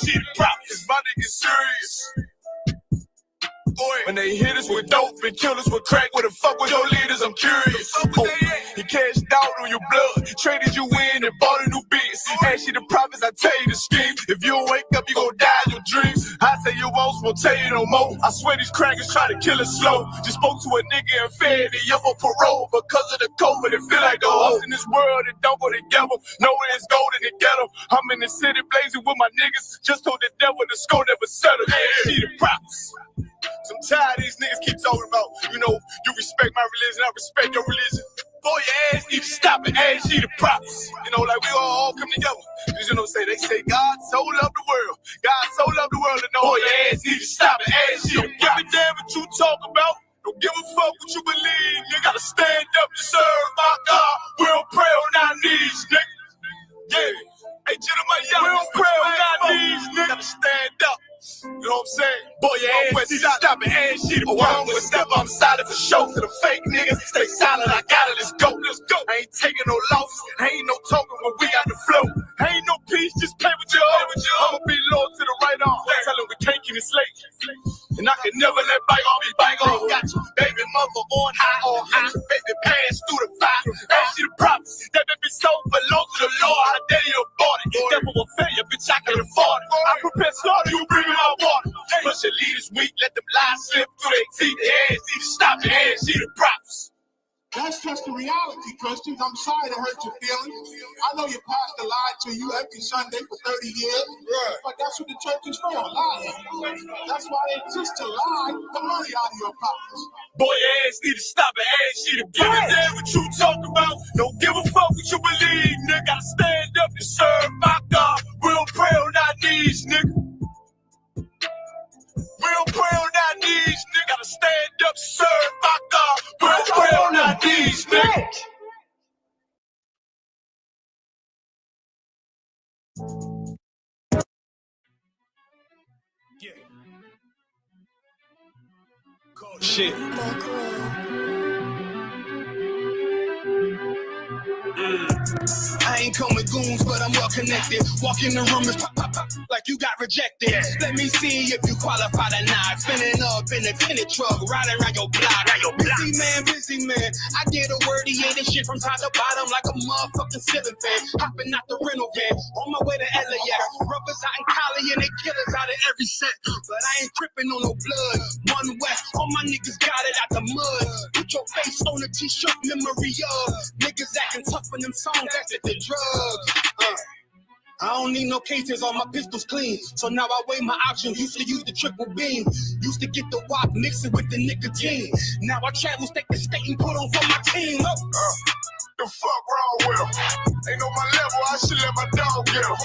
she the problem. Cause my niggas serious. Boy, when they hit us with dope and kill us with crack, what the fuck with your leaders? I'm curious. He cashed out on your blood, traded you in and bought a new biz. Ask you the profits, I tell you the scheme. If you don't wake up, you gon' die in your dreams. I say you won't tell you no more. I swear these crackers try to kill us slow. Just spoke to a nigga and fed he up on parole because of the COVID. It feel like the host in this world that don't go together. Nowhere is gold in the ghetto. I'm in the city blazing with my niggas. Just told the devil the score never settled. Yeah, see the props. I'm tired of these niggas keep talking about, you know, you respect my religion, I respect your religion. Boy, your ass need to stop and ask you the props. You know, like we all come together. You know what I'm saying? They say God so loved the world. God so loved the world to know your ass need to stop and ask you the props. Don't give a damn what you talk about. Don't give a fuck what you believe. You gotta stand up and serve my God. We don't pray on our knees, nigga. Yeah. Hey, gentlemen, y'all, we don't pray on our knees, nigga. Gotta stand up. You know what I'm saying? Boy, your ass need to stop and ask shit. Oh, I'm with step, I'm solid for show. To the fake niggas, stay silent, I got it, let's go, let's go. I ain't taking no losses, ain't no token when we got the flow. Ain't no peace, just play with your own. I'ma be loyal to the right arm. Tell him we can't keep it slate. And I can never let bygone be bygone. Got your baby mother on high, baby pass through the fire. Ask you the props, that baby so belong to the Lord. I dare you abort it. Devil will fail you, bitch, I can afford it. I prepare slaughter, you bring my water. Push your leaders weak, let them lies slip through their teeth. Their ass need to stop and ask you the props. That's just the reality, Christians. I'm sorry to hurt your feelings. I know your pastor lied to you every Sunday for 30 years. Right. But that's what the church is for, lying. That's why they exist to lie the money out of your pockets. Boy, your ass need to stop and ask you to give a damn what you talk about. Don't give a fuck what you believe, nigga. Gotta stand up and serve my God. We don't pray on our knees, nigga. We don't pray on our knees, nigga. Gotta stand up and serve my God. We don't pray on our knees, nigga. Yeah. Cold shit. I ain't come with goons, but I'm well connected. Walk in the room and pop, pop, pop, like you got rejected. Let me see if you qualify or not. Spinning up in a tinted truck, riding around your block. Busy man. I get a word, he ain't shit from top to bottom like a motherfucking ceiling fan. Hopping out the rental van, on my way to LAX. Rubbers out in Cali and they killers out of every set. But I ain't tripping on no blood. One West, all my niggas got it out the mud. Put your face on a t-shirt, memory of niggas acting tough in them songs, that's the drugs. I don't need no cases, all my pistols clean. So now I weigh my options. Used to use the triple beam. Used to get the wop, mix it with the nicotine. Now I travel state to state and put on for my team. The fuck wrong with them? Ain't on my level, I should let my dog get them.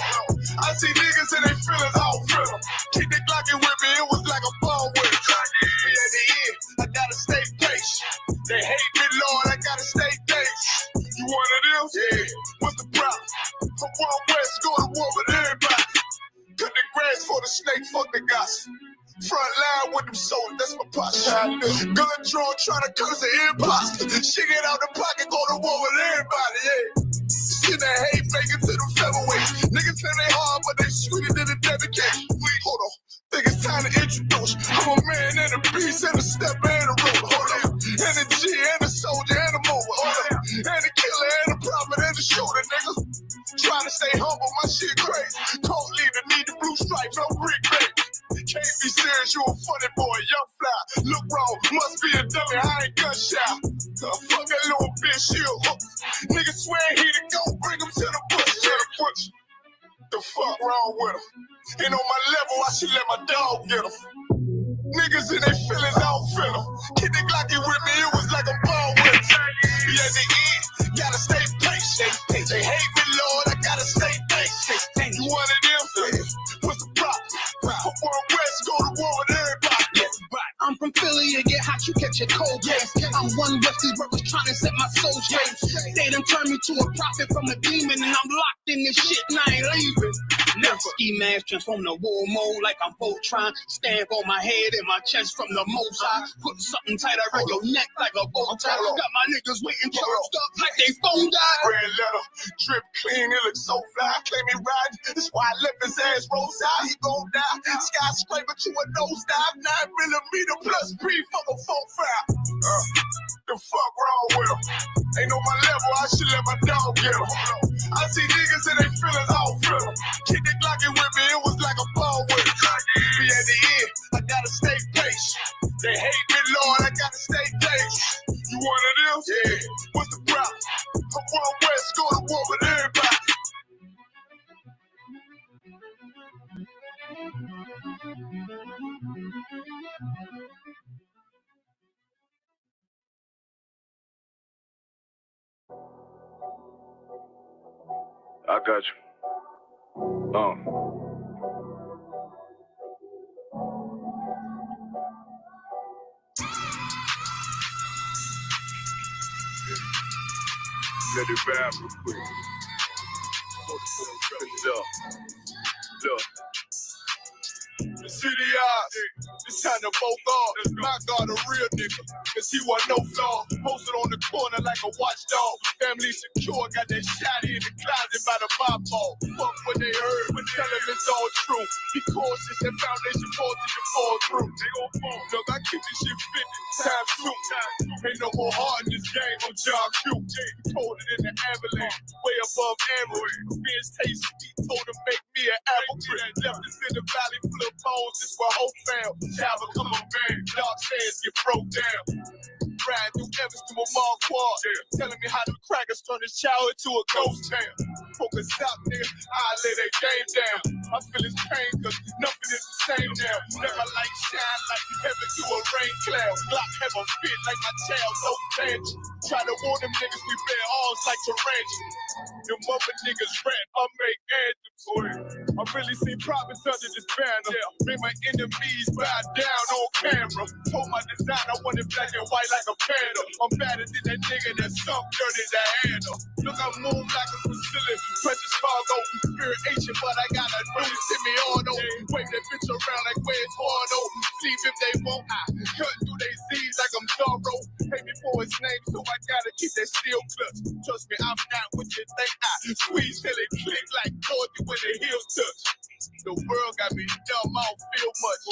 I see niggas and they feelings, I don't feel them. Keep they Glockin' with me, it was like a ball with it. But at the end, I gotta stay patient. They hate me, Lord, I gotta stay patient. You one of them? Yeah. What's the problem? From one West, go to war with everybody. Cut the grass for the snake, fuck the gossip. Front line with them soldiers, that's my posture. Gun drawn, trying to curse the imposter. Shit get out the pocket, go to war with everybody, yeah. Shit that hate, make it to the featherweight. Niggas say they hard, but they sweeter than a dedication. Hold on, think it's time to introduce. I'm a man and a beast and a step and a rope. Hold on, and a G and a soldier and a mower. Hold on, and a killer and a prophet and a shooter, nigga. Trying to stay humble, my shit crazy. Cold leader, need the blue stripe, no brick baby. Can't be serious, you a funny boy, young fly. Look wrong, must be a dummy, I ain't gunshot. Fuck that little bitch, she a hook. Nigga swear he the go, bring him to the bush. To the bush. The fuck wrong with him? Ain't on my level, I should let my dog get him. Niggas in their feelings, I don't feel them. Kid they Glocky with me, it was like a ball with him. Be at the end, gotta stay patient. They hate me, Lord, I gotta stay patient. You one of them? What's the problem? From one West, go to war with everybody. I'm from Philly, you get hot, you catch a cold case. I'm one West, these brothers trying to set my soul straight. They done turned me to a prophet from a demon, and I'm locked in this shit and I ain't leaving. Never. Ski mask transform the war mode like I'm Voltron. Stamp on my head and my chest from the most high. Put something tight around your neck like a bow tie. Got my niggas waiting charged up like they phone died. Red letter, drip clean, it looks so fly. Claim me riding, that's why I left his ass roadside. He gon' die. Skyscraper to a nosedive. 9mm plus P for a 4-5. The fuck wrong with him? Ain't on my level, I should let my dog get him. I see niggas and they feelings all feel them. Kick the Glock with me, it was like a ball with it. Be at the end, I gotta stay patient. They hate me, Lord, I gotta stay patient. You one of them? Yeah. What's the problem? I'm one west, go to war with everybody. I got you. Let it vibe real quick. Look. The city eyes, it's time to both off. My God, a real nigga, cause he wasn't no flaw. Posted on the corner like a watchdog. Family secure, got that shotty in the closet by the mob ball. Fuck what they heard, but tell them it's all true. Be cautious, that foundation falls to you fall through. They gon' fall. Look, I keep this shit 50 times 2. Ain't no more heart in this game, I'm John Q. Told it in the ambulance, way above average. Fierce taste, he told him make me an apple tree. Left us in the valley full of bones, this where hope found. Java, come on, man. Dark sands get broke down. Riding through Evans to a mall quad. Telling me how the crackers turn this child into a ghost town. Focus out there, I lay that game down. I feel his pain, cause nothing is the same now. Never like shine like heaven through a rain cloud. Glock have a fit like my child, so tangent. Try to warn them niggas, we bear arms like tarantulas. Them mother niggas rant, I make anthems for it. I really see prophets under this banner. Make my enemies bow down on camera. Told my design I wanted black and white like a panda. I'm better than that nigga that's some dirty to handle. Look, I move like a Brazilian. Precious cargo, spirit ancient, but I got a new semi-auto. Wave that bitch around like where's Hardo. Sleep if they won't, I cut through they Z's like I'm Zorro. Pay me for his name, so I gotta keep that steel clutch. Trust me, I'm not what you think. I squeeze till it click like Dorothy when the heels touch. The world got me dumb, I don't feel much.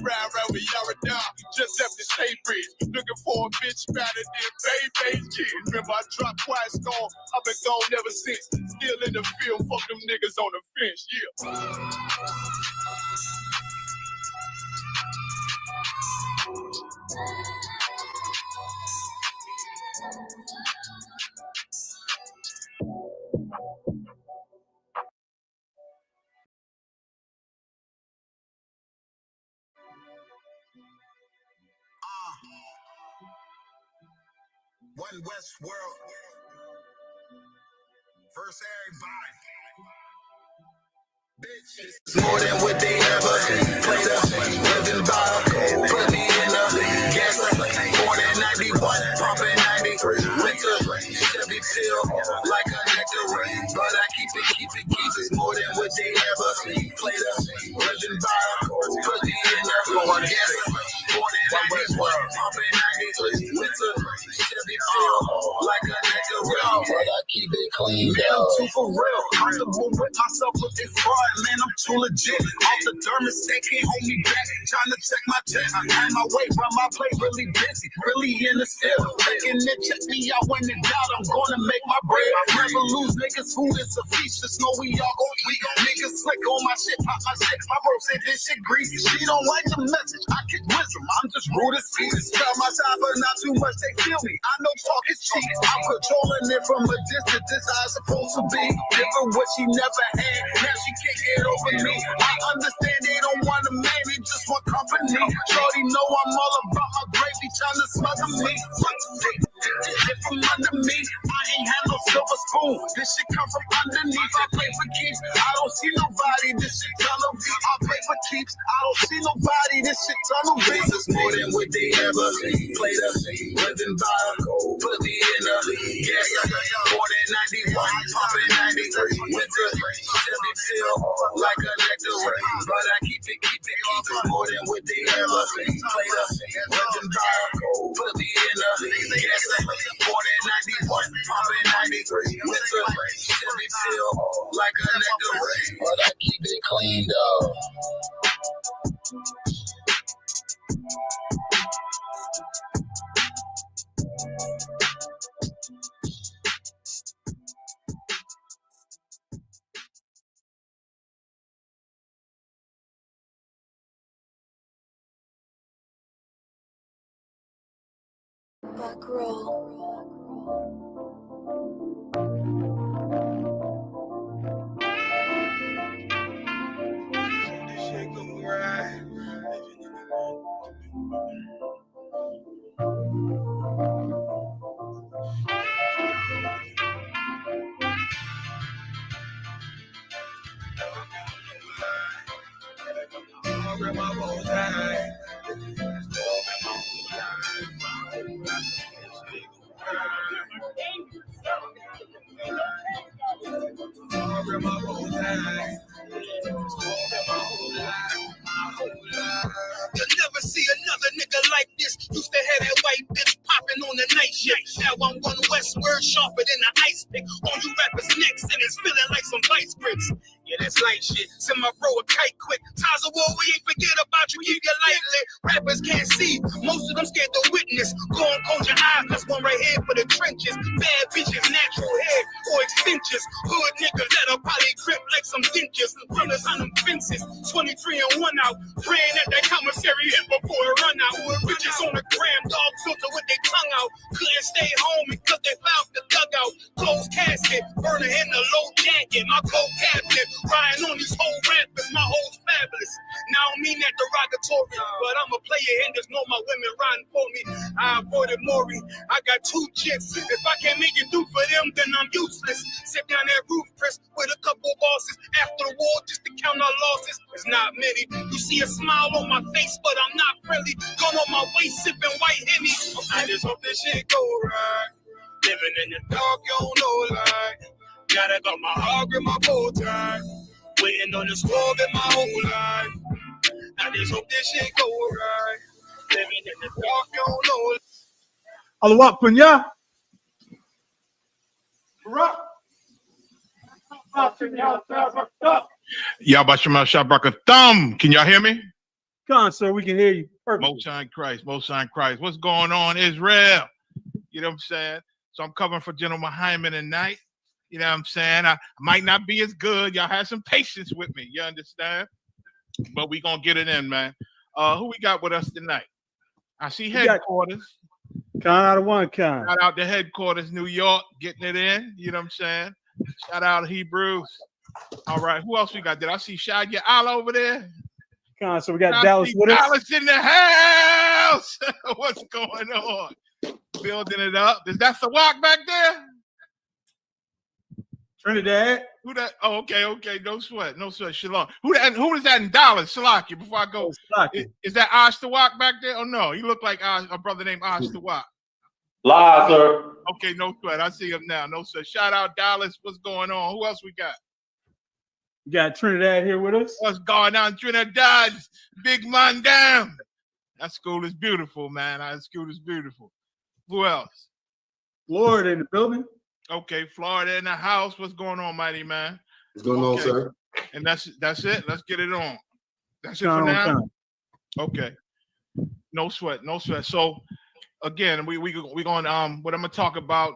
Ride around with Yara just left the state bridge. Looking for a bitch better than Baby's kid. Remember I dropped Quiet Storm, I've been gone ever since. Still in the field, fuck them niggas on the fence, yeah. One West world. First everybody. Bitch, more than what they ever played up. Living by put me in the gas. Born in 91, pumping 93. Winter, Chevy pill like a nectarine. But I keep it more than what they ever played up. Living by put me in the gas. Born in 91, pumping 93. Winter, Chevy pill like a nectarine. But I keep it clean. Yeah, I'm too for real. Comfortable with myself, but they fraud. Man, I'm too legit. Off the thermos, they can't hold me back. Trying to check my check. I had my way, but my plate really busy. Really in the still. Thinking that check me out when in doubt. I'm gonna make my bread. Never lose niggas who is a feast. Know we all gon' niggas slick on my shit. Pop my shit. My bro said this shit greasy. She don't like the message. I get wisdom. I'm just rude as fetus. Tell my time, but not too much. They feel me. I know talk is cheap. I'm controlling it from a distance. This how it's supposed to be. Different what she never had. Now she can't get over me. I understand they don't want a man, they just want company. Shorty know I'm all about my gravy, trying to smother me. If from under me, I ain't had no silver spoon. This shit come from underneath. I play for keeps. I don't see nobody. This shit tunnel V. I play for keeps. I don't see nobody. This shit tunnel V. This is more than what they ever played up. Living by put me in a gas. Born in 91, pumping Winter, Chevy feel like a nectar. But I keep it more than what they ever played up. Nothing by put me in a gas. Born in 91, pumping 93. Winter, Chevy feel like a nectar. But I keep it clean though. Back row. This shit gon' ride. You'll never see another nigga like this. Used to have that white bitch popping on the night shift. Now I'm one westward, sharper than an ice pick. On you rappers' necks, and it's feeling like some vice grips. Yeah, that's light shit. Send my bro a kite quick. Ties of war, we ain't forget about you. Keep your light lit. Rappers can't see. Most of them scared to witness. Go and close your eyes. This one right here for the trenches. Bad bitches, natural hair or extensions. Hood niggas that'll probably grip like some dentures. Runners on them fences. 23 and 1 out. Praying at that commissary hit before it run out. Bitches on the gram, dog filter with their tongue out. Couldn't stay home because they found the dugout. Closed casket, burner in the low jacket. My co-captain, riding on these whole rappers. My hoes fabulous. Now I don't mean that derogatory, but I'm a player and there's no my women riding for me. I avoided Maury. I got 2 chicks. If I can't make it through for them, then I'm useless. Sit down that roof, Chris, with a couple bosses. After the war, just to count our losses. It's not many. You see a smile on my face, but I'm not friendly. Gun on my waist, sipping white Henny. I just hope this shit go right. Living in the dark, you don't know light. Gotta got my heart and my bow tie. Waiting on the squad in my whole life. I just hope this shit go right. Living in the dark, you don't know. Allah punya. Yabashima Shabraka Thumb. Can y'all hear me? Come on, sir. We can hear you. Perfect. Most High Christ. Most High Christ. What's going on, Israel? You know what I'm saying? So I'm covering for General MAHAYAMAN tonight. You know what I'm saying? I might not be as good. Y'all have some patience with me. You understand? But we gonna get it in, man. Who we got with us tonight? I see headquarters. Kind out of one kind. Shout out to headquarters, New York, getting it in. You know what I'm saying? Shout out to Hebrews. All right, who else we got? Did I see Shadia Al over there? Come on, so we got Dallas with us. Dallas in the house. What's going on? Building it up. Is that Sawak back there? Trinidad. Who that? Oh, okay. No sweat. Shalom. Who is that in Dallas? Salaki, before I go. Is that Ash Sawak back there? Oh no, he looked like a brother named Ash Sawak. Live, sir. Okay, no sweat. I see him now. No sweat. Shout out Dallas. What's going on? Who else we got? We got Trinidad here with us. What's going on, Trinidad? Big man down. That school is beautiful, man. That school is beautiful. Who else? Florida in the building. Okay, Florida in the house. What's going on, mighty man? What's going on, sir? And that's it. Let's get it on. That's it for now. Okay. No sweat. So again, we going what I'm gonna talk about.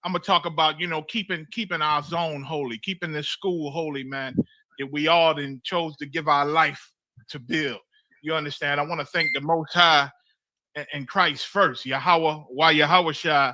I'm gonna talk about, you know, keeping our zone holy, keeping this school holy, man. That we all then chose to give our life to build. You understand? I want to thank the Most High and Christ first, Yahweh Shai,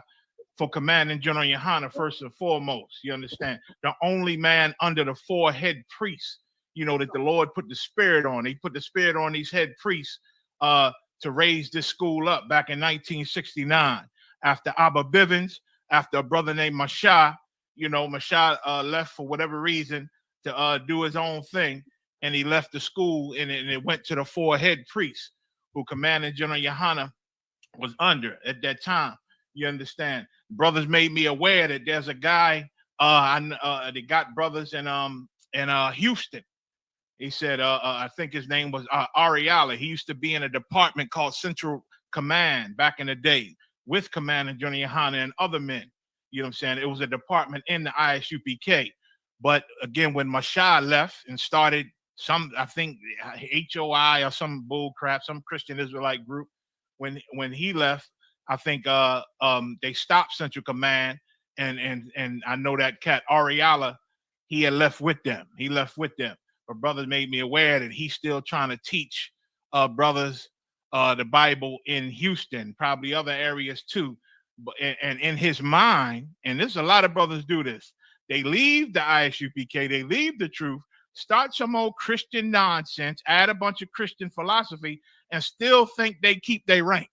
for commanding General Yohana first and foremost. You understand? The only man under the 4 head priests, you know, that the Lord put the spirit on. He put the spirit on these head priests to raise this school up back in 1969. After Abba Bivens, after a brother named Masha, you know, Masha left for whatever reason to do his own thing, and he left the school, and it went to the 4 head priests who commanded General Yohana was under at that time. You understand? Brothers made me aware that there's a guy They got brothers in Houston. He said, I think his name was Ariala. He used to be in a department called Central Command back in the day with Commander Johnny Yohana and other men. You know what I'm saying? It was a department in the ISUPK. But again, when Mashai left and started I think HOI or some bull crap, some Christian Israelite group, when he left, I think they stopped Central Command, and I know that cat Ariala, he had left with them. But brothers made me aware that he's still trying to teach brothers the Bible in Houston, probably other areas too. But and in his mind, and there's a lot of brothers do this. They leave the ISUPK, they leave the truth, start some old Christian nonsense, add a bunch of Christian philosophy, and still think they keep their rank.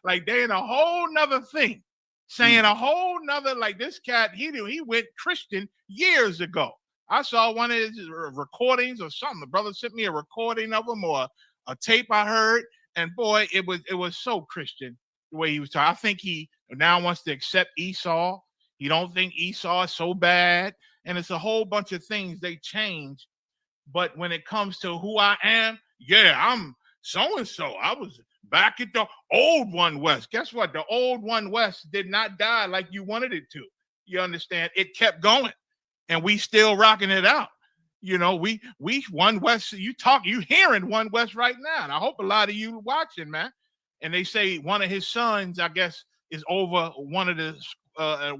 Like they're in a whole nother thing, saying a whole nother, like this cat, he went Christian years ago. I saw one of his recordings or something. The brother sent me a recording of him or a tape I heard, and boy, it was so Christian the way he was talking. I think he now wants to accept Esau. He don't think Esau is so bad, and it's a whole bunch of things they change. But when it comes to who I am, yeah, I'm so-and-so. I was back at the old One West. Guess what? The old One West did not die like you wanted it to. You understand? It kept going, and we still rocking it out. You know, we One West, you hearing One West right now. And I hope a lot of you watching, man. And they say one of his sons, I guess, is over one of their I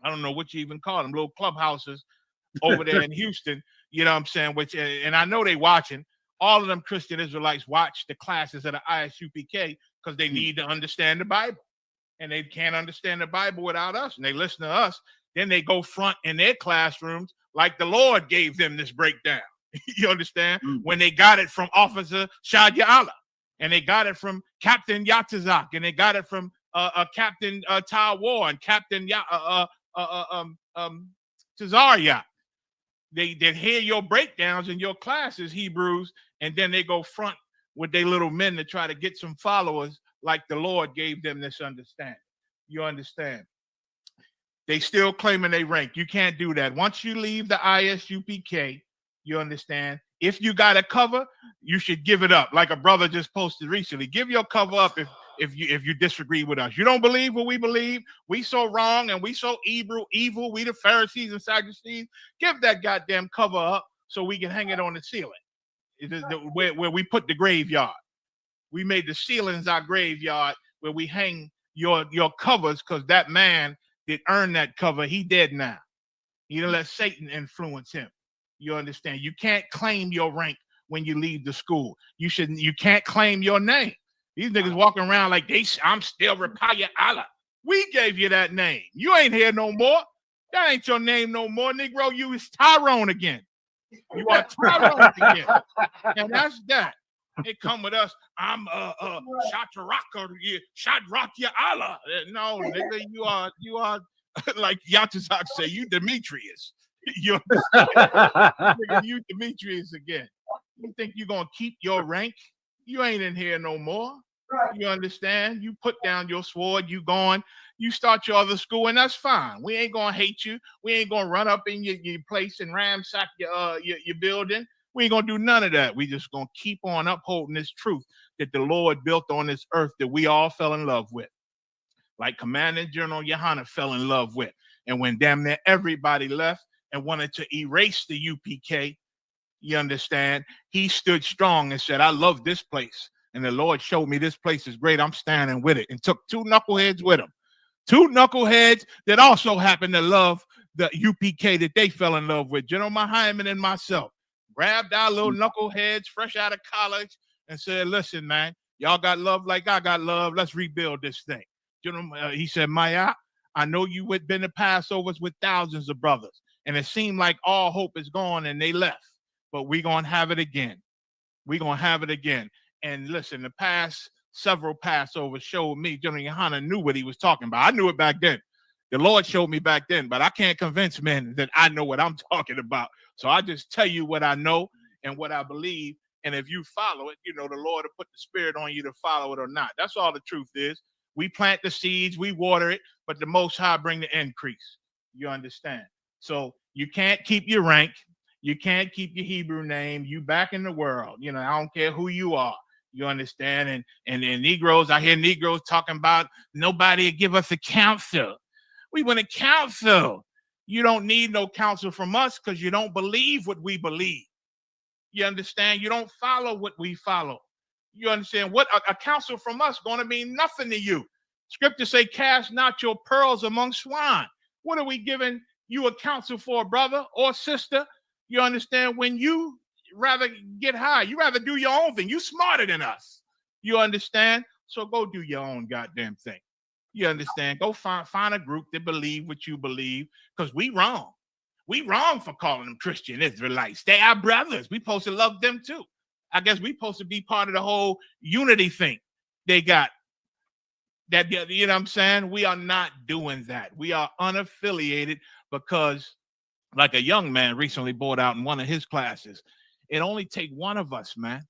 don't know what you even call them, little clubhouses over there in Houston. You know what I'm saying? Which, and I know they watching. All of them Christian Israelites watch the classes at the ISUPK because they need to understand the Bible. And they can't understand the Bible without us. And they listen to us. Then they go front in their classrooms like the Lord gave them this breakdown. You understand? When they got it from Officer Shadia Allah, and they got it from Captain Yatazak, and they got it from Captain Tawar and Captain Tazaria. They hear your breakdowns in your classes, Hebrews, and then they go front with their little men to try to get some followers like the Lord gave them this understanding. You understand? They still claiming they rank. You can't do that. Once you leave the ISUPK, you understand? If you got a cover, you should give it up. Like a brother just posted recently. Give your cover up if you disagree with us. You don't believe what we believe. We so wrong and we so evil. We the Pharisees and Sadducees. Give that goddamn cover up so we can hang it on the ceiling. It is where we put the graveyard. We made the ceilings our graveyard where we hang your covers, because that man did earn that cover. He dead now. He didn't let Satan influence him. You understand? You can't claim your rank when you leave the school. You can't claim your name. These niggas walking around like I'm still Rapaya Allah. We gave you that name. You ain't here no more. That ain't your name no more, Negro. You is Tyrone again. You are Tyrone again. And that's that. They come with us. I'm Shadrach Allah. No, nigga, you are like Yatazak say, you Demetrius. You Demetrius again. You think you're gonna keep your rank? You ain't in here no more. You understand? You put down your sword, you gone, you start your other school, and that's fine. We ain't gonna hate you. We ain't gonna run up in your place and ransack your building. We ain't gonna do none of that. We just gonna keep on upholding this truth that the Lord built on this earth that we all fell in love with. Like Commander General Yohana fell in love with. And when damn near everybody left and wanted to erase the UPK, you understand, he stood strong and said, I love this place. And the Lord showed me this place is great. I'm standing with it. And took two knuckleheads with him. Two knuckleheads that also happened to love the UPK that they fell in love with. General MAHAYAMAN and myself grabbed our little knuckleheads fresh out of college and said, listen, man, y'all got love like I got love. Let's rebuild this thing. He said, Maya, I know you had been to Passovers with thousands of brothers, and it seemed like all hope is gone and they left. But we're going to have it again. We're going to have it again. And listen, the past several Passovers showed me, General Yohana knew what he was talking about. I knew it back then. The Lord showed me back then, but I can't convince men that I know what I'm talking about. So I just tell you what I know and what I believe. And if you follow it, you know, the Lord will put the spirit on you to follow it or not. That's all the truth is. We plant the seeds, we water it, but the Most High bring the increase. You understand? So you can't keep your rank. You can't keep your Hebrew name. You back in the world. You know, I don't care who you are. You understand? And Negroes, I hear Negroes talking about nobody give us a counsel. We want a counsel. You don't need no counsel from us because you don't believe what we believe. You understand? You don't follow what we follow. You understand? What a counsel from us going to mean nothing to you. Scripture say, cast not your pearls among swine. What are we giving you a counsel for, brother or sister? You understand? When you rather get high, you rather do your own thing. You smarter than us. You understand? So go do your own goddamn thing. You understand? Go find a group that believe what you believe, because we wrong. We wrong for calling them Christian Israelites. They are brothers. We supposed to love them too. I guess we supposed to be part of the whole unity thing they got. That, you know what I'm saying? We are not doing that. We are unaffiliated because, like a young man recently brought out in one of his classes, it only take one of us, man,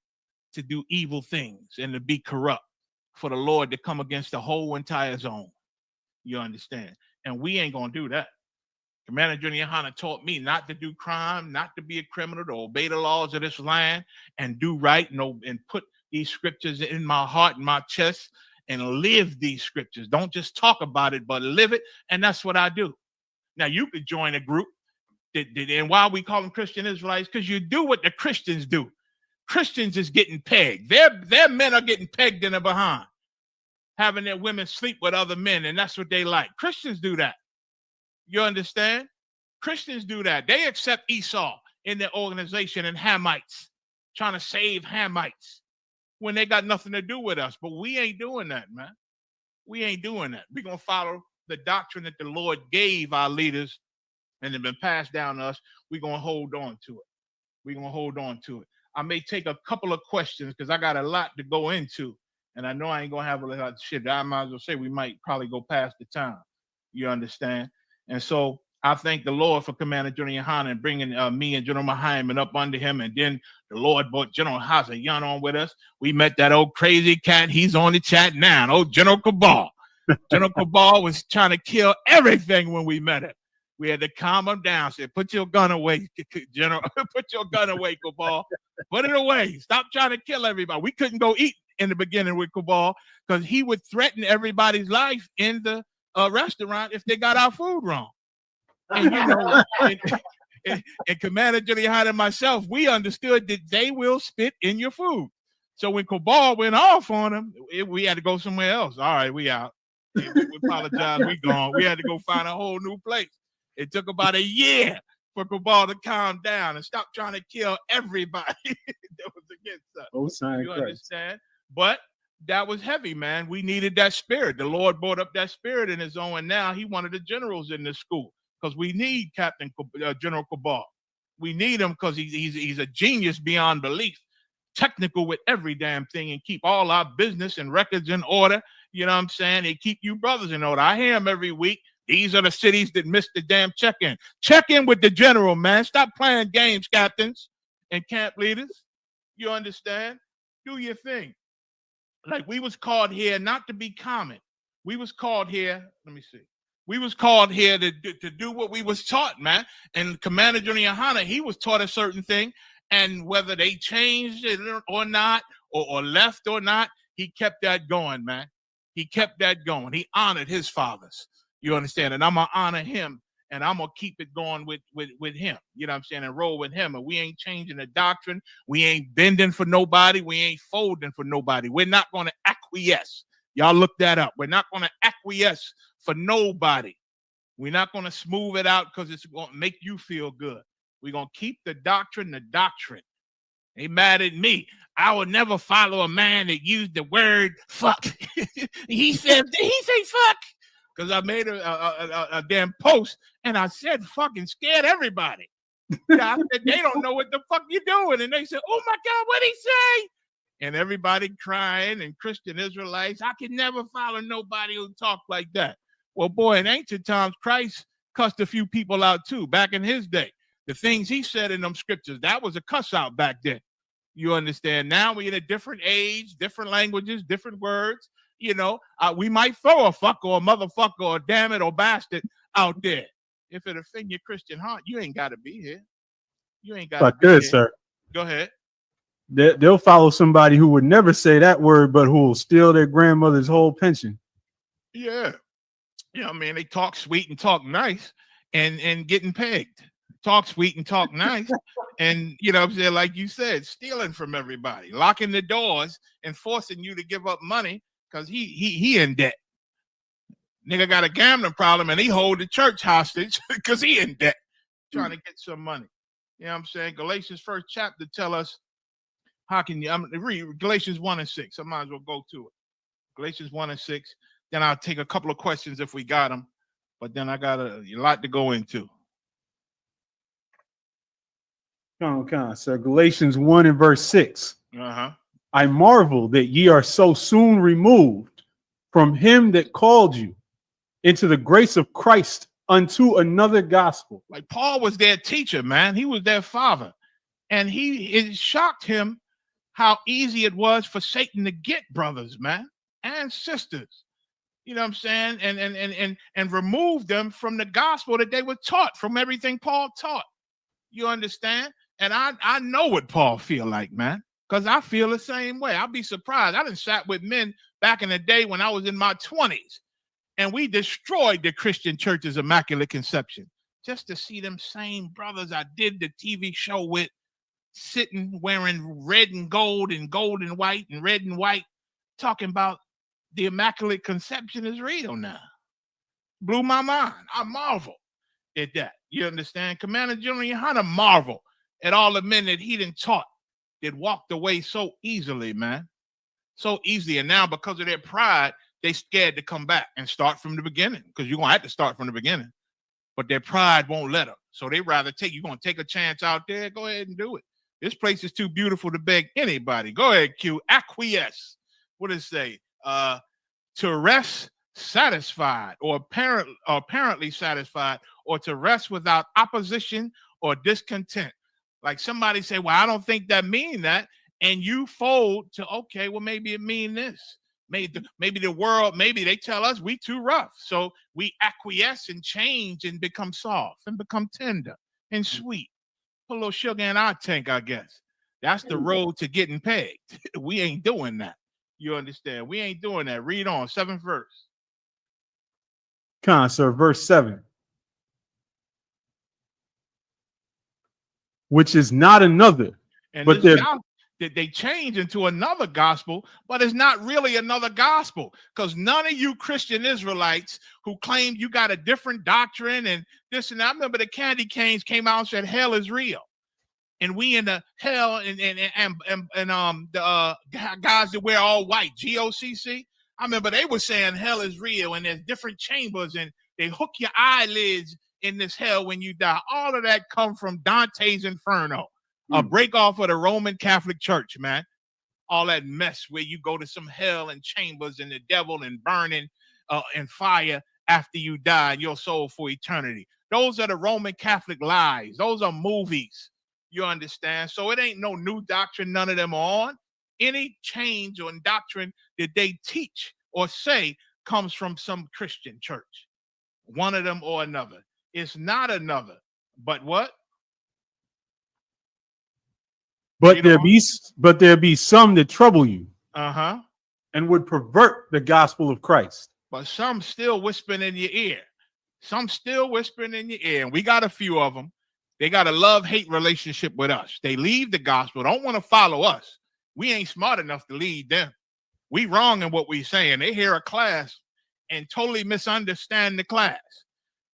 to do evil things and to be corrupt for the Lord to come against the whole entire zone. You understand? And we ain't going to do that. Commander Junior Hanna taught me not to do crime, not to be a criminal, to obey the laws of this land and do right, and put these scriptures in my heart and my chest and live these scriptures. Don't just talk about it, but live it. And that's what I do. Now, you could join a group, and why we call them Christian Israelites? Because you do what the Christians do. Christians is getting pegged. Their men are getting pegged in the behind, having their women sleep with other men, and that's what they like. Christians do that. You understand? Christians do that. They accept Esau in their organization and Hamites, trying to save Hamites when they got nothing to do with us. But we ain't doing that, man. We ain't doing that. We're going to follow the doctrine that the Lord gave our leaders and have been passed down to us. We're going to hold on to it. We're going to hold on to it. I may take a couple of questions because I got a lot to go into. And I know I ain't going to have a lot of shit. I might as well say we might probably go past the time. You understand? And so I thank the Lord for Commander Junior Hanna and bringing me and General MAHAYAMAN up under him. And then the Lord brought General Hazayan on with us. We met that old crazy cat. He's on the chat now. Old General Cabal. General Cabal was trying to kill everything when we met him. We had to calm him down. Said, put your gun away, General. Put your gun away, Cabal. Put it away. Stop trying to kill everybody. We couldn't go eat in the beginning with Cabal because he would threaten everybody's life in the restaurant if they got our food wrong. And you know, and Commander Junior Hanna and myself, we understood that they will spit in your food. So when Cabal went off on him, we had to go somewhere else. All right, we out. We apologize. We gone. We had to go find a whole new place. It took about a year for Cabal to calm down and stop trying to kill everybody that was against us. You understand? But that was heavy, man. We needed that spirit. The Lord brought up that spirit in his own, and now he wanted the generals in this school because we need General Cabal. We need him because he's a genius beyond belief, technical with every damn thing, and keep all our business and records in order. You know what I'm saying? They keep you brothers in order. I hear him every week. These are the cities that missed the damn check-in. Check in with the general, man. Stop playing games, captains and camp leaders. You understand? Do your thing. Like, we was called here not to be common. We was called here, let me see. We was called here to do what we was taught, man. And Commander Junior Hanna, he was taught a certain thing. And whether they changed it or not, or left or not, he kept that going, man. He kept that going. He honored his fathers. You understand? And I'm going to honor him, and I'm going to keep it going with him. You know what I'm saying? And roll with him. And we ain't changing the doctrine. We ain't bending for nobody. We ain't folding for nobody. We're not going to acquiesce. Y'all look that up. We're not going to acquiesce for nobody. We're not going to smooth it out because it's going to make you feel good. We're going to keep the doctrine the doctrine. They mad at me. I would never follow a man that used the word fuck. he said fuck. Because I made a damn post and I said fucking scared everybody. I said, they don't know what the fuck you doing. And they said, oh my God, what'd he say? And everybody crying, and Christian Israelites, I can never follow nobody who talk like that. Well, boy, in ancient times, Christ cussed a few people out too, back in his day. The things he said in them scriptures, that was a cuss out back then. You understand? Now we're in a different age, different languages, different words. You know, we might throw a fuck or a motherfucker or damn it or bastard out there. If it offend your Christian heart, you ain't got to be here. You ain't got to be good, here. sir. Go ahead. They'll follow somebody who would never say that word, but who will steal their grandmother's whole pension. Yeah. You know what I mean? They talk sweet and talk nice and getting pegged. Talk sweet and talk nice. And, you know what I'm saying, like you said, stealing from everybody, locking the doors and forcing you to give up money because he in debt. Nigga got a gambling problem and he hold the church hostage because he in debt, trying to get some money. You know what I'm saying? Galatians 1st chapter tell us how can you, I'm gonna read Galatians 1:6. I might as well go to it. Galatians 1:6. Then I'll take a couple of questions if we got them, but then I got a lot to go into. So Galatians 1:6. I marvel that ye are so soon removed from him that called you into the grace of Christ unto another gospel. Like Paul was their teacher, man. He was their father. And it shocked him how easy it was for Satan to get brothers, man, and sisters. You know what I'm saying? And remove them from the gospel that they were taught, from everything Paul taught. You understand? And I know what Paul feel like, man, because I feel the same way. I'll be surprised. I done sat with men back in the day when I was in my 20s, and we destroyed the Christian church's Immaculate Conception just to see them same brothers I did the TV show with sitting wearing red and gold and white and red and white, talking about the Immaculate Conception is real now. Blew my mind. I marvel at that. You understand? Commander General Yohana marvel at all the men that he done taught that walked away so easily, man. So easily. And now because of their pride, they scared to come back and start from the beginning, because you're going to have to start from the beginning. But their pride won't let them. So they rather you're going to take a chance out there, go ahead and do it. This place is too beautiful to beg anybody. Go ahead, Q. Acquiesce. What does it say? To rest satisfied or apparently satisfied, or to rest without opposition or discontent. Like somebody say, well, I don't think that mean that. And you fold to, okay, well, maybe it mean this. Maybe the world, maybe they tell us we too rough. So we acquiesce and change and become soft and become tender and sweet. Put a little sugar in our tank, I guess. That's the road to getting pegged. We ain't doing that. You understand? We ain't doing that. Read on, 7th verse. Sir, verse 7. Which is not another, and but they change into another gospel, but it's not really another gospel, because none of you Christian Israelites who claim you got a different doctrine and this and that. I remember the Candy Canes came out and said hell is real, and we in the hell and the guys that wear all white, GOCC. I remember they were saying hell is real and there's different chambers and they hook your eyelids in this hell when you die. All of that come from Dante's Inferno, a break off of the Roman Catholic Church, man. All that mess where you go to some hell and chambers and the devil and burning and fire after you die and your soul for eternity. Those are the Roman Catholic lies. Those are movies. You understand? So it ain't no new doctrine. None of them are on. Any change or doctrine that they teach or say comes from some Christian church, one of them or another. It's not another, but what? But there be some that trouble you, and would pervert the gospel of Christ. But some still whispering in your ear. Some still whispering in your ear, and we got a few of them. They got a love-hate relationship with us. They leave the gospel, don't want to follow us. We ain't smart enough to lead them. We wrong in what we saying. They hear a class and totally misunderstand the class.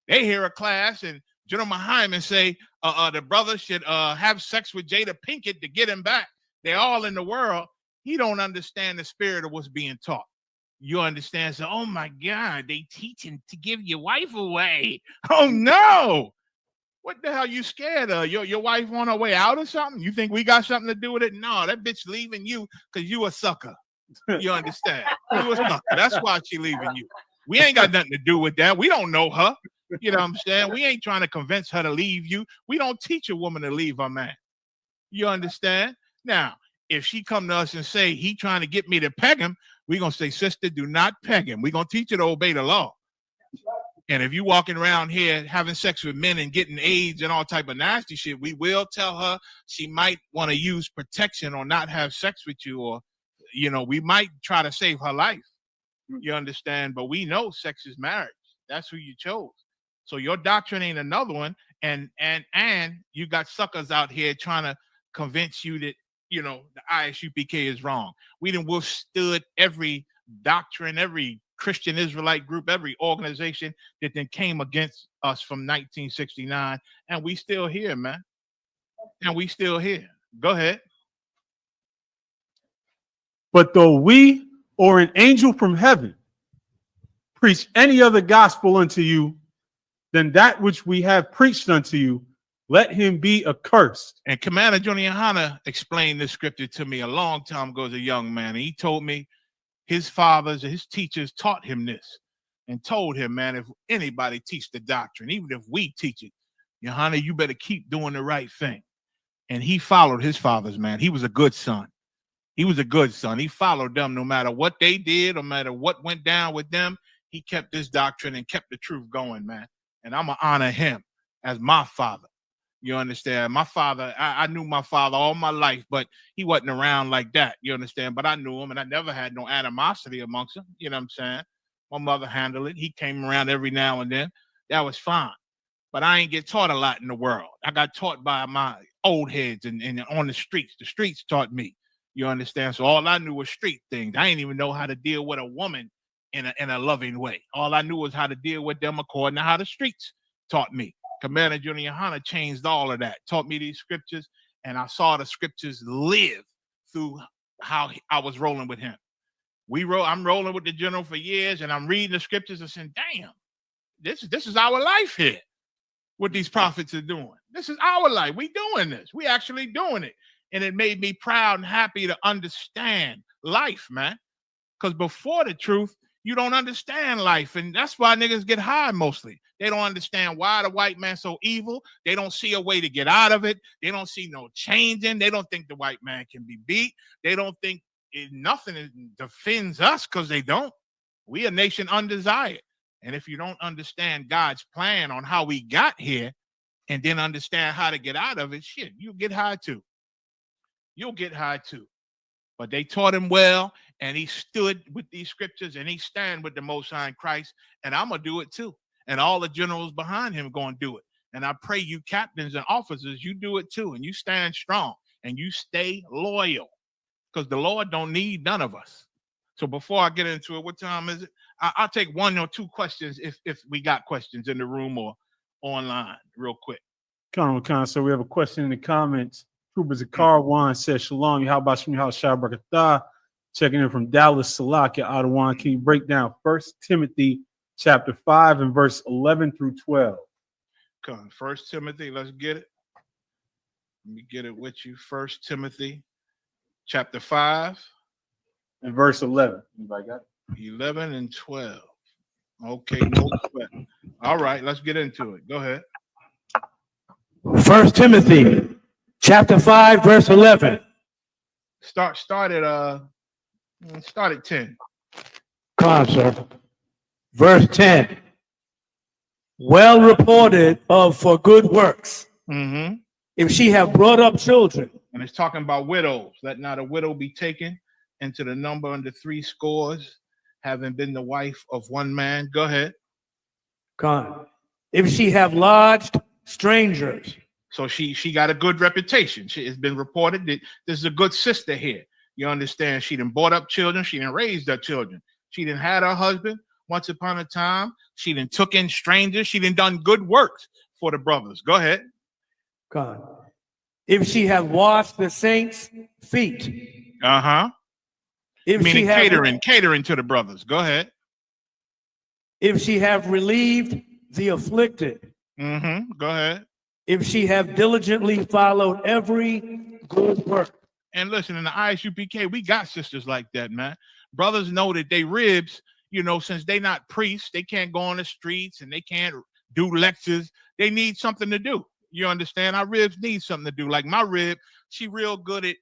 They hear a class and General MAHAYAMAN say the brother should have sex with Jada Pinkett to get him back. They're all in the world. He don't understand the spirit of what's being taught. You understand? So, oh my God, they teaching to give your wife away. Oh no. What the hell you scared of? Your wife on her way out or something? You think we got something to do with it? No, that bitch leaving you because you a sucker. You understand? You a sucker. That's why she leaving you. We ain't got nothing to do with that. We don't know her. You know what I'm saying? We ain't trying to convince her to leave you. We don't teach a woman to leave her man. You understand? Now, if she come to us and say he trying to get me to peg him, we're gonna say, sister, do not peg him. We're gonna teach you to obey the law. And if you walking around here having sex with men and getting AIDS and all type of nasty shit, we will tell her she might want to use protection or not have sex with you, or we might try to save her life. You understand? But we know sex is marriage. That's who you chose. So your doctrine ain't another one. And you got suckers out here trying to convince you that the ISUPK is wrong. We done withstood every doctrine, every Christian Israelite group, every organization that then came against us from 1969, and we still here, man. And we still here. Go ahead. But though we or an angel from heaven preach any other gospel unto you than that which we have preached unto you, let him be accursed. And Commander Johnny Hanna explained this scripture to me a long time ago as a young man. And he told me his fathers and his teachers taught him this and told him, man, if anybody teach the doctrine, even if we teach it, Johanna, you better keep doing the right thing. And he followed his fathers, man. He was a good son. He was a good son. He followed them no matter what they did, no matter what went down with them. He kept this doctrine and kept the truth going, man. And I'm going to honor him as my father. You understand? My father, I knew my father all my life, but he wasn't around like that. You understand? But I knew him, and I never had no animosity amongst them. You know what I'm saying? My mother handled it. He came around every now and then. That was fine. But I ain't get taught a lot in the world. I got taught by my old heads and on the streets. The streets taught me. You understand? So all I knew was street things. I didn't even know how to deal with a woman in a loving way. All I knew was how to deal with them according to how the streets taught me. Commander Junior Hanna changed all of that, taught me these scriptures, and I saw the scriptures live through how I was rolling with him. I'm rolling with the general for years, and I'm reading the scriptures and saying, damn, this is our life here. What these prophets are doing. This is our life. We doing this. We actually doing it. And it made me proud and happy to understand life, man. Because before the truth, you don't understand life. And that's why niggas get high mostly. They don't understand why the white man's so evil. They don't see a way to get out of it. They don't see no changing. They don't think the white man can be beat. They don't think nothing defends us because they don't. We a nation undesired. And if you don't understand God's plan on how we got here and then understand how to get out of it, shit, you'll get high too. You'll get high too. But they taught him well, and he stood with these scriptures, and he stand with the Most High in Christ, and I'm going to do it too. And all the generals behind him going to do it. And I pray you captains and officers, you do it too, and you stand strong, and you stay loyal, because the Lord don't need none of us. So before I get into it, what time is it? I'll take one or two questions if we got questions in the room or online real quick. So we have a question in the comments. Trooper Zakar says, Shalom, how about Shmi Shah Barakatah? Checking in from Dallas, Salakia, Ottawa. Can you break down 1 Timothy chapter 5 and verse 11 through 12? Come on, 1 Timothy, let's get it. Let me get it with you. 1 Timothy chapter 5 and verse 11. Anybody got it? 11 and 12. Okay, no sweat. All right, let's get into it. Go ahead. 1 Timothy chapter 5, verse 11. Start at 10. Come on, sir. Verse 10. Well reported of for good works. Mm-hmm. If she have brought up children. And it's talking about widows. Let not a widow be taken into the number under 70, having been the wife of one man. Go ahead. Come. If she have lodged strangers. So she got a good reputation. She has been reported that this is a good sister here. You understand? She done brought up children. She done raised her children. She done had her husband once upon a time. She done took in strangers. She done done good works for the brothers. Go ahead. Come. If she have washed the saints' feet. Uh-huh. If meaning she catering to the brothers. Go ahead. If she have relieved the afflicted. Mm-hmm. Go ahead. If she have diligently followed every good work. And listen, in the ISUPK, we got sisters like that, man. Brothers know that they ribs, since they not priests, they can't go on the streets and they can't do lectures. They need something to do. You understand? Our ribs need something to do. Like my rib, she real good at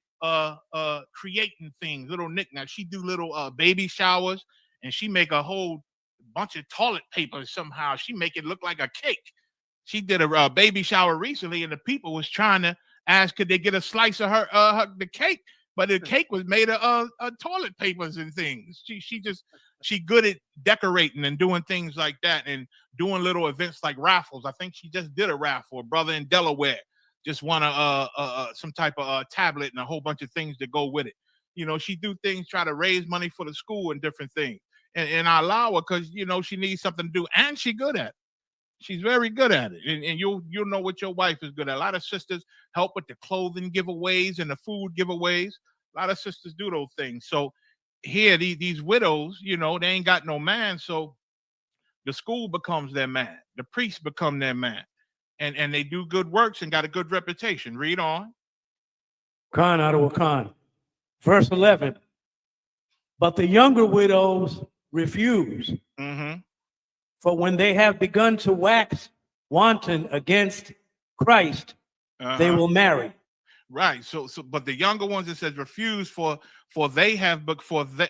creating things, little knickknacks. She do little baby showers, and she make a whole bunch of toilet paper somehow. She make it look like a cake. She did a baby shower recently, and the people was trying to ask could they get a slice of the cake, but the cake was made of toilet papers and things. She good at decorating and doing things like that, and doing little events like raffles. I think she just did a raffle. A brother in Delaware just won some type of tablet and a whole bunch of things that go with it. You know, she do things, try to raise money for the school and different things. And I allow her because you know she needs something to do, and she good at it. She's very good at it, and you'll know what your wife is good at. A lot of sisters help with the clothing giveaways and the food giveaways. A lot of sisters do those things. So here, these widows, you know, they ain't got no man, so the school becomes their man. The priests become their man, and they do good works and got a good reputation. Read on. Khan out of Khan. Verse 11. But the younger widows refuse. Mm-hmm. For when they have begun to wax wanton against Christ, they will marry. Right. So, but the younger ones, it says refuse for they have,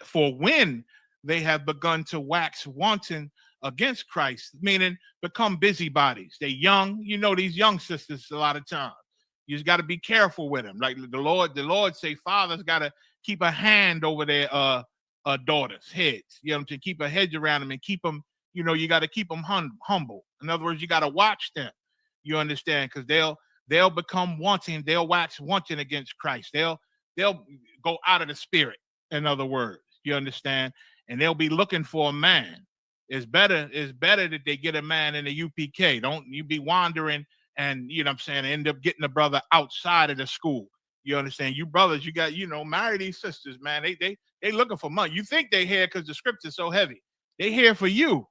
for when they have begun to wax wanton against Christ, meaning become busybodies. They young, you know, these young sisters a lot of times. You just got to be careful with them. Like the Lord say, fathers got to keep a hand over their daughters' heads. You know, to keep a hedge around them and keep them. You know, you got to keep them humble. In other words, you got to watch them. You understand? Because they'll become wanting. They'll wax wanting against Christ. They'll go out of the spirit. In other words, you understand? And they'll be looking for a man. It's better that they get a man in the UPK. Don't you be wandering and, you know what I'm saying, end up getting a brother outside of the school. You understand? You brothers, you got, you know, marry these sisters, man. They looking for money. You think they here because the scripture's so heavy. They here for you.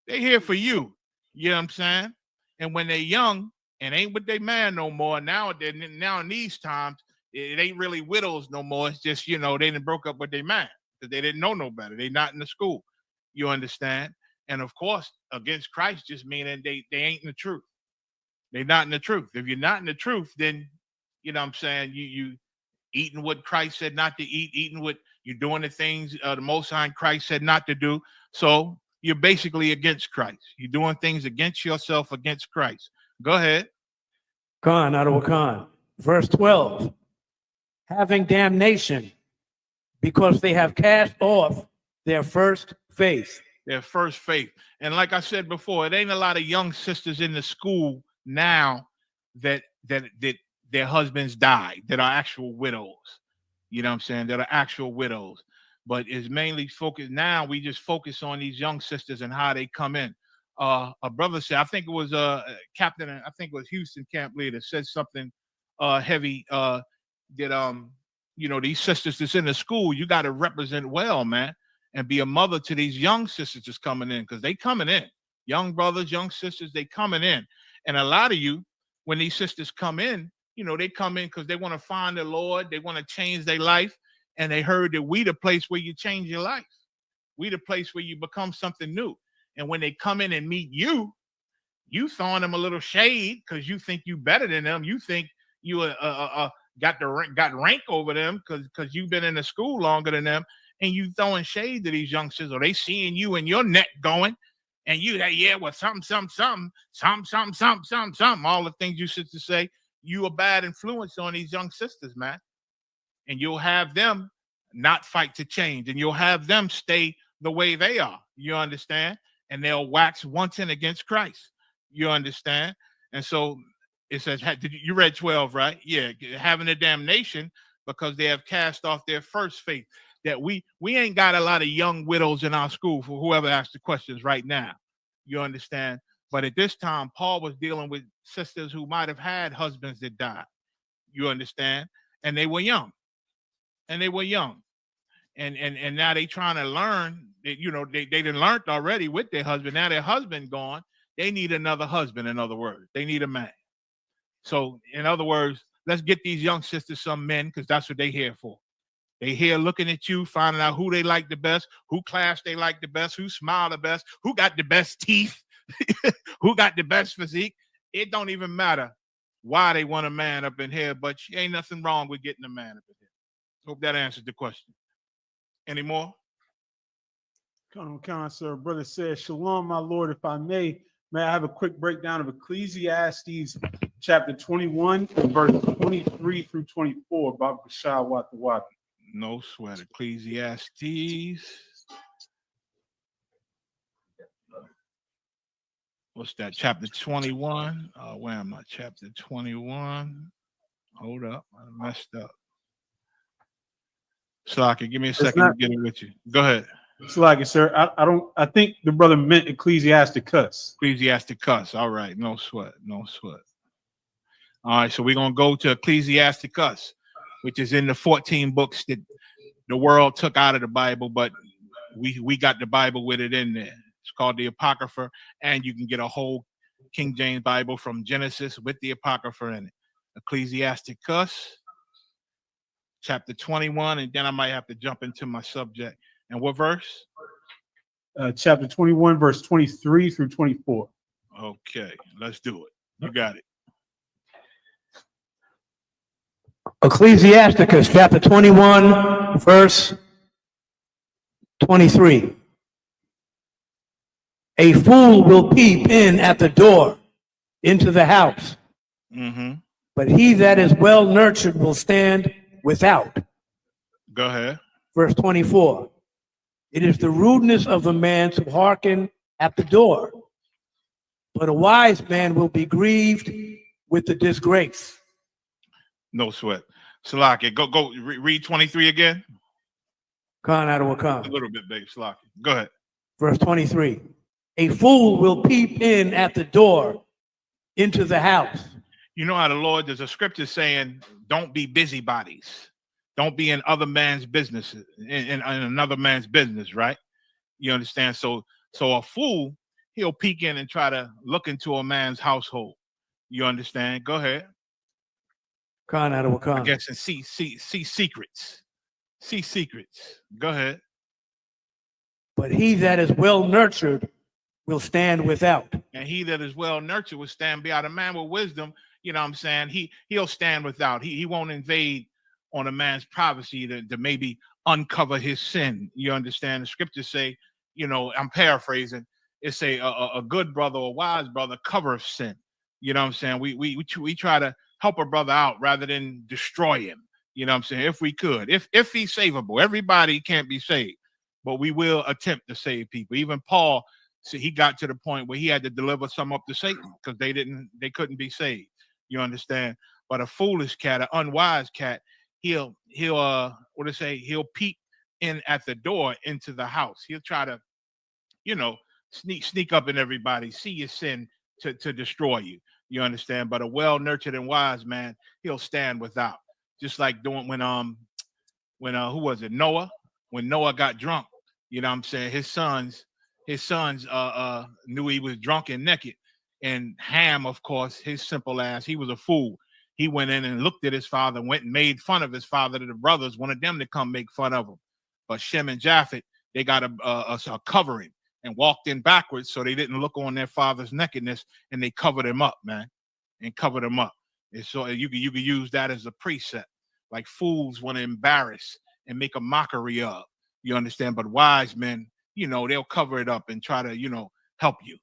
They here for you. You know what I'm saying? And when they're young and ain't with their man no more, now in these times, it ain't really widows no more. It's just, you know, they done broke up with their man because they didn't know no better. They not in the school. You understand? And of course, against Christ just meaning they ain't in the truth. They not in the truth. If you're not in the truth, then, you know what I'm saying, you eating what Christ said not to eat, eating what you're doing the things the Most High Christ said not to do. So you're basically against Christ. You're doing things against yourself, against Christ. Go ahead. Khan out of Khan. Verse 12. Having damnation because they have cast off their first faith. Their first faith. And like I said before, it ain't a lot of young sisters in the school now that their husbands died, that are actual widows. You know what I'm saying? That are actual widows. But it's mainly focused now. We just focus on these young sisters and how they come in. A brother said, I think it was Captain, I think it was Houston camp leader, said something heavy that you know, these sisters that's in the school, you got to represent well, man, and be a mother to these young sisters that's coming in, because they coming in. Young brothers, young sisters, they coming in. And a lot of you, when these sisters come in, you know, they come in because they want to find the Lord. They want to change their life. And they heard that we the place where you change your life. We the place where you become something new. And when they come in and meet you, you throwing them a little shade because you think you better than them. You think you got rank over them because you've been in the school longer than them. And you throwing shade to these youngsters, or they seeing you and your neck going. And you, yeah, well, something, all the things you sit to say, you a bad influence on these young sisters, man. And you'll have them not fight to change, and you'll have them stay the way they are. You understand? And they'll wax wanton against Christ. You understand? And so it says, you read 12, right? Yeah, having a damnation because they have cast off their first faith. That we ain't got a lot of young widows in our school, for whoever asked the questions right now. You understand? But at this time, Paul was dealing with sisters who might have had husbands that died. You understand? And they were young. And now they trying to learn that, you know, they done learned already with their husband. Now their husband gone. They need another husband, in other words. They need a man. So, in other words, let's get these young sisters some men, because that's what they here for. They here looking at you, finding out who they like the best, who class they like the best, who smile the best, who got the best teeth, who got the best physique. It don't even matter why they want a man up in here, but ain't nothing wrong with getting a man up in here. Hope that answers the question. Any more? Come on, sir. Brother says, Shalom, my Lord, if I may I have a quick breakdown of Ecclesiastes chapter 21, verse 23 through 24, Baba Bashar Watawati. No sweat. Ecclesiastes. What's that? Chapter 21. Where am I? Chapter 21. Hold up. I messed up. Slaki, give me a second to get it with you. Go ahead. Slaki, sir. I think the brother meant Ecclesiasticus. Ecclesiasticus. All right. No sweat. No sweat. All right. So we're going to go to Ecclesiasticus, which is in the 14 books that the world took out of the Bible, but we got the Bible with it in there. It's called the Apocrypha, and you can get a whole King James Bible from Genesis with the Apocrypha in it. Ecclesiasticus, chapter 21, and then I might have to jump into my subject. And what verse? Chapter 21, verse 23 through 24. Okay, let's do it. You got it. Ecclesiasticus chapter 21, verse 23. A fool will peep in at the door into the house, but he that is well nurtured will stand without. Go ahead. Verse 24. It is the rudeness of the man to hearken at the door, but a wise man will be grieved with the disgrace. No sweat. Salaki, go read 23 again. Khan out of Wakam. A little bit, baby. Salaki. Go ahead. Verse 23. A fool will peep in at the door into the house. You know how the Lord, there's a scripture saying, don't be busybodies. Don't be in other man's business, in another man's business, right? You understand? So a fool, he'll peek in and try to look into a man's household. You understand? Go ahead. Khan out of Wakam. I guess and see secrets. See secrets. Go ahead. But he that is well nurtured will stand without. And he that is well nurtured will stand beyond. A man with wisdom, you know what I'm saying? He'll stand without. He won't invade on a man's privacy to maybe uncover his sin. You understand? The scriptures say, you know, I'm paraphrasing. It say a good brother or wise brother covereth sin. You know what I'm saying? We try to help a brother out rather than destroy him. You know what I'm saying? If we could, if he's savable, everybody can't be saved, but we will attempt to save people. Even Paul, see, he got to the point where he had to deliver some up to Satan because they couldn't be saved. You understand? But a foolish cat, an unwise cat, he'll peek in at the door into the house. He'll try to, you know, sneak up in everybody, see your sin to destroy you. You understand? But a well-nurtured and wise man, he'll stand without. Just like doing when who was it? Noah. When Noah got drunk, you know what I'm saying? His sons knew he was drunk and naked. And Ham, of course, his simple ass, he was a fool. He went in and looked at his father, went and made fun of his father to the brothers, wanted them to come make fun of him. But Shem and Japheth, they got a covering and walked in backwards so they didn't look on their father's nakedness, and they covered him up, man, and covered him up. And so you could use that as a precept. Like fools want to embarrass and make a mockery of, you understand? But wise men, you know, they'll cover it up and try to, you know, help you.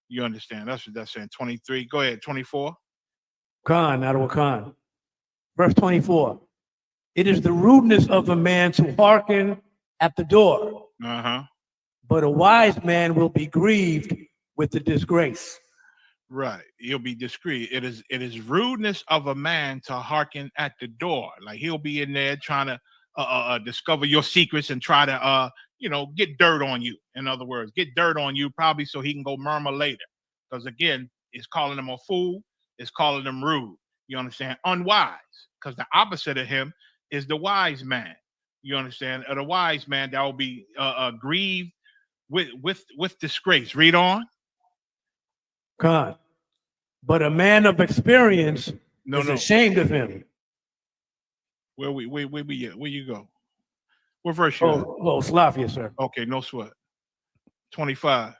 You understand? That's what that's saying. 23. Go ahead. 24. Khan out of Khan. Verse 24. It is the rudeness of a man to hearken at the door. But a wise man will be grieved with the disgrace. Right. He'll be discreet. It is rudeness of a man to hearken at the door. Like he'll be in there trying to discover your secrets and try to you know, get dirt on you. In other words, get dirt on you probably so he can go murmur later. Because again, it's calling him a fool. It's calling him rude. You understand? Unwise. Because the opposite of him is the wise man. You understand? The wise man that will be grieved with disgrace. Read on. God. But a man of experience is ashamed of him. Where you go? What verse you at? Oh, Slavia, sir. Okay, no sweat. 25.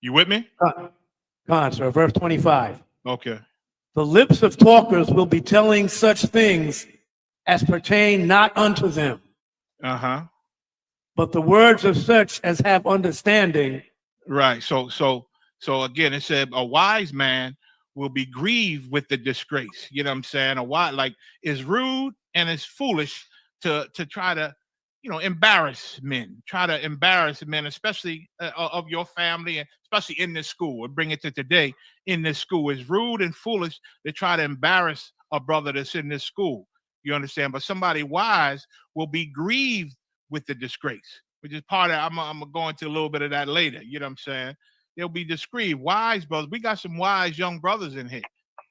You with me? Khan, sir. Verse 25. Okay. The lips of talkers will be telling such things as pertain not unto them, but the words of such as have understanding. Right. So again, it said a wise man will be grieved with the disgrace. You know what I'm saying? A wise, like, is rude and is foolish to try to, embarrass men. Try to embarrass men, especially of your family, and especially in this school. We'll bring it to today. In this school, is rude and foolish to try to embarrass a brother that's in this school. You understand? But somebody wise will be grieved with the disgrace, which is part of, I'm gonna go into a little bit of that later. You know what I'm saying? They'll be discreet. Wise brothers. We got some wise young brothers in here.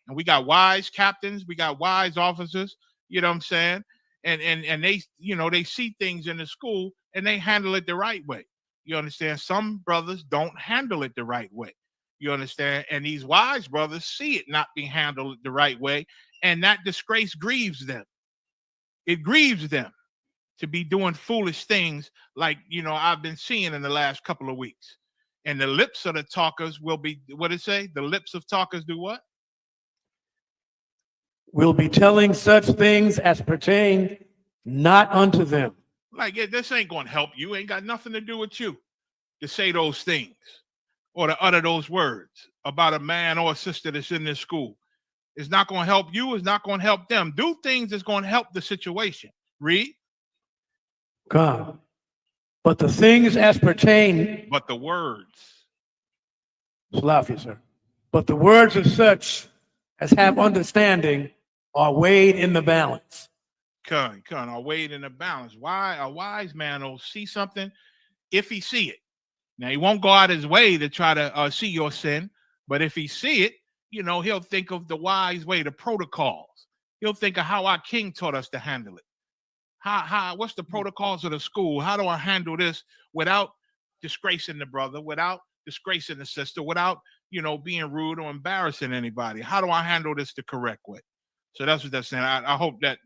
And we got wise captains, we got wise officers, you know what I'm saying? And they, they see things in the school and they handle it the right way. You understand? Some brothers don't handle it the right way. You understand? And these wise brothers see it not being handled the right way, and that disgrace grieves them. It grieves them to be doing foolish things like, I've been seeing in the last couple of weeks. And the lips of the talkers will be, what did it say? The lips of talkers do what? Will be telling such things as pertain not unto them. Like, this ain't going to help you. Ain't got nothing to do with you to say those things or to utter those words about a man or a sister that's in this school. It's not going to help you. It's not going to help them. Do things that's going to help the situation. Read. God. But the things as pertain. But the words. Salafia, sir. But the words of such as have understanding are weighed in the balance. Are weighed in the balance. Why? A wise man will see something if he see it. Now, he won't go out his way to try to see your sin, but if he see it, he'll think of the wise way, the protocols. He'll think of how our king taught us to handle it. What's the protocols of the school? How do I handle this without disgracing the brother, without disgracing the sister, without, being rude or embarrassing anybody? How do I handle this the correct way? So that's what that's saying. I hope that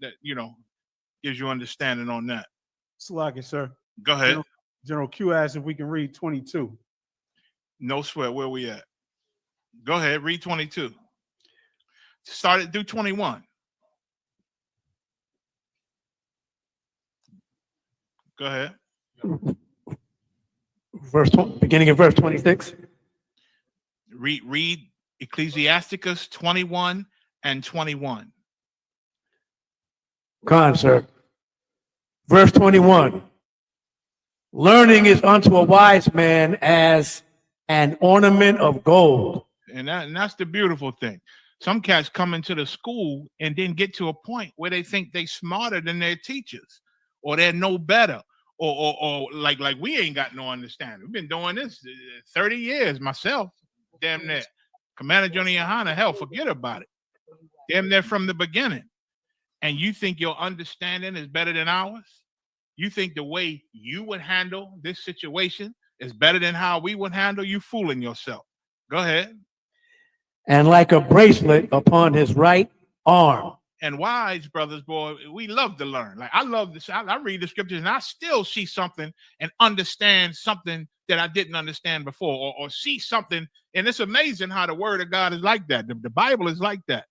gives you understanding on that. Slug it, sir. Go ahead. General Q asked if we can read 22. No sweat. Where we at? Go ahead. Read 22. Do 21. Go ahead. Beginning of verse 26. Read Ecclesiasticus 21 and 21. Khan, sir. Verse 21. Learning is unto a wise man as an ornament of gold. And that's the beautiful thing. Some cats come into the school and then get to a point where they think they smarter than their teachers, or they're no better, or like we ain't got no understanding. We've been doing this 30 years myself, damn near. Commander Johnny Yohana, hell, forget about it. Damn near from the beginning. And you think your understanding is better than ours? You think the way you would handle this situation is better than how we would handle? You fooling yourself. Go ahead. And like a bracelet upon his right arm. And wise brothers, boy, we love to learn. Like, I love this. I read the scriptures and I still see something and understand something that I didn't understand before, or see something. And it's amazing how the word of God is like that. The Bible is like that.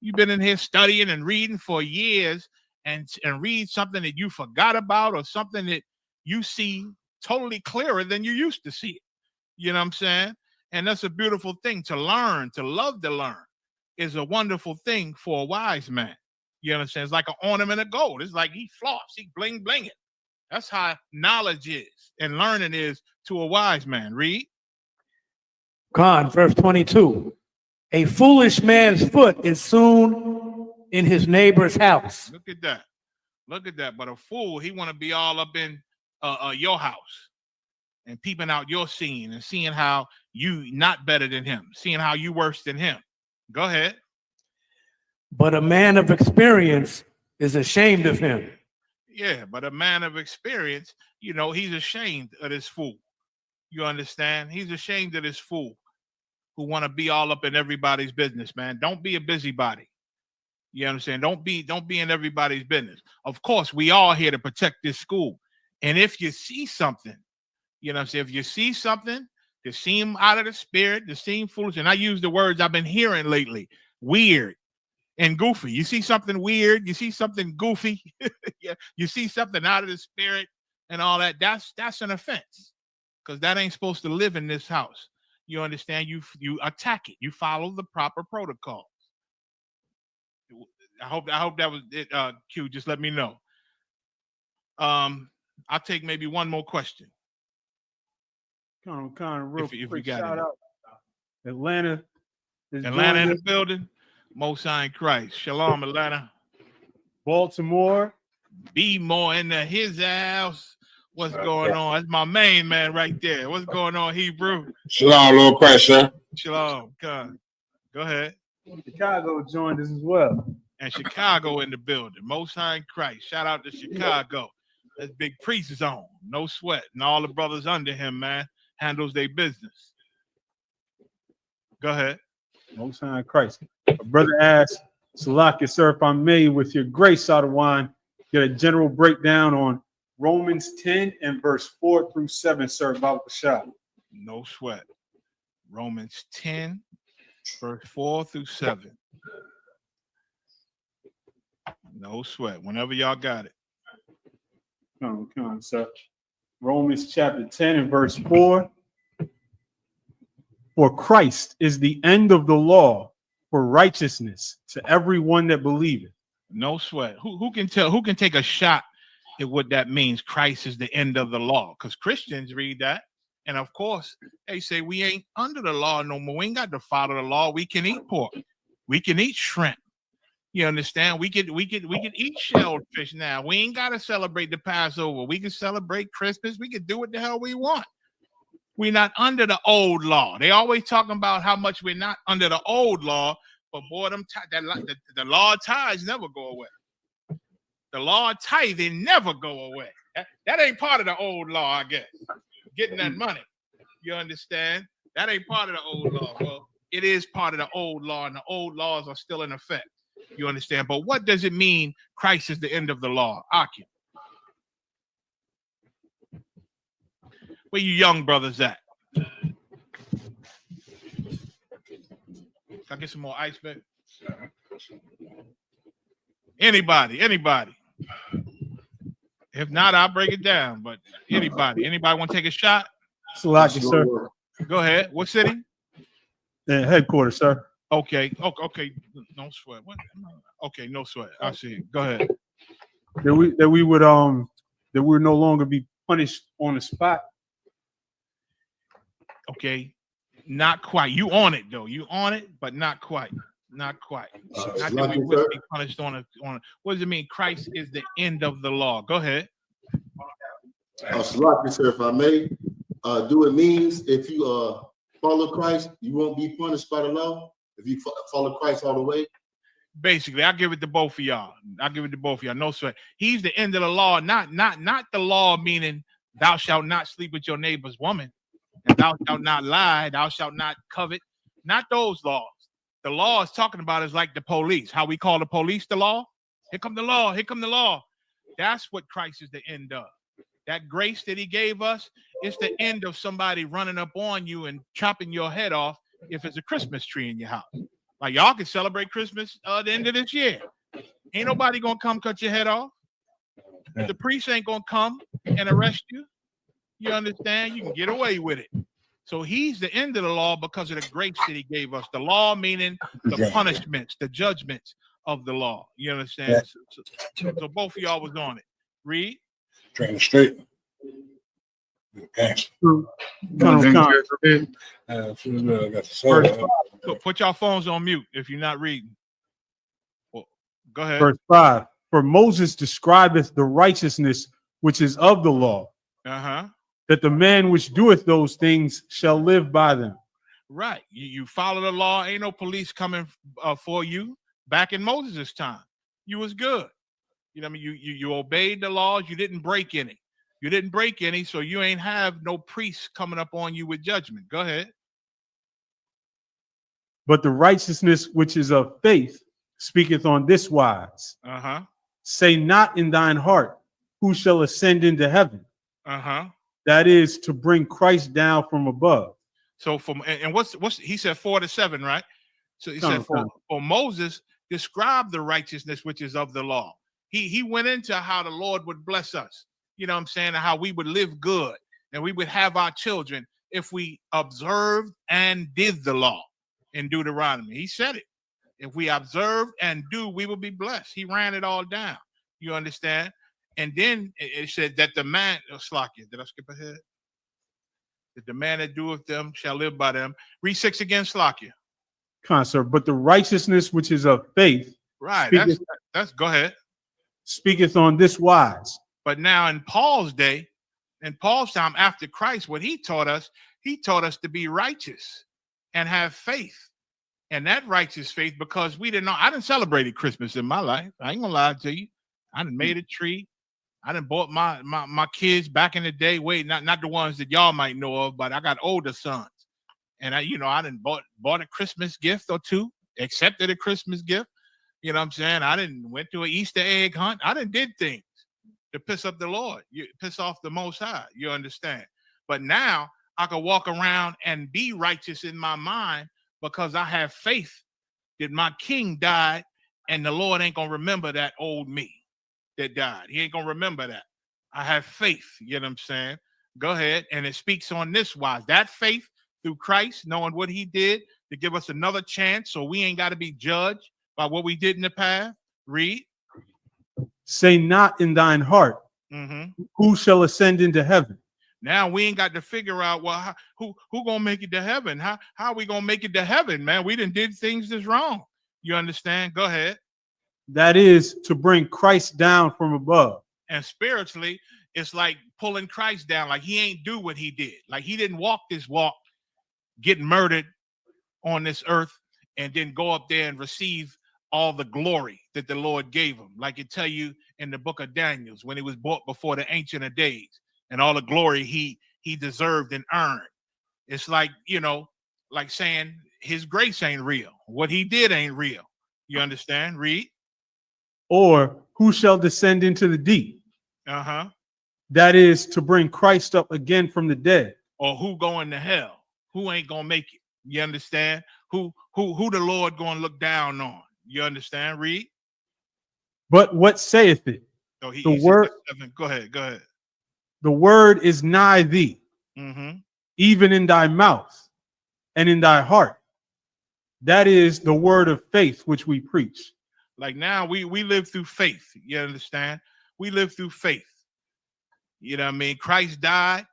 You've been in here studying and reading for years and read something that you forgot about, or something that you see totally clearer than you used to see it. You know what I'm saying? And that's a beautiful thing. To learn, to love to learn, is a wonderful thing for a wise man. You understand? It's like an ornament of gold. It's like he floss, he bling bling it. That's how knowledge is and learning is to a wise man. Read. Khan, verse 22. A foolish man's foot is soon in his neighbor's house. Look at that. Look at that. But a fool, he want to be all up in your house and peeping out your scene and seeing how you not better than him, seeing how you worse than him. Go ahead. But a man of experience is ashamed of him. Yeah, but a man of experience, he's ashamed of this fool. You understand? He's ashamed of this fool who want to be all up in everybody's business, man. Don't be a busybody. You understand? Don't be in everybody's business. Of course, we all here to protect this school. And if you see something, if you see something They seem out of the spirit. They seem foolish. And I use the words I've been hearing lately: weird and goofy. You see something weird, you see something goofy, yeah, you see something out of the spirit and all that. That's an offense, because that ain't supposed to live in this house. You understand? You attack it. You follow the proper protocol. I hope that was it. Q, just let me know. I'll take maybe one more question. Kind of real if quick you got shout it. out. Atlanta in the building. Most High in Christ. Shalom, Atlanta. Baltimore. Be more in his house. What's going on? That's my main man right there. What's going on, Hebrew? Shalom, Lord Christ, sir. Shalom. Go ahead. Chicago joined us as well. And Chicago in the building. Most High in Christ. Shout out to Chicago. That's Big Priest is on. No sweat. And all the brothers under him, man, handles their business. Go ahead. Most High in Christ. A brother asked, Salakia, sir, if I may, with your grace, Sadawan, get a general breakdown on Romans 10 and verse 4 through 7, sir, about the shot. No sweat. Romans 10, verse 4 through 7. No sweat. Whenever y'all got it. Come on, sir. Romans chapter 10 and verse 4. For Christ is the end of the law for righteousness to everyone that believeth. No sweat. Who can tell? Who can take a shot at what that means? Christ is the end of the law. Because Christians read that, and of course they say we ain't under the law no more. We ain't got to follow the law. We can eat pork. We can eat shrimp. You understand? We can eat shelled fish now. We ain't got to celebrate the Passover. We can celebrate Christmas. We can do what the hell we want. We're not under the old law. They always talking about how much we're not under the old law, but boy, the law of tithes never go away. The law of tithing never go away. That ain't part of the old law, I guess. Getting that money. You understand? That ain't part of the old law. Well, it is part of the old law, and the old laws are still in effect. You understand? But what does it mean Christ is the end of the law? Akim. Where you young brothers at? Can I get some more ice, baby? Anybody. If not, I'll break it down. But anybody want to take a shot? Salaki, sir. Go ahead. What city? Headquarters, sir. Okay. No sweat. What? Okay, no sweat. I see. Go ahead. That we would no longer be punished on the spot. Okay, not quite. You on it though. You on it, but not quite. Not quite. Not that we would be punished on a. What does it mean? Christ is the end of the law. Go ahead. Salaki, sir, if I may, do it means if you follow Christ, you won't be punished by the law. If you follow Christ all the way. Basically, I'll give it to both of y'all. No sweat. He's the end of the law, not the law meaning thou shalt not sleep with your neighbor's woman. And thou shalt not lie, thou shalt not covet. Not those laws. The law is talking about is like the police. How we call the police the law? Here come the law, here come the law. That's what Christ is the end of. That grace that he gave us, it's the end of somebody running up on you and chopping your head off if it's a Christmas tree in your house. Like y'all can celebrate Christmas at the end of this year. Ain't nobody gonna come cut your head off. The priest ain't gonna come and arrest you. You understand? You can get away with it. So he's the end of the law because of the grace that he gave us. The law meaning the punishments, the judgments of the law. You understand? So both of y'all was on it. Read. Train straight. Put your phones on mute if you're not reading. Well, go ahead. Verse 5. For Moses describeth the righteousness which is of the law. That the man which doeth those things shall live by them. Right. You follow the law. Ain't no police coming for you. Back in Moses' time, you was good. You know what I mean? You obeyed the laws. You didn't break any. So you ain't have no priests coming up on you with judgment. Go ahead. But the righteousness which is of faith speaketh on this wise. Say not in thine heart, who shall ascend into heaven? That is to bring Christ down from above. So and what's he said 4 to 7, right? So he said for Moses described the righteousness which is of the law. He went into how the Lord would bless us. You know what I'm saying? And how we would live good and we would have our children if we observed and did the law in Deuteronomy. He said it. If we observe and do, we will be blessed. He ran it all down. You understand? And then it said that the man, Slakia, did I skip ahead? That the man that doeth them shall live by them. Read 6 again, Slakia. Sir, but the righteousness which is of faith, right? That's go ahead. Speaketh on this wise. But now in Paul's day, in Paul's time after Christ, what he taught us to be righteous and have faith. And that righteous faith, because we didn't know, I didn't celebrate Christmas in my life. I ain't gonna lie to you. I done made a tree. I done bought my kids back in the day. Wait, not the ones that y'all might know of, but I got older sons. And I done bought a Christmas gift or two, accepted a Christmas gift. You know what I'm saying? I didn't went to an Easter egg hunt. I done did things to piss up the Lord, piss off the Most High. You understand? But now I can walk around and be righteous in my mind because I have faith that my king died and the Lord ain't going to remember that old me that died. He ain't going to remember that. I have faith. You know what I'm saying? Go ahead. And it speaks on this wise. That faith through Christ, knowing what he did to give us another chance so we ain't got to be judged by what we did in the past. Read. Say not in thine heart, who shall ascend into heaven? Now we ain't got to figure out, well, who gonna make it to heaven? How are we gonna make it to heaven, man? We done did things that's wrong. You understand? Go ahead. That is to bring Christ down from above. And spiritually, it's like pulling Christ down. Like he ain't do what he did. Like he didn't walk this walk, get murdered on this earth, and then go up there and receive all the glory that the Lord gave him. Like it tell you in the book of Daniel, when he was brought before the Ancient of Days, and all the glory he deserved and earned. It's like, like saying his grace ain't real. What he did ain't real. You understand? Read. Or who shall descend into the deep? That is to bring Christ up again from the dead. Or who going to hell? Who ain't gonna make it? You understand? Who the Lord gonna look down on? You understand? Read. But what saith it? Oh, the word. Go ahead. The word is nigh thee, even in thy mouth and in thy heart. That is the word of faith which we preach. Like now we live through faith. You understand? We live through faith. You know what I mean? Christ died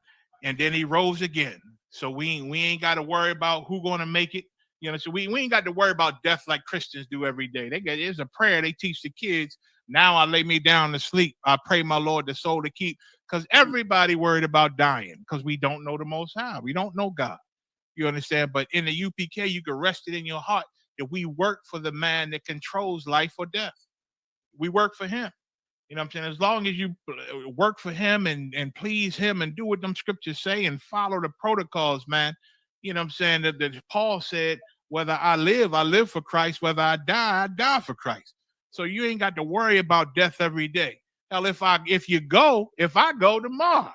and then he rose again. So we ain't got to worry about who going to make it. You know, so we ain't got to worry about death like Christians do every day. There's a prayer they teach the kids. Now I lay me down to sleep. I pray my Lord the soul to keep. Because everybody worried about dying because we don't know the Most High. We don't know God. You understand? But in the UPK, you can rest it in your heart that we work for the man that controls life or death. We work for him. You know what I'm saying? As long as you work for him and please him and do what them scriptures say and follow the protocols, man. You know what I'm saying? That Paul said, whether I live for Christ. Whether I die for Christ. So you ain't got to worry about death every day. Hell, if I go tomorrow,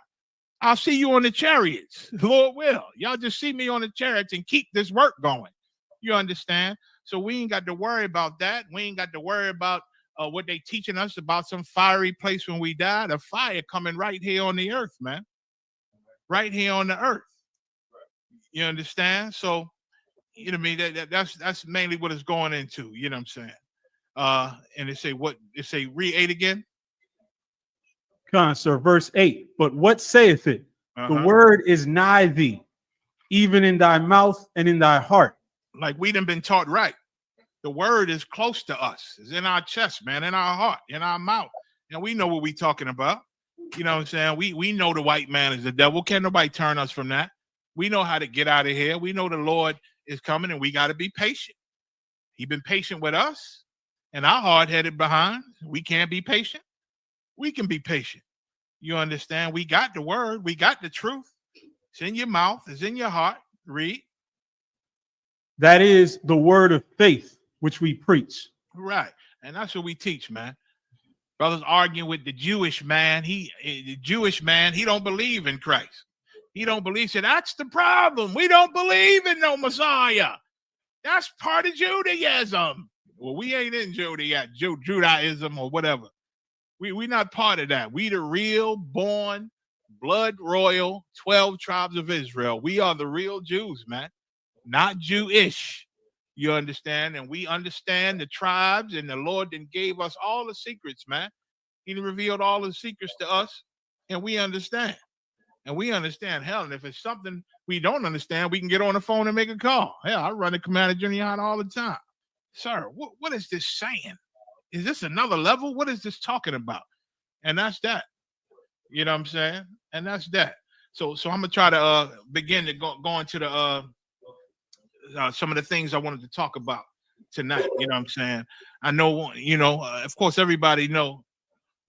I'll see you on the chariots. Lord will. Y'all just see me on the chariots and keep this work going. You understand? So we ain't got to worry about that. We ain't got to worry about what they teaching us about some fiery place when we die. The fire coming right here on the earth, man. Right here on the earth. You understand? So, you know what I mean? That's mainly what it's going into. You know what I'm saying? And they say read 8 again. Sir, verse 8. But what saith it? The word is nigh thee, even in thy mouth and in thy heart. Like we done been taught right. The word is close to us. It's in our chest, man, in our heart, in our mouth. And we know what we talking about. You know what I'm saying? We know the white man is the devil. Can't nobody turn us from that. We know how to get out of here. We know the Lord is coming and we got to be patient. He been patient with us and our hard-headed behind. We can't be patient. We can be patient. You understand? We got the word. We got the truth. It's in your mouth. It's in your heart. Read. That is the word of faith, which we preach. Right. And that's what we teach, man. Brothers arguing with the Jewish man. The Jewish man, he don't believe in Christ. He don't believe. So that's the problem. We don't believe in no Messiah. That's part of Judaism. Well, we ain't in Judaism or whatever. We not part of that. We the real born blood royal 12 tribes of Israel. We are the real Jews, man, not Jewish. You understand? And we understand the tribes, and the Lord then gave us all the secrets, man. He revealed all the secrets to us, and we understand. And we understand. Hell, and if it's something we don't understand, we can get on the phone and make a call. Hell, I run the Command of Junior High all the time. Sir, what is this saying? Is this another level? What is this talking about? And that's that. You know what I'm saying? And that's that. So I'm gonna try to begin to go into the some of the things I wanted to talk about tonight. You know what I'm saying? I know, of course, everybody know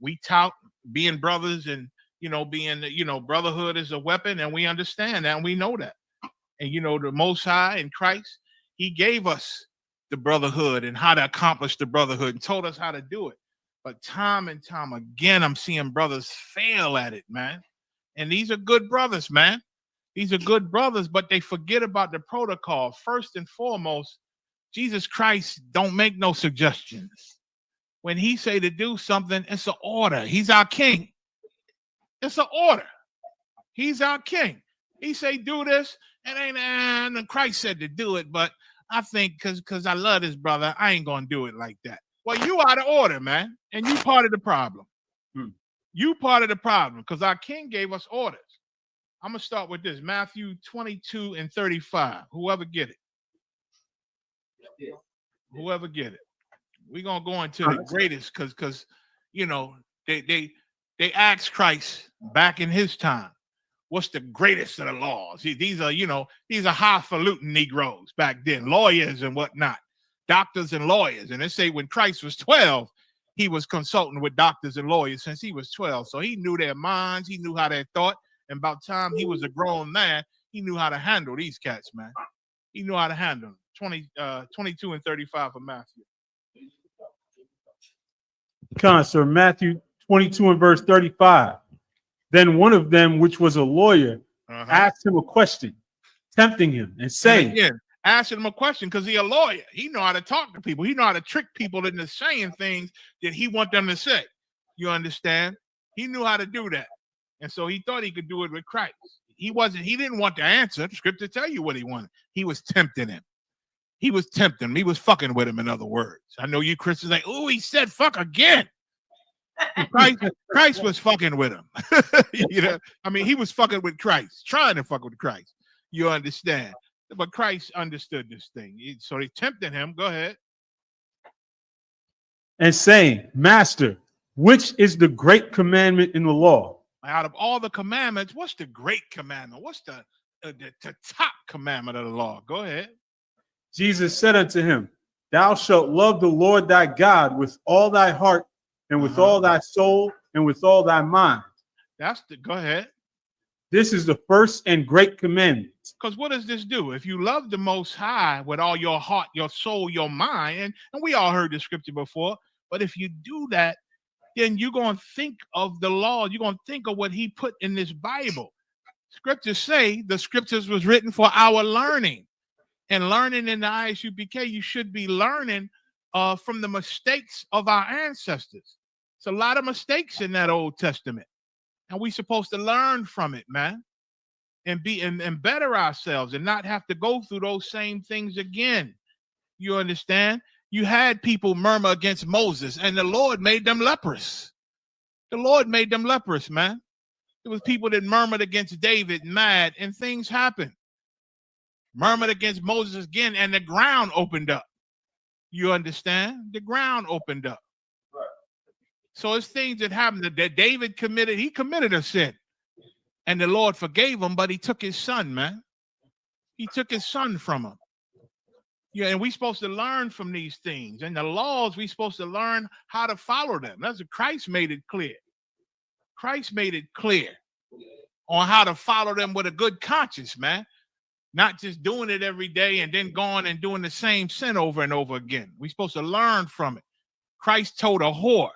we tout being brothers and being brotherhood is a weapon, and we understand that and we know that. And the Most High in Christ, He gave us the brotherhood and how to accomplish the brotherhood and told us how to do it. But time and time again, I'm seeing brothers fail at it, man. And these are good brothers, man. These are good brothers, but they forget about the protocol. First and foremost, Jesus Christ don't make no suggestions. When He say to do something, it's an order. He's our king. It's an order. He's our king. He say do this, and Christ said to do it, but I think because I love this brother, I ain't gonna do it like that. Well, you out of order, man, and you part of the problem. You part of the problem because our king gave us orders. I'm gonna start with this: Matthew 22 and 35. Whoever get it, whoever get it. We're gonna go into the greatest because they asked Christ back in His time, what's the greatest of the laws? These are highfalutin Negroes back then, lawyers and whatnot, doctors and lawyers. And they say when Christ was 12, He was consulting with doctors and lawyers since He was 12. So He knew their minds, He knew how they thought. And about time He was a grown man, He knew how to handle these cats, man. He knew how to handle them. 22 and 35 for Matthew. Sir, Matthew 22 and verse 35. Then one of them, which was a lawyer, asked Him a question, tempting Him and saying, and again, asking Him a question because He's a lawyer. He know how to talk to people. He know how to trick people into saying things that He want them to say. You understand? He knew how to do that. And so He thought He could do it with Christ. He didn't want the answer. The scripture tell you what He wanted. He was tempting Him. He was tempting him. He was fucking with him, in other words. I know you Christians like, oh, he said fuck again. Christ was fucking with him. He was fucking with Christ, trying to fuck with Christ. You understand? But Christ understood this thing. So they tempted Him. Go ahead. And saying, Master, which is the great commandment in the law? Out of all the commandments, what's the great commandment? What's the top commandment of the law? Go ahead. Jesus said unto him, Thou shalt love the Lord thy God with all thy heart and with all thy soul and with all thy mind. Go ahead. This is the first and great commandment. Because what does this do? If you love the Most High with all your heart, your soul, your mind, and we all heard the scripture before, but if you do that, then you're going to think of the law. You're going to think of what He put in this Bible. Scriptures say the scriptures was written for our learning. And learning in the ISUPK, you should be learning from the mistakes of our ancestors. It's a lot of mistakes in that Old Testament. And we're supposed to learn from it, man. And better ourselves and not have to go through those same things again. You understand? You had people murmur against Moses, and the Lord made them leprous. The Lord made them leprous, man. There was people that murmured against David, mad, and things happened. Murmured against Moses again, and the ground opened up. You understand? The ground opened up. Right. So it's things that happened that David committed. He committed a sin. And the Lord forgave him, but He took his son, man. He took his son from him. Yeah, and we're supposed to learn from these things. And the laws, we're supposed to learn how to follow them. That's what Christ made it clear. Christ made it clear on how to follow them with a good conscience, man. Not just doing it every day and then going and doing the same sin over and over again. We're supposed to learn from it. Christ told a whore.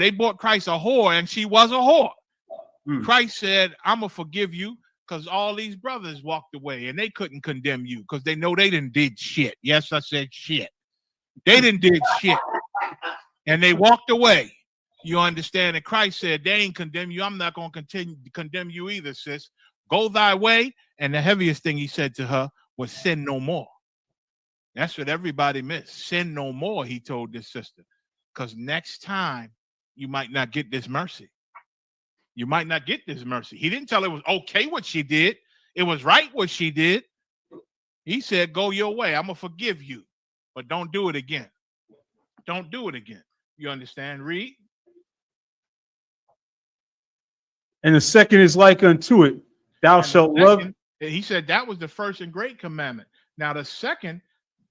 They bought Christ a whore, and she was a whore. Christ said, I'm going to forgive you because all these brothers walked away and they couldn't condemn you because they know they didn't did shit. Yes, I said shit. They didn't did shit. And they walked away. You understand? And Christ said, they ain't condemn you. I'm not going to continue to condemn you either, sis. Go thy way. And the heaviest thing he said to her was sin no more. That's what everybody missed. Sin no more, he told this sister. Because next time, you might not get this mercy. You might not get this mercy. He didn't tell her it was okay what she did. It was right what she did. He said, go your way. I'm going to forgive you. But don't do it again. Don't do it again. You understand? Read. And the second is like unto it. Thou shalt love. He said that was the first and great commandment. Now the second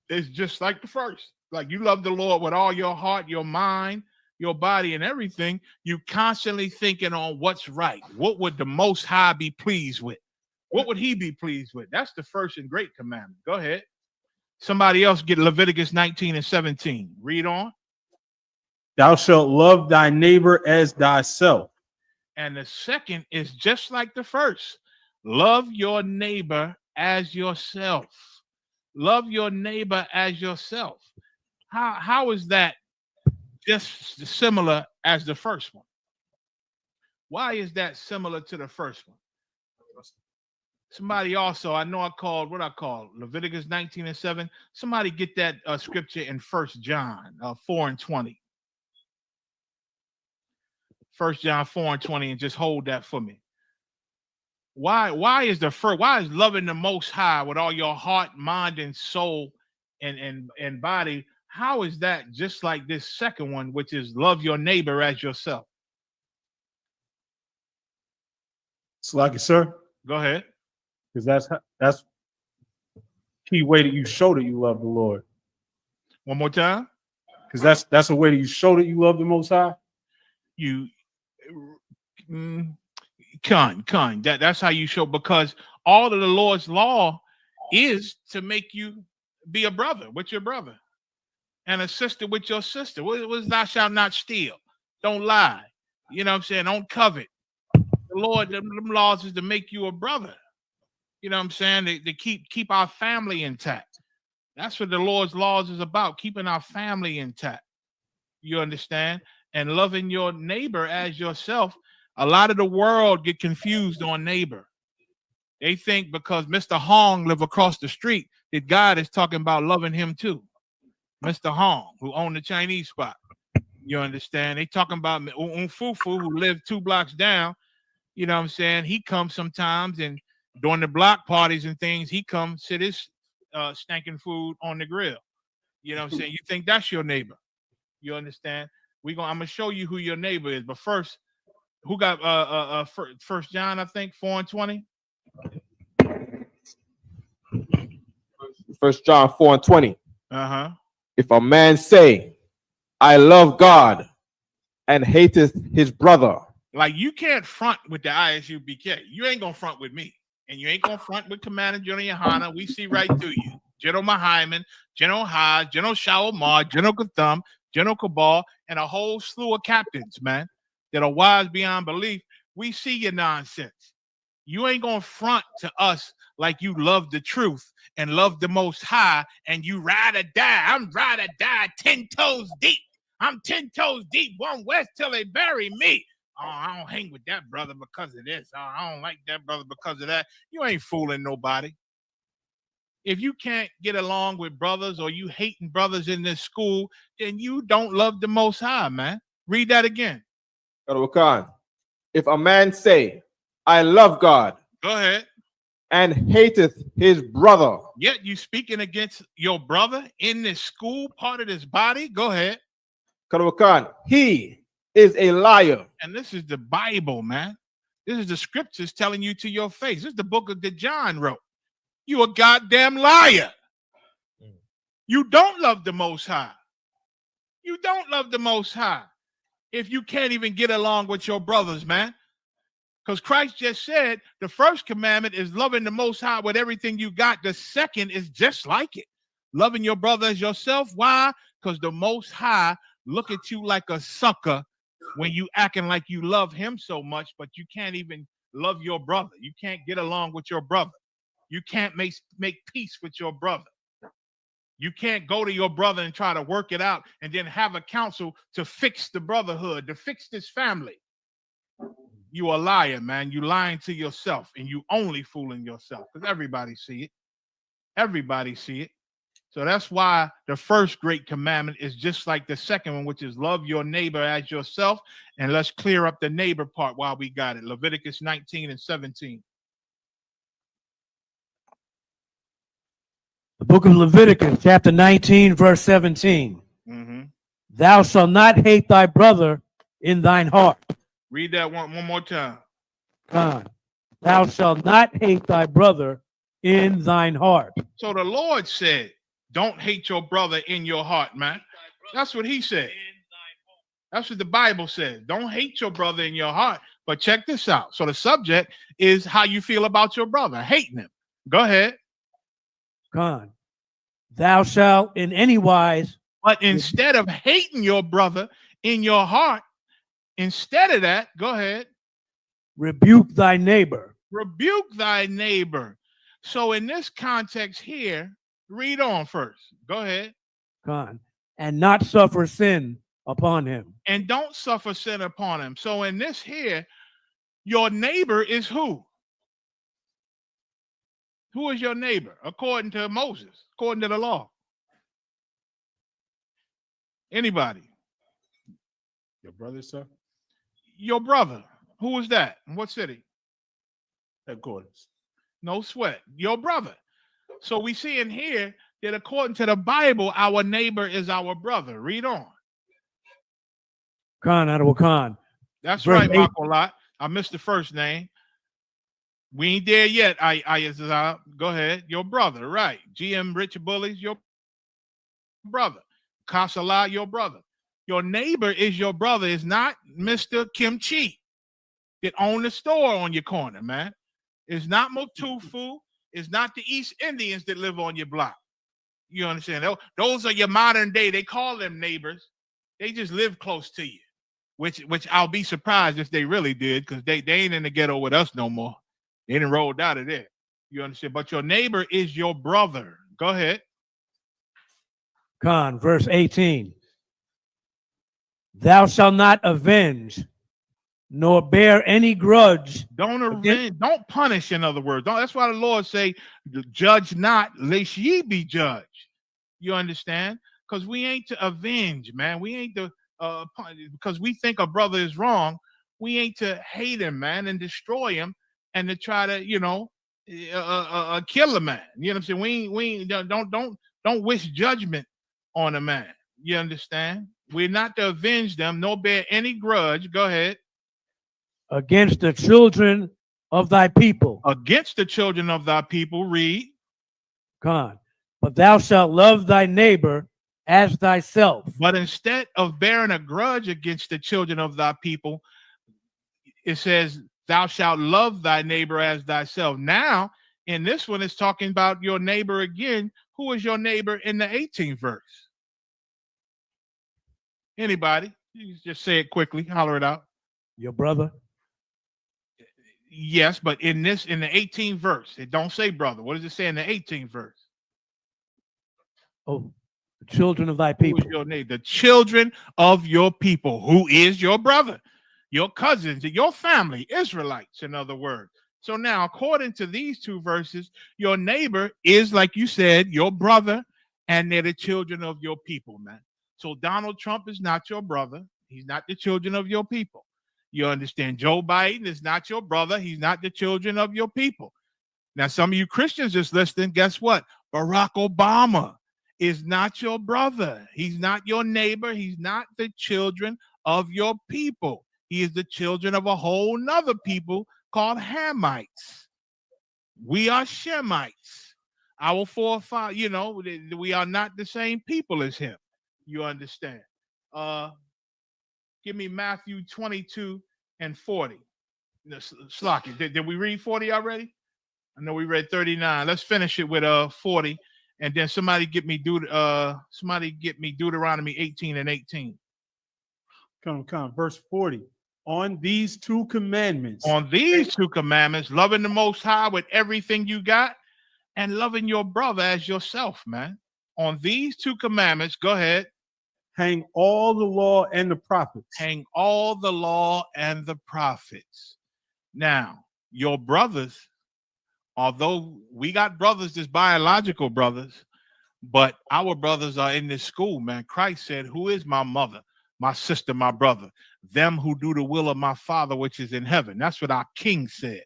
is just like the first. Like you love the Lord with all your heart, your mind, your body, and everything. You constantly thinking on what's right. What would the Most High be pleased with? What would he be pleased with? That's the first and great commandment. Go ahead. Somebody else get Leviticus 19 and 17. Read on. Thou shalt love thy neighbor as thyself. And the second is just like the first. Love your neighbor as yourself. Love your neighbor as yourself. How is that just similar as the first one? Why is that similar to the first one? Somebody also, I know I called Leviticus 19 and 7. Somebody get that scripture in 1 John 4 and 20. 1 John 4 and 20, and just hold that for me. Why is loving the Most High with all your heart, mind, and soul and body? How is that just like this second one, which is love your neighbor as yourself? It's like it, sir. Go ahead. Because that's key way that you show that you love the Lord. One more time. Because that's a way that you show that you love the Most High. That's how you show, because all of the Lord's law is to make you be a brother with your brother and a sister with your sister. What was thou shalt not steal? Don't lie. You know what I'm saying? Don't covet. The Lord, them laws is to make you a brother. You know what I'm saying? To keep our family intact. That's what the Lord's laws is about, keeping our family intact. You understand? And loving your neighbor as yourself. A lot of the world get confused on neighbor. They think because Mr. Hong live across the street that God is talking about loving him too. Mr. Hong, who owned the Chinese spot. You understand? They talking about Fufu, who lived 2 blocks down. You know what I'm saying? He comes sometimes, and during the block parties and things, he comes sit his stinking food on the grill. You know what I'm saying? You think that's your neighbor. You understand? I'm gonna show you who your neighbor is. But first, who got 1 John, I think, 4 and 20? 1 John 4 and 20. Uh-huh. If a man say, I love God, and hateth his brother. Like, you can't front with the ISUBK. You ain't gonna front with me. And you ain't gonna front with Commander General Yohana. We see right through you. General Mahayaman, General Haas, General Shawamar, General Katham, General Cabal, and a whole slew of captains, man, that are wise beyond belief. We see your nonsense. You ain't gonna front to us like you love the truth and love the Most High, and you ride or die. I'm ride or die 10 toes deep. I'm 10 toes deep, one west till they bury me. Oh, I don't hang with that brother because of this. Oh, I don't like that brother because of that. You ain't fooling nobody. If you can't get along with brothers, or you hating brothers in this school, then you don't love the Most High, man. Read that again. If a man say, I love God. Go ahead. And hateth his brother. Yet you speaking against your brother in this school, part of this body. Go ahead. He is a liar. And this is the Bible, man. This is the scriptures telling you to your face. This is the book that John wrote. You a goddamn liar. You don't love the Most High. You don't love the Most High if you can't even get along with your brothers, man. Because Christ just said the first commandment is loving the Most High with everything you got. The second is just like it. Loving your brother as yourself. Why? Because the Most High look at you like a sucker when you acting like you love him so much, but you can't even love your brother. You can't get along with your brother. You can't make peace with your brother. You can't go to your brother and try to work it out and then have a council to fix the brotherhood, to fix this family. You a liar, man. You lying to yourself, and you only fooling yourself, because everybody see it. Everybody see it. So that's why the first great commandment is just like the second one, which is love your neighbor as yourself. And let's clear up the neighbor part while we got it. Leviticus 19 and 17. The book of Leviticus, chapter 19, verse 17. Mm-hmm. Thou shalt not hate thy brother in thine heart. Read that one more time. God. Thou shalt not hate thy brother in thine heart. So the Lord said, don't hate your brother in your heart, man. That's what he said. That's what the Bible says. Don't hate your brother in your heart. But check this out. So the subject is how you feel about your brother, hating him. Go ahead. God. Thou shalt in any wise. But instead of hating your brother in your heart, instead of that, go ahead. Rebuke thy neighbor. Rebuke thy neighbor. So in this context here, read on first. Go ahead. God. And not suffer sin upon him. And don't suffer sin upon him. So in this here, your neighbor is who? Who is your neighbor? According to Moses, according to the law. Anybody? Your brother, sir? Your brother. Who was that? In what city? Headquarters. No sweat. Your brother. So we see in here that according to the Bible, our neighbor is our brother. Read on. Khan out of Khan. That's verse right, Marco Lot. I missed the first name. We ain't there yet. Go ahead. Your brother, right? GM Rich Bullies, your brother. Kasala, your brother. Your neighbor is your brother. Is not Mr. Kimchi that own the store on your corner, man. It's not Motufu. It's not the East Indians that live on your block. You understand? Those are your modern day. They call them neighbors. They just live close to you, which I'll be surprised if they really did, because they ain't in the ghetto with us no more. They didn't roll out of there. You understand? But your neighbor is your brother. Go ahead. Khan, verse 18. Thou shalt not avenge, nor bear any grudge. Don't avenge, don't punish, in other words. That's why the Lord say, judge not, lest ye be judged. You understand? Because we ain't to avenge, man. We ain't to, because we think a brother is wrong, we ain't to hate him, man, and destroy him, and to try to, kill a man. You know what I'm saying? We don't wish judgment on a man. You understand? We're not to avenge them, nor bear any grudge. Go ahead. Against the children of thy people. Against the children of thy people. Read. God. But thou shalt love thy neighbor as thyself. But instead of bearing a grudge against the children of thy people, it says, thou shalt love thy neighbor as thyself. Now, in this one, it's talking about your neighbor again. Who is your neighbor in the 18th verse? Anybody? You just say it quickly. Holler it out. Your brother? Yes, but in the 18th verse, it don't say brother. What does it say in the 18th verse? Oh, the children of thy people. Who is your neighbor? The children of your people. Who is your brother? Your cousins, your family, Israelites, in other words. So now, according to these two verses, your neighbor is, like you said, your brother, and they're the children of your people, man. So Donald Trump is not your brother. He's not the children of your people. You understand? Joe Biden is not your brother. He's not the children of your people. Now, some of you Christians just listening, guess what? Barack Obama is not your brother. He's not your neighbor. He's not the children of your people. He is the children of a whole nother people called Hamites. We are Shemites. Our forefathers, we are not the same people as him. You understand? Give me Matthew 22 and 40. Slocky, did we read 40 already? I know we read 39. Let's finish it with 40, and then somebody get me Deuteronomy 18 and 18. Come on. Verse 40. On these two commandments. On these two commandments, loving the Most High with everything you got and loving your brother as yourself, man. On these two commandments, go ahead. Hang all the law and the prophets. Hang all the law and the prophets. Now, your brothers, although we got brothers, just biological brothers, but our brothers are in this school, man. Christ said, who is my mother, my sister, my brother? Them who do the will of my Father which is in heaven. That's what our King said.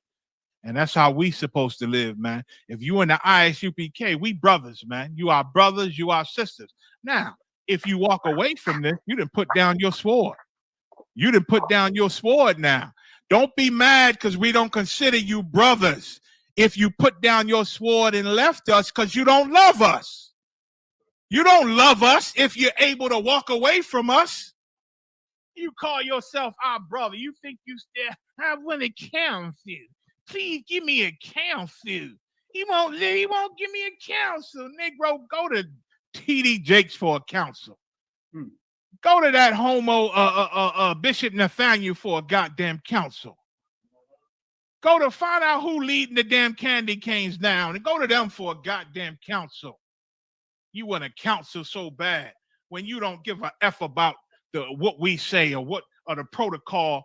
And that's how we supposed to live, man. If you in the ISUPK, we brothers, man. You are brothers, you are sisters. Now, if you walk away from this, you done put down your sword. You done put down your sword now. Don't be mad because we don't consider you brothers if you put down your sword and left us because you don't love us. You don't love us if you're able to walk away from us. You call yourself our brother. You think you still have one a counsel. Please give me a counsel. He won't give me a counsel. Negro, go to T.D. Jakes for a counsel. Go to that homo Bishop Nathaniel for a goddamn counsel. Go to find out who leading the damn candy canes down and go to them for a goddamn counsel. You want a counsel so bad when you don't give a F about what we say or what are the protocol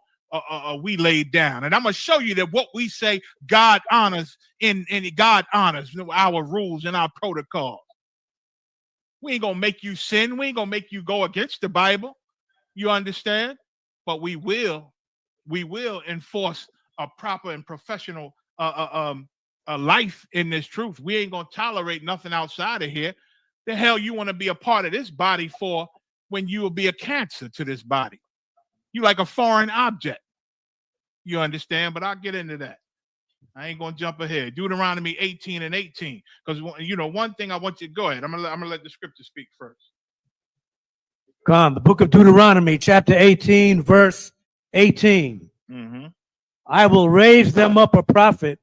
we laid down. And I'm gonna show you that what we say God honors and God honors our rules and our protocols. We ain't gonna make you sin. We ain't gonna make you go against the Bible. You understand? But we will enforce a proper and professional life in this truth. We ain't gonna tolerate nothing outside of here. The hell you want to be a part of this body for when you will be a cancer to this body? You like a foreign object. You understand? But I'll get into that. I ain't gonna jump ahead. Deuteronomy 18 and 18. Because one thing I want you to go ahead. I'm gonna let the scripture speak first. Come, the book of Deuteronomy, chapter 18, verse 18. Mm-hmm. I will raise them up a prophet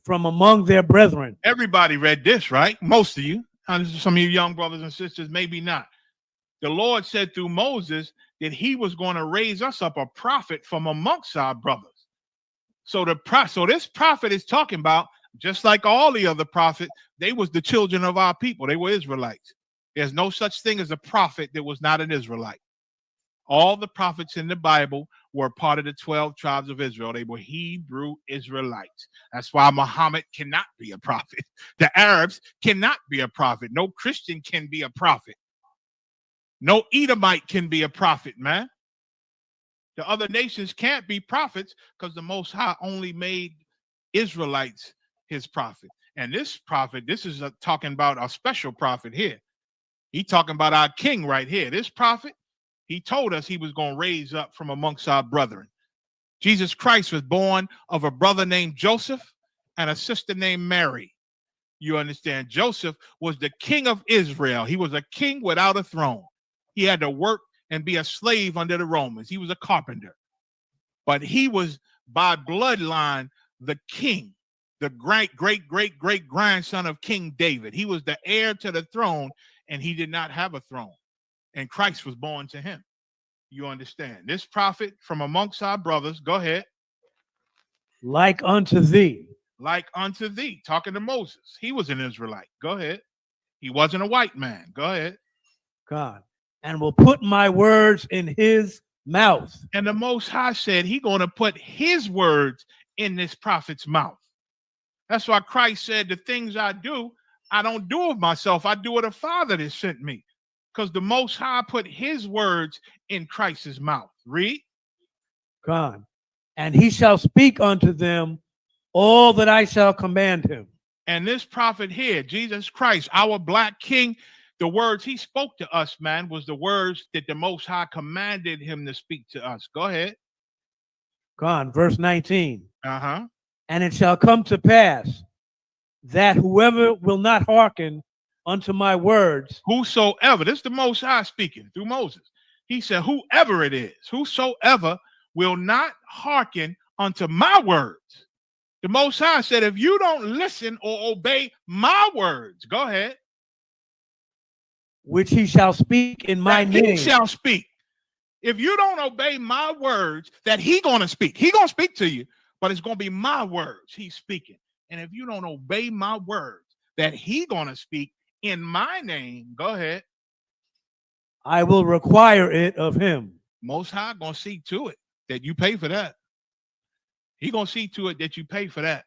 from among their brethren. Everybody read this, right? Most of you. Some of you young brothers and sisters, maybe not. The Lord said through Moses that he was going to raise us up a prophet from amongst our brothers. So this prophet is talking about, just like all the other prophets, they was the children of our people. They were Israelites. There's no such thing as a prophet that was not an Israelite. All the prophets in the Bible were part of the 12 tribes of Israel. They were Hebrew Israelites. That's why Muhammad cannot be a prophet. The Arabs cannot be a prophet. No Christian can be a prophet. No Edomite can be a prophet, man. The other nations can't be prophets because the Most High only made Israelites his prophet. And this prophet, this is talking about a special prophet here. He talking about our king right here. This prophet, he told us he was going to raise up from amongst our brethren. Jesus Christ was born of a brother named Joseph and a sister named Mary. You understand? Joseph was the king of Israel. He was a king without a throne. He had to work and be a slave under the Romans. He was a carpenter. But he was by bloodline the king, the great grandson of King David. He was the heir to the throne, and he did not have a throne. And Christ was born to him. You understand? This prophet from amongst our brothers, go ahead. Like unto thee. Like unto thee. Talking to Moses. He was an Israelite. Go ahead. He wasn't a white man. Go ahead. God. And will put my words in his mouth. And the Most High said he going to put his words in this prophet's mouth. That's why Christ said, the things I do, I don't do of myself. I do what the Father that sent me. Because the Most High put his words in Christ's mouth. Read. God. And he shall speak unto them all that I shall command him. And this prophet here, Jesus Christ, our black king, the words he spoke to us, man, was the words that the Most High commanded him to speak to us. Go ahead. God, verse 19. Uh-huh. And it shall come to pass that whoever will not hearken unto my words. Whosoever, this is the Most High speaking through Moses. He said, whoever it is, whosoever will not hearken unto my words. The Most High said, if you don't listen or obey my words, go ahead. Which he shall speak in my name. He shall speak. If you don't obey my words that he going to speak to you, but it's going to be my words he's speaking. And if you don't obey my words that he going to speak in my name, go ahead. I will require it of him. Most High going to see to it that you pay for that. He going to see to it that you pay for that.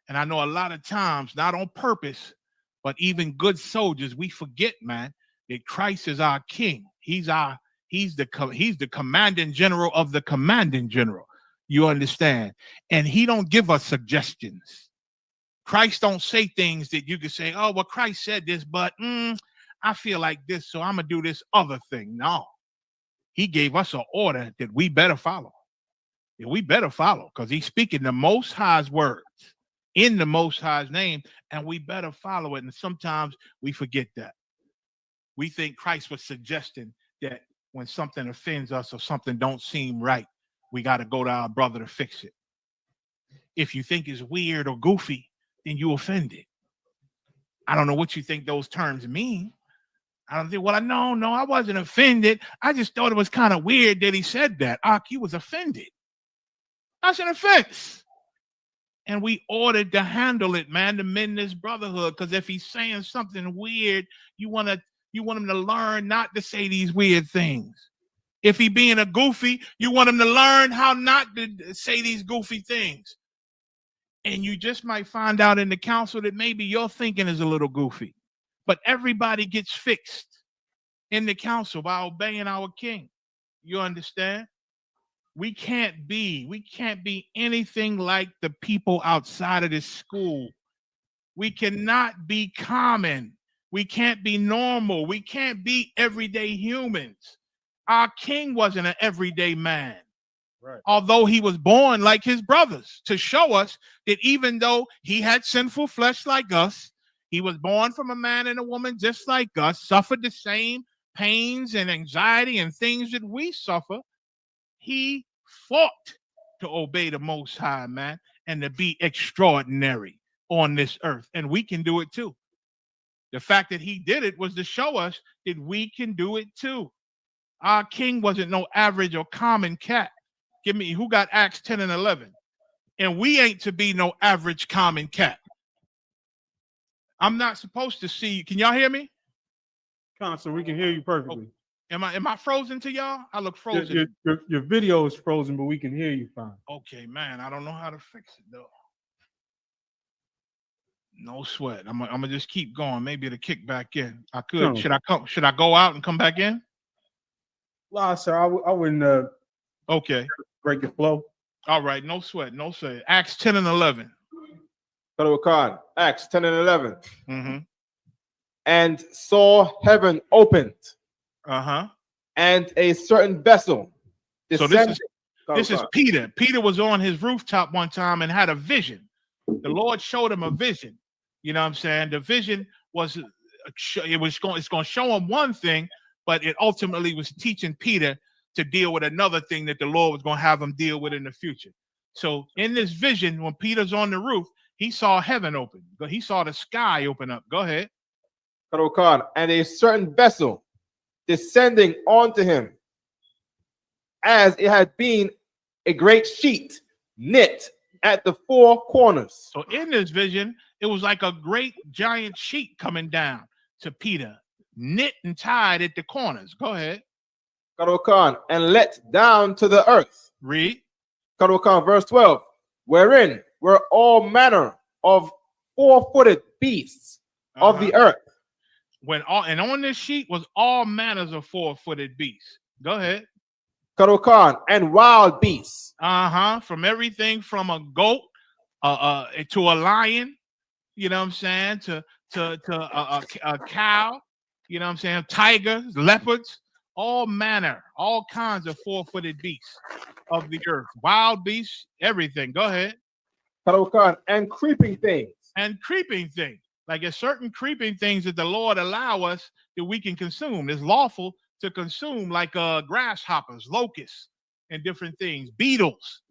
And I know a lot of times, not on purpose, but even good soldiers, we forget, man, that Christ is our king. He's the commanding general of the commanding general. You understand? And he don't give us suggestions. Christ don't say things that you can say, oh, well, Christ said this, but I feel like this, so I'm going to do this other thing. No. He gave us an order that we better follow. That we better follow, because he's speaking the Most High's words in the Most High's name, and we better follow it. And sometimes we forget that. We think Christ was suggesting that when something offends us or something don't seem right, we got to go to our brother to fix it. If you think it's weird or goofy, then you offended. I don't know what you think those terms mean. I don't think, well, no, I wasn't offended. I just thought it was kind of weird that he said that. You was offended. That's an offense. And we ordered to handle it, man, to mend this brotherhood. Because if he's saying something weird, you want him to learn not to say these weird things. If he being a goofy, you want him to learn how not to say these goofy things. And you just might find out in the council that maybe your thinking is a little goofy. But everybody gets fixed in the council by obeying our king. You understand? We can't be anything like the people outside of this school. We cannot be common. We can't be normal. We can't be everyday humans. Our king wasn't an everyday man. Right. Although he was born like his brothers, to show us that even though he had sinful flesh like us, he was born from a man and a woman just like us, suffered the same pains and anxiety and things that we suffer. He fought to obey the Most High, man, and to be extraordinary on this earth. And we can do it too. The fact that he did it was to show us that we can do it too. Our king wasn't no average or common cat. Give me, who got Acts 10 and 11? And we ain't to be no average common cat. I'm not supposed to see. Can y'all hear me? Constant, we can hear you perfectly. Oh, am I frozen to y'all? I look frozen. Your video is frozen, but we can hear you fine. Okay, man. I don't know how to fix it though. No sweat. I'm gonna just keep going. Maybe it'll kick back in. I could. No. Should I go out and come back in? Nah, sir. I wouldn't. Okay. Break your flow. All right. No sweat. No sweat. Acts 10 and 11. Acts 10 and 11. Mm-hmm. And saw heaven opened. Uh-huh. And a certain vessel descended. So this is Peter. Peter was on his rooftop one time and had a vision. The Lord showed him a vision. You know what I'm saying? The vision was it's going to show him one thing, but it ultimately was teaching Peter to deal with another thing that the Lord was going to have him deal with in the future. So in this vision, when Peter's on the roof, he saw heaven open. He saw the sky open up. Go ahead. And a certain vessel descending onto him, as it had been a great sheet knit at the four corners. So in this vision, it was like a great giant sheet coming down to Peter, knit and tied at the corners. Go ahead. And let down to the earth. Read. Verse 12. Wherein were all manner of four-footed beasts of the earth. And on this sheet was all manners of four-footed beasts. Go ahead. And wild beasts. From everything from a goat to a lion, you know what I'm saying, to a cow, you know what I'm saying, tigers, leopards, all manner, all kinds of four-footed beasts of the earth. Wild beasts, everything. Go ahead. And creeping things. And creeping things. Like there's certain creeping things that the Lord allow us that we can consume. It's lawful to consume, like grasshoppers, locusts, and different things, beetles,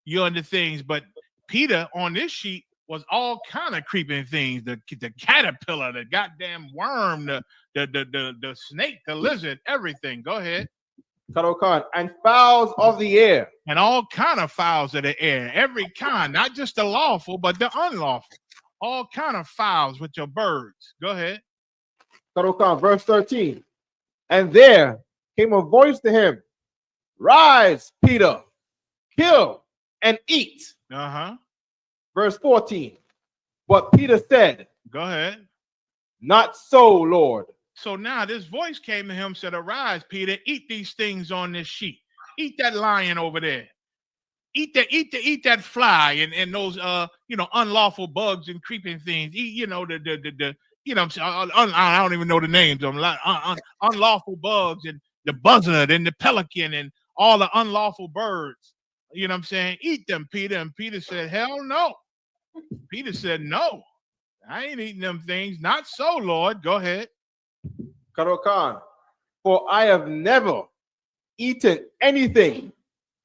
you under things. But Peter on this sheet was all kind of creeping things: the caterpillar, the goddamn worm, the snake, the lizard, everything. Go ahead. Kadokan, and fowls of the air. And all kind of fowls of the air. Every kind, not just the lawful, but the unlawful. All kind of fowls with your birds. Go ahead. Kadokan, verse 13. And there came a voice to him, rise, Peter, kill and eat. Verse 14. But Peter said, go ahead. Not so, Lord. So now this voice came to him, said, arise, Peter, eat these things on this sheet. Eat that lion over there. Eat that fly and those unlawful bugs and creeping things. Eat, I don't even know the names of them. Unlawful bugs and the buzzard and the pelican and all the unlawful birds. You know what I'm saying? Eat them, Peter. And Peter said, hell no. Peter said, no, I ain't eating them things. Not so, Lord. Go ahead. Kadokan, for I have never eaten anything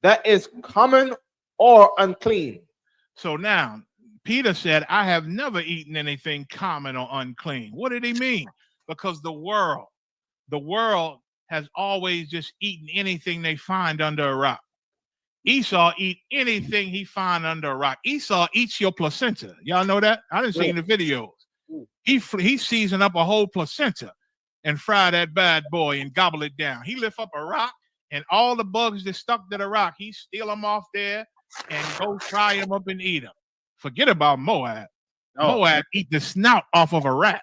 that is common or unclean. So now, Peter said, I have never eaten anything common or unclean. What did he mean? Because the world has always just eaten anything they find under a rock. Esau eat anything he find under a rock. Esau eats your placenta. Y'all know that? I didn't see the videos. He seasoned up a whole placenta and fry that bad boy and gobble it down. He lift up a rock and all the bugs that stuck to the rock, he steal them off there and go fry them up and eat them. Forget about Moab. Moab eat the snout off of a rat.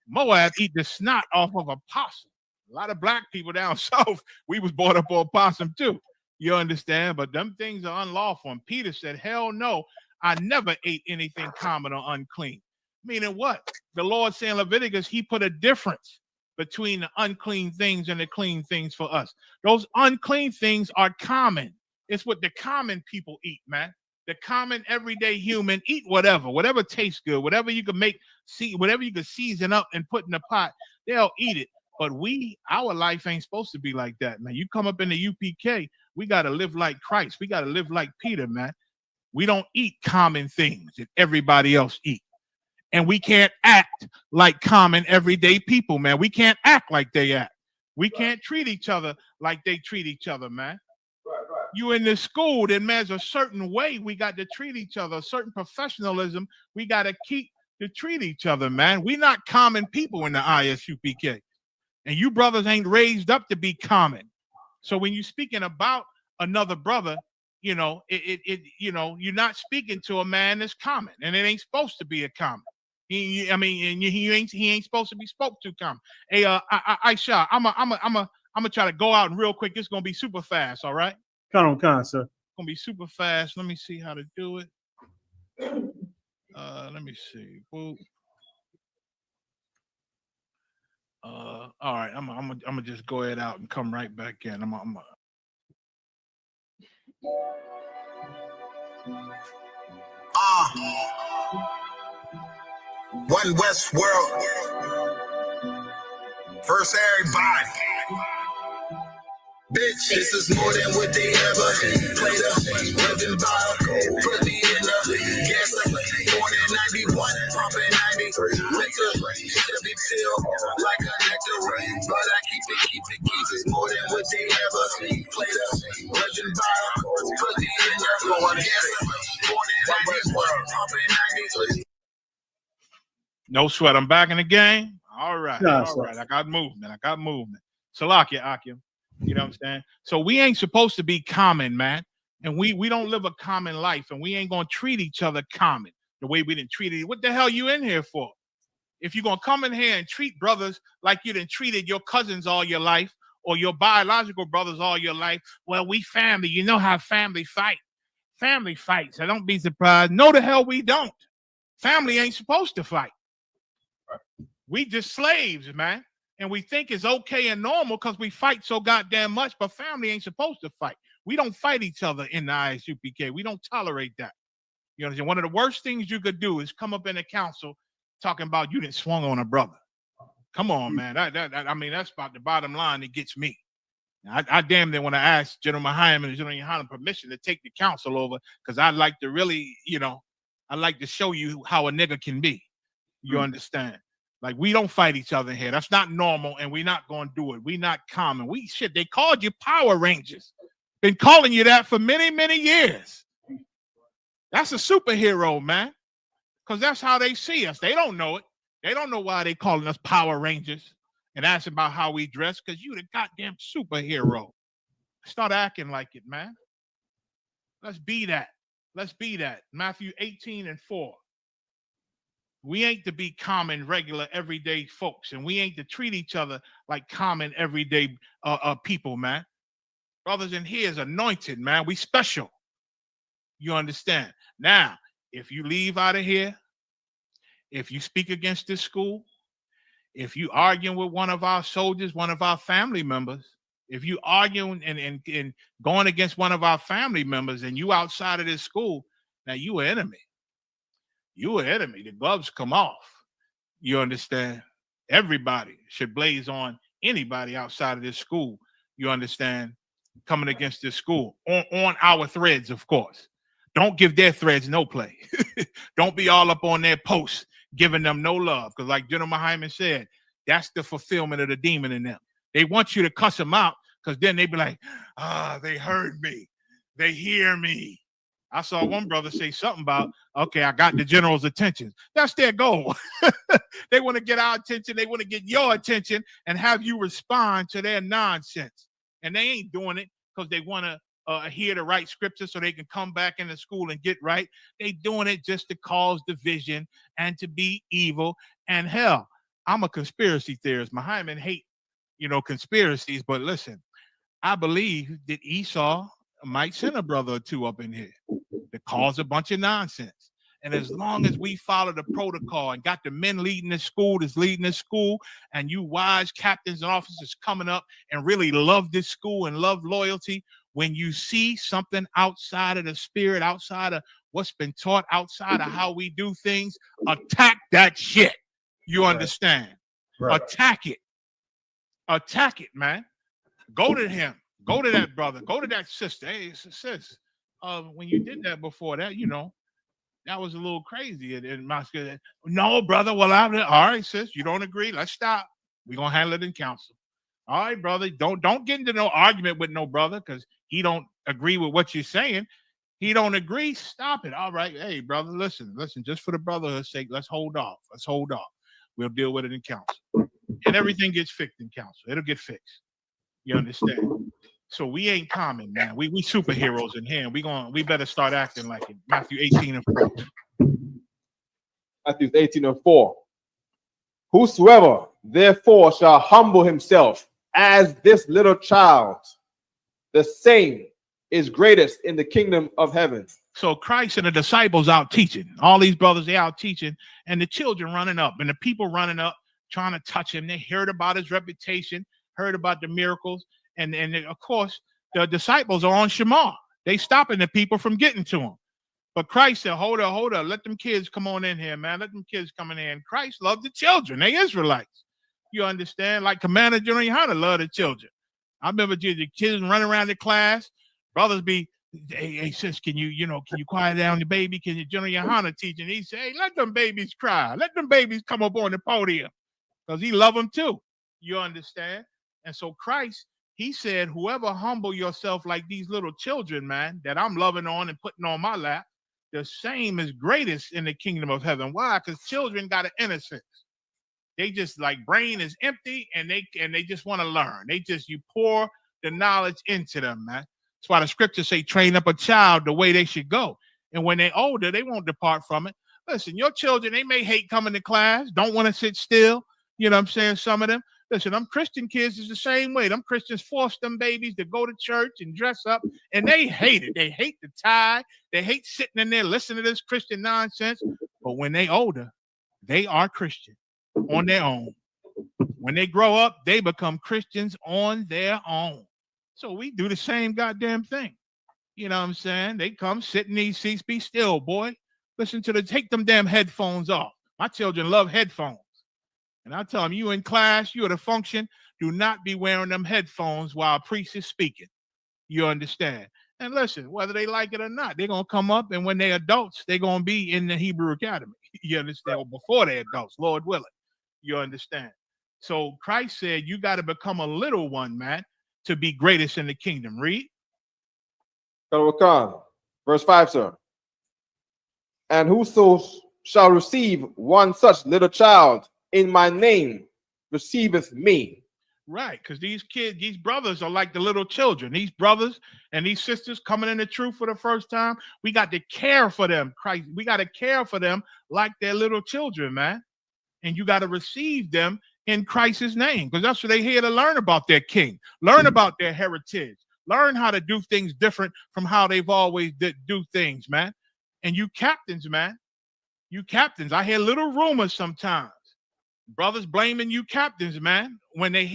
Moab eat the snout off of a possum. A lot of black people down south, we was brought up on possum too. You understand? But them things are unlawful. And Peter said, hell no, I never ate anything common or unclean. Meaning what? The Lord said in Leviticus, he put a difference between the unclean things and the clean things for us. Those unclean things are common. It's what the common people eat, man. The common everyday human eat whatever tastes good, whatever you can whatever you can season up and put in the pot, they'll eat it. But our life ain't supposed to be like that, man. You come up in the UPK, we got to live like Christ. We got to live like Peter, man. We don't eat common things that everybody else eat. And we can't act like common everyday people, man. We can't act like they act. We can't treat each other like they treat each other, man. You in the school, then there's a certain way we got to treat each other, a certain professionalism we got to keep to treat each other, man. We not common people in the ISUPK. And you brothers ain't raised up to be common. So when you're speaking about another brother, you're not speaking to a man that's common, and it ain't supposed to be a common. He ain't supposed to be spoke to common. Hey, Aisha, I'm gonna try to go out and real quick. It's gonna be super fast, all right? Come on, sir. Gonna be super fast. Let me see how to do it. Let me see. Boop. All right, I'm gonna just go ahead out and come right back in. One West World. First everybody. Bitch, this is more than what they ever played up. Living by put me in the gas. Born in 91, pumping 93. Winter, should be chill like a nectar. But I keep it. It's more than what they ever played up. Living by put me in the gas. Born in 91, pumping 93. No sweat. I'm back in the game. All right. All right. I got movement. Salakia, Akim. You know what I'm saying? So we ain't supposed to be common, man. And we don't live a common life, and we ain't gonna treat each other common the way we didn't treat it. What the hell you in here for? If you're gonna come in here and treat brothers like you done treated your cousins all your life or your biological brothers all your life, well, we family. You know how family fight. Family fights. So don't be surprised. No, the hell we don't. Family ain't supposed to fight. We just slaves, man. And we think it's okay and normal because we fight so goddamn much, but family ain't supposed to fight. We don't fight each other in the ISUPK. We don't tolerate that. You understand? One of the worst things you could do is come up in a council talking about you didn't swung on a brother. Come on, man. That's about the bottom line that gets me. I damn near want to ask General MAHAYAMAN and General Yohanan permission to take the council over because I'd like to really, I'd like to show you how a nigga can be. You understand? Like, we don't fight each other here. That's not normal, and we're not going to do it. We're not common. They called you Power Rangers. Been calling you that for many, many years. That's a superhero, man, because that's how they see us. They don't know it. They don't know why they calling us Power Rangers and asking about how we dress, because you the goddamn superhero. Start acting like it, man. Let's be that. Let's be that. Matthew 18:4. We ain't to be common, regular, everyday folks, and we ain't to treat each other like common, everyday people, man. Brothers in here is anointed, man. We special. You understand? Now, if you leave out of here, if you speak against this school, if you arguing with one of our soldiers, one of our family members, if you arguing and going against one of our family members and you outside of this school, now you an enemy. You an enemy. The gloves come off. You understand? Everybody should blaze on anybody outside of this school. You understand? Coming against this school on our threads, of course. Don't give their threads no play. Don't be all up on their posts giving them no love, because like General MAHAYAMAN said, that's the fulfillment of the demon in them. They want you to cuss them out, because then they be like, they heard me. They hear me. I saw one brother say something about, okay, I got the general's attention. That's their goal. They want to get our attention. They want to get your attention and have you respond to their nonsense. And they ain't doing it because they want to hear the right scripture so they can come back into school and get right. They doing it just to cause division and to be evil. And hell, I'm a conspiracy theorist. MAHAYAMAN hate, conspiracies. But listen, I believe that Esau might send a brother or two up in here to cause a bunch of nonsense. And as long as we follow the protocol and got the men leading this school that's leading this school, and you wise captains and officers coming up and really love this school and love loyalty, when you see something outside of the spirit, outside of what's been taught, outside of how we do things, attack that shit. You understand? Right. Attack it. Attack it, man. Go to him. Go to that brother. Go to that sister. Hey, sis, when you did that before that, that was a little crazy. And Moscow, no, brother. Well, all right, sis, you don't agree. Let's stop. We're going to handle it in council. All right, brother. Don't get into no argument with no brother because he don't agree with what you're saying. He don't agree. Stop it. All right. Hey, brother, listen, just for the brotherhood's sake, let's hold off. We'll deal with it in council. And everything gets fixed in council. It'll get fixed. You understand? So we ain't common, man. We superheroes in here. We better start acting like it. Matthew 18:4. Matthew 18:4. Whosoever therefore shall humble himself as this little child, the same is greatest in the kingdom of heaven. So Christ and the disciples out teaching. All these brothers, they out teaching, and the children running up, and the people running up, trying to touch him. They heard about his reputation, heard about the miracles. And of course, the disciples are on Shema. They stopping the people from getting to him. But Christ said, hold up. Let them kids come on in here, man. Let them kids come in here. And Christ loved the children. They Israelites. You understand? Like Commander General Yohana loved the children. I remember the kids running around the class. Brothers be, hey sis, can you quiet down the baby? Can you General Yohana teaching? He said, hey, let them babies cry. Let them babies come up on the podium. Because he loved them too. You understand? And so Christ, he said, whoever humble yourself like these little children, man, that I'm loving on and putting on my lap, the same is greatest in the kingdom of heaven. Why? Because children got an innocence. They just like brain is empty and they just want to learn. You pour the knowledge into them, man. That's why the scriptures say, train up a child the way they should go. And when they're older, they won't depart from it. Listen, your children, they may hate coming to class, don't want to sit still. You know what I'm saying? Some of them. Listen, them Christian kids is the same way. Them Christians force them babies to go to church and dress up, and they hate it. They hate the tie. They hate sitting in there listening to this Christian nonsense. But when they older, they are Christian on their own. When they grow up, they become Christians on their own. So we do the same goddamn thing. You know what I'm saying? They come sit in these seats, be still, boy. Take them damn headphones off. My children love headphones. And I tell them, you in class, you at a function, do not be wearing them headphones while a priest is speaking. You understand? And listen, whether they like it or not, they're going to come up, and when they're adults, they're going to be in the Hebrew Academy. You understand? Or before they're adults, Lord willing. You understand? So Christ said you got to become a little one, man, to be greatest in the kingdom. Read. Verse 5, sir. And whoso shall receive one such little child in my name receiveth me. Right, because these kids, these brothers are like the little children. These brothers and these sisters coming in the truth for the first time, we got to care for them. Christ, we got to care for them like they're little children, man. And you got to receive them in Christ's name, because that's what they're here to learn about their king, learn about their heritage, learn how to do things different from how they've always do things, man. And you captains, man, you captains, I hear little rumors sometimes. Brothers blaming you captains, man, when they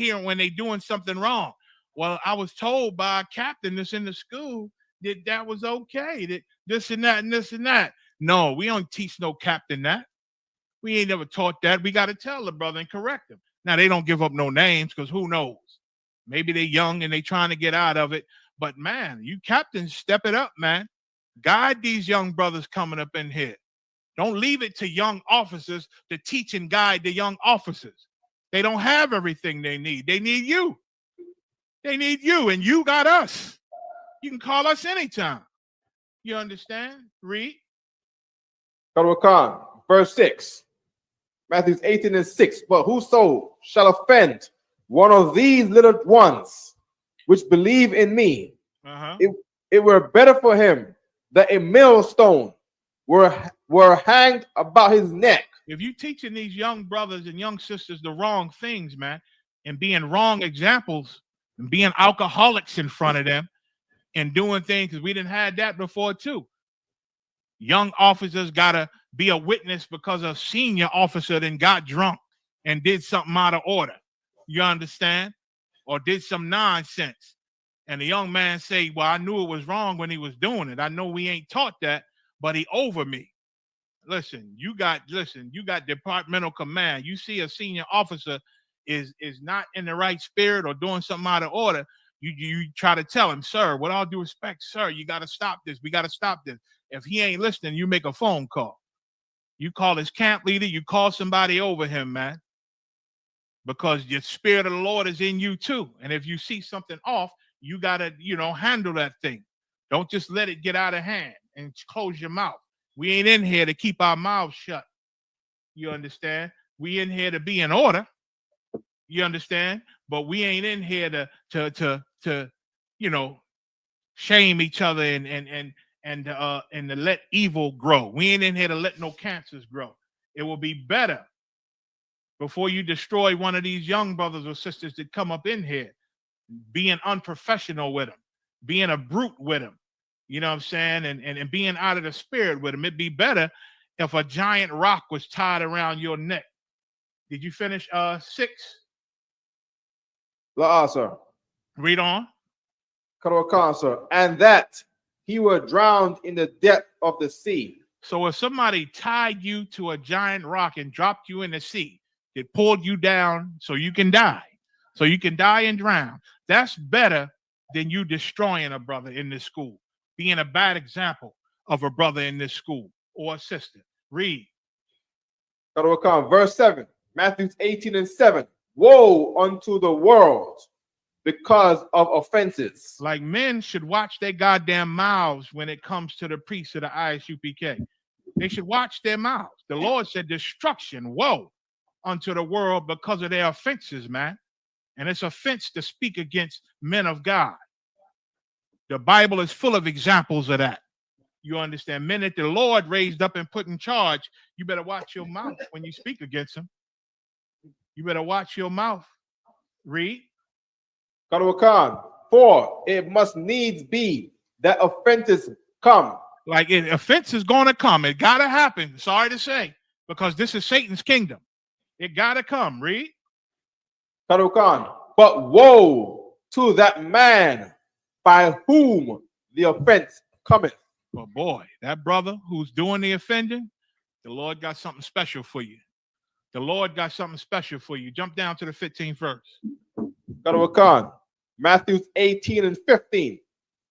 doing something wrong. Well, I was told by a captain that's in the school that was okay, that this and that and this and that. No, we don't teach no captain that. We ain't never taught that. We got to tell the brother and correct him. Now, they don't give up no names, because who knows? Maybe they're young and they trying to get out of it. But, man, you captains, step it up, man. Guide these young brothers coming up in here. Don't leave it to young officers to teach and guide the young officers. They don't have everything they need. They need you. They need you, and you got us. You can call us anytime. You understand? Read. Verse 6. Matthew 18:6. But whoso shall offend one of these little ones which believe in me, it were better for him that a millstone were hanged about his neck. If you teaching these young brothers and young sisters the wrong things, man, and being wrong examples and being alcoholics in front of them and doing things, because we didn't have that before too. Young officers gotta be a witness because a senior officer then got drunk and did something out of order. You understand? Or did some nonsense. And the young man say, well, I knew it was wrong when he was doing it. I know we ain't taught that, but he over me. Listen, you got departmental command. You see a senior officer is not in the right spirit or doing something out of order. You try to tell him, sir, with all due respect, sir, you got to stop this. We got to stop this. If he ain't listening, you make a phone call. You call his camp leader. You call somebody over him, man, because the spirit of the Lord is in you too. And if you see something off, you got to, handle that thing. Don't just let it get out of hand and close your mouth. We ain't in here to keep our mouths shut. You understand? We in here to be in order. You understand? But we ain't in here to shame each other and to let evil grow. We ain't in here to let no cancers grow. It will be better before you destroy one of these young brothers or sisters that come up in here, being unprofessional with them, being a brute with them. You know what I'm saying? And being out of the spirit with them. It'd be better if a giant rock was tied around your neck. Did you finish 6? Sir. Read on. Sir. And that he were drowned in the depth of the sea. So if somebody tied you to a giant rock and dropped you in the sea, it pulled you down so you can die. So you can die and drown. That's better than you destroying a brother in this school, being a bad example of a brother in this school or a sister. Read. Verse 7. Matthew 18:7. Woe unto the world because of offenses. Like men should watch their goddamn mouths when it comes to the priests of the ISUPK. They should watch their mouths. The Lord said destruction, woe unto the world because of their offenses, man. And it's offense to speak against men of God. The Bible is full of examples of that. You understand? Men that the Lord raised up and put in charge, you better watch your mouth when you speak against them. You better watch your mouth. Read. For it must needs be that offenses come. Like offense is going to come. It got to happen. Sorry to say, because this is Satan's kingdom. It got to come. Read. But woe to that man by whom the offense cometh. But boy, that brother who's doing the offending, the Lord got something special for you. The Lord got something special for you. Jump down to the 15th verse. Matthew 18:15.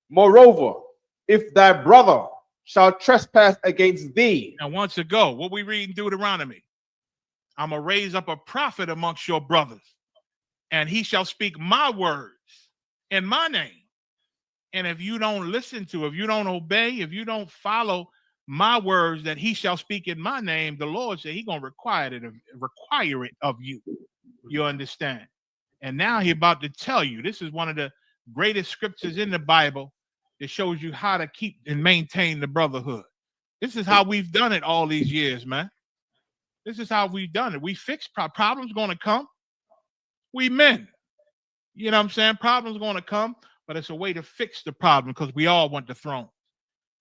Moreover, if thy brother shall trespass against thee. Now, once ago, what we read in Deuteronomy? I'm going to raise up a prophet amongst your brothers, and he shall speak my words in my name. And if you don't listen to, if you don't obey, if you don't follow my words that he shall speak in my name, the Lord said he's going to require it of you. You understand? And now he's about to tell you, this is one of the greatest scriptures in the Bible that shows you how to keep and maintain the brotherhood. This is how we've done it all these years, man. This is how we've done it. We fix problems going to come. We men. You know what I'm saying? Problems going to come, but it's a way to fix the problem because we all want the throne.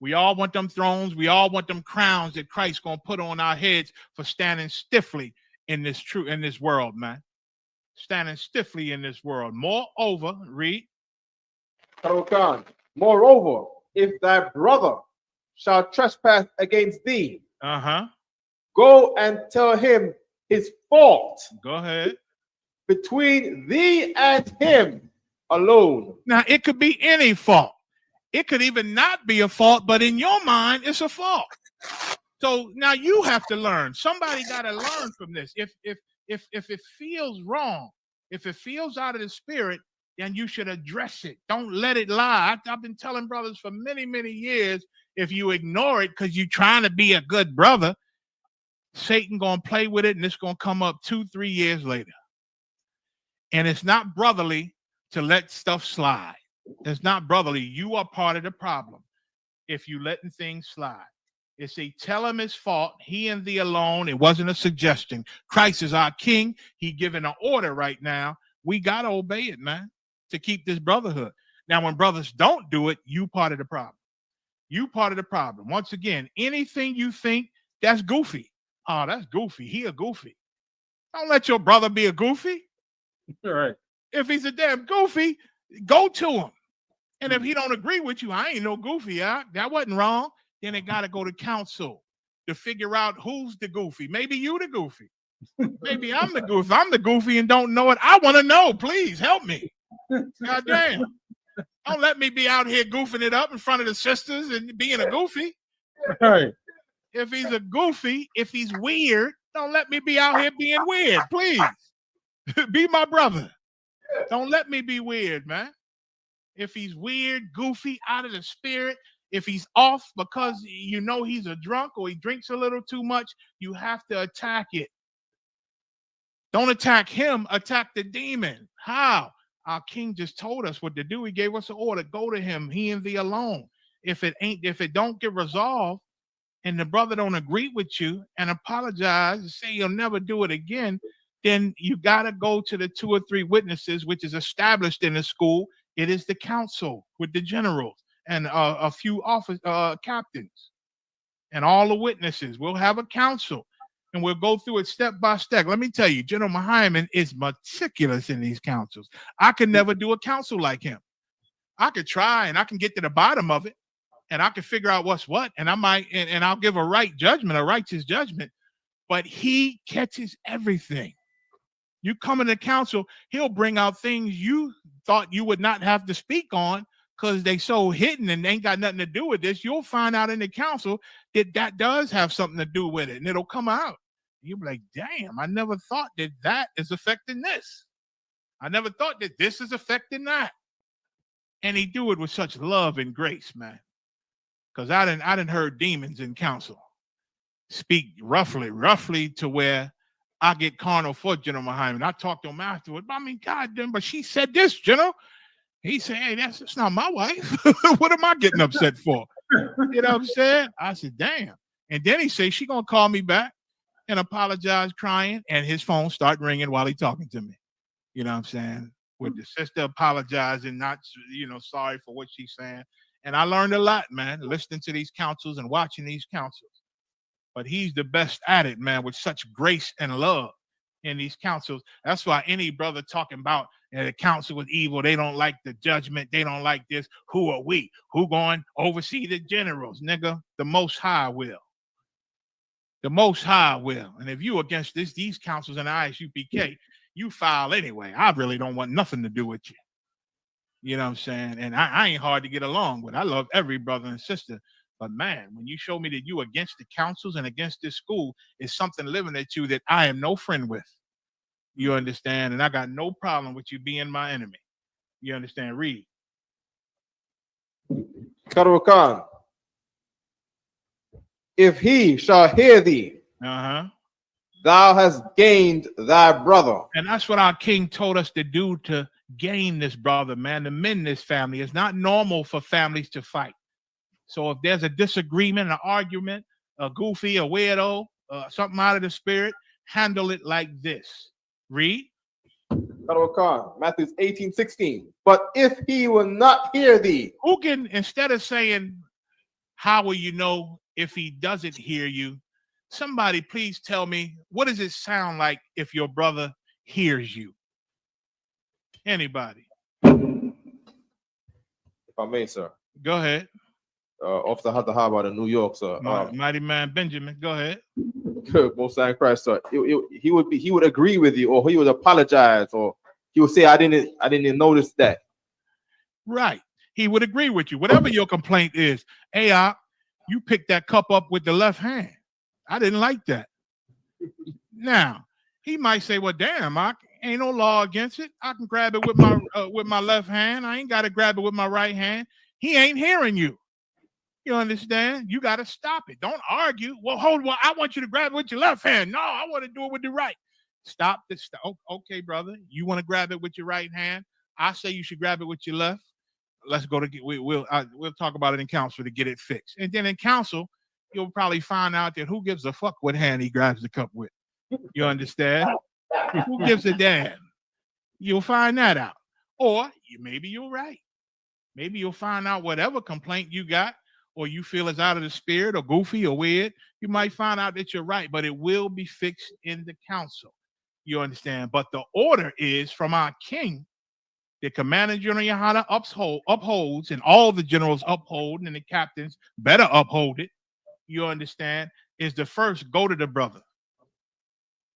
We all want them thrones. We all want them crowns that Christ's going to put on our heads for standing stiffly in this world, man. Standing stiffly in this world. Moreover, read. Moreover, if thy brother shall trespass against thee, go and tell him his fault. Go ahead. Between thee and him alone. Now, it could be any fault. It could even not be a fault, but in your mind, it's a fault. So now you have to learn. Somebody got to learn from this. If it feels wrong, if it feels out of the spirit, then you should address it. Don't let it lie. I've been telling brothers for many, many years, if you ignore it because you're trying to be a good brother, Satan going to play with it, and it's going to come up 2-3 years later. And it's not brotherly to let stuff slide. It's not brotherly. You are part of the problem if you letting things slide. It's a tell him his fault. He and thee alone. It wasn't a suggestion. Christ is our king. He giving an order right now. We got to obey it, man, to keep this brotherhood. Now, when brothers don't do it, you part of the problem. You part of the problem. Once again, anything you think that's goofy. Oh, that's goofy. He a goofy. Don't let your brother be a goofy. All right. If he's a damn goofy, go to him. And if he don't agree with you, I ain't no goofy. That wasn't wrong. Then it got to go to council to figure out who's the goofy. Maybe you the goofy. Maybe I'm the goofy. If I'm the goofy and don't know it, I want to know. Please help me. God damn. Don't let me be out here goofing it up in front of the sisters and being a goofy. All right. If he's a goofy, if he's weird, don't let me be out here being weird. Please. Be my brother. Don't let me be weird, man. If he's weird, goofy, out of the spirit, if he's off because you know he's a drunk or he drinks a little too much, you have to attack it. Don't attack him, attack the demon. How? Our king just told us what to do. He gave us an order. Go to him, he and thee alone. If it don't get resolved and the brother don't agree with you and apologize and say you'll never do it again, then you got to go to the 2 or 3 witnesses, which is established in the school. It is the council with the generals and a few captains and all the witnesses. We'll have a council and we'll go through it step by step. Let me tell you, General MAHAYAMAN is meticulous in these councils. I could never do a council like him. I could try and I can get to the bottom of it and I can figure out what's what. And I might, and I'll give a righteous judgment, but he catches everything. You come in the council, he'll bring out things you thought you would not have to speak on because they so hidden and they ain't got nothing to do with this. You'll find out in the council that does have something to do with it, and it'll come out. You'll be like, damn, I never thought that is affecting this. I never thought that this is affecting that. And he do it with such love and grace, man. Because I didn't heard demons in council speak roughly to where I get carnal for General MAHAYAMAN. I talked to him afterward. I mean, God damn, but she said this, General. He said, hey, that's not my wife. What am I getting upset for? You know what I'm saying? I said, damn. And then he said, she going to call me back and apologize crying. And his phone start ringing while he talking to me. You know what I'm saying? With the sister apologizing, not, sorry for what she's saying. And I learned a lot, man, listening to these councils and watching these councils. But he's the best at it, man, with such grace and love in these councils. That's why any brother talking about the council was evil, they don't like the judgment, they don't like this. Who are we? Who going to oversee the generals? Nigga, the Most High will. The Most High will. And if you against these councils in ISUPK, you foul anyway. I really don't want nothing to do with you. You know what I'm saying? And I ain't hard to get along with. I love every brother and sister. But man, when you show me that you against the councils and against this school, it's something living at you that I am no friend with. You understand? And I got no problem with you being my enemy. You understand? Read. Qadr Khan, if he shall hear thee, thou hast gained thy brother. And that's what our king told us to do, to gain this brother, man, to mend this family. It's not normal for families to fight. So if there's a disagreement, an argument, a goofy, a weirdo, something out of the spirit, handle it like this. Read. Qadr Khan, Matthew 18:16. But if he will not hear thee. Who can, instead of saying, how will you know if he doesn't hear you? Somebody please tell me, what does it sound like if your brother hears you? Anybody? If I may, sir. Go ahead. Officer Hunter Harbour in New York, sir. Mighty man Benjamin, go ahead. Most High Christ, sir. He would agree with you, or he would apologize, or he would say, I didn't notice that. Right. He would agree with you. Whatever your complaint is, hey, you picked that cup up with the left hand. I didn't like that. Now, he might say, well, damn, ain't no law against it. I can grab it with my left hand. I ain't got to grab it with my right hand. He ain't hearing you. You understand? You got to stop it. Don't argue. Well, I want you to grab it with your left hand. No, I want to do it with the right. Stop this. Okay, brother. You want to grab it with your right hand? I say you should grab it with your left. Let's go to we'll talk about it in council to get it fixed. And then in council, you'll probably find out that who gives a fuck what hand he grabs the cup with. You understand? Who gives a damn? You'll find that out. Or maybe you're right. Maybe you'll find out whatever complaint you got, or you feel is out of the spirit or goofy or weird, you might find out that you're right, but it will be fixed in the council. You understand? But the order is from our king. The commander general Yahana upholds, and all the generals uphold, and the captains better uphold it. You understand? Is the first go to the brother.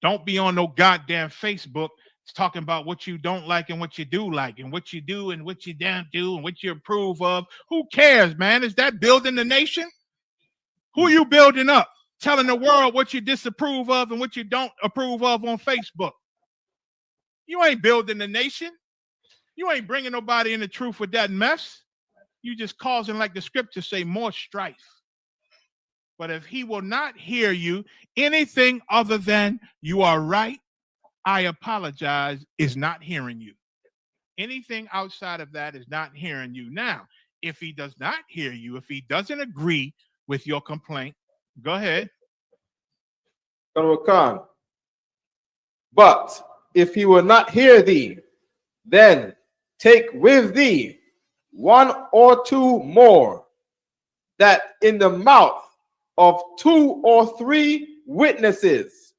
Don't be on no goddamn Facebook talking about what you don't like and what you do like, and what you do and what you don't do and what you approve of. Who cares, man? Is that building the nation? Who you building up? Telling the world what you disapprove of and what you don't approve of on Facebook. You ain't building the nation. You ain't bringing nobody in the truth with that mess. You just causing, like the scriptures say, more strife. But if he will not hear you, anything other than you are right, I apologize, is not hearing you. Anything outside of that is not hearing you. Now, if he does not hear you, if he doesn't agree with your complaint, go ahead. But if he will not hear thee, then take with thee one or two more, that in the mouth of 2 or 3 witnesses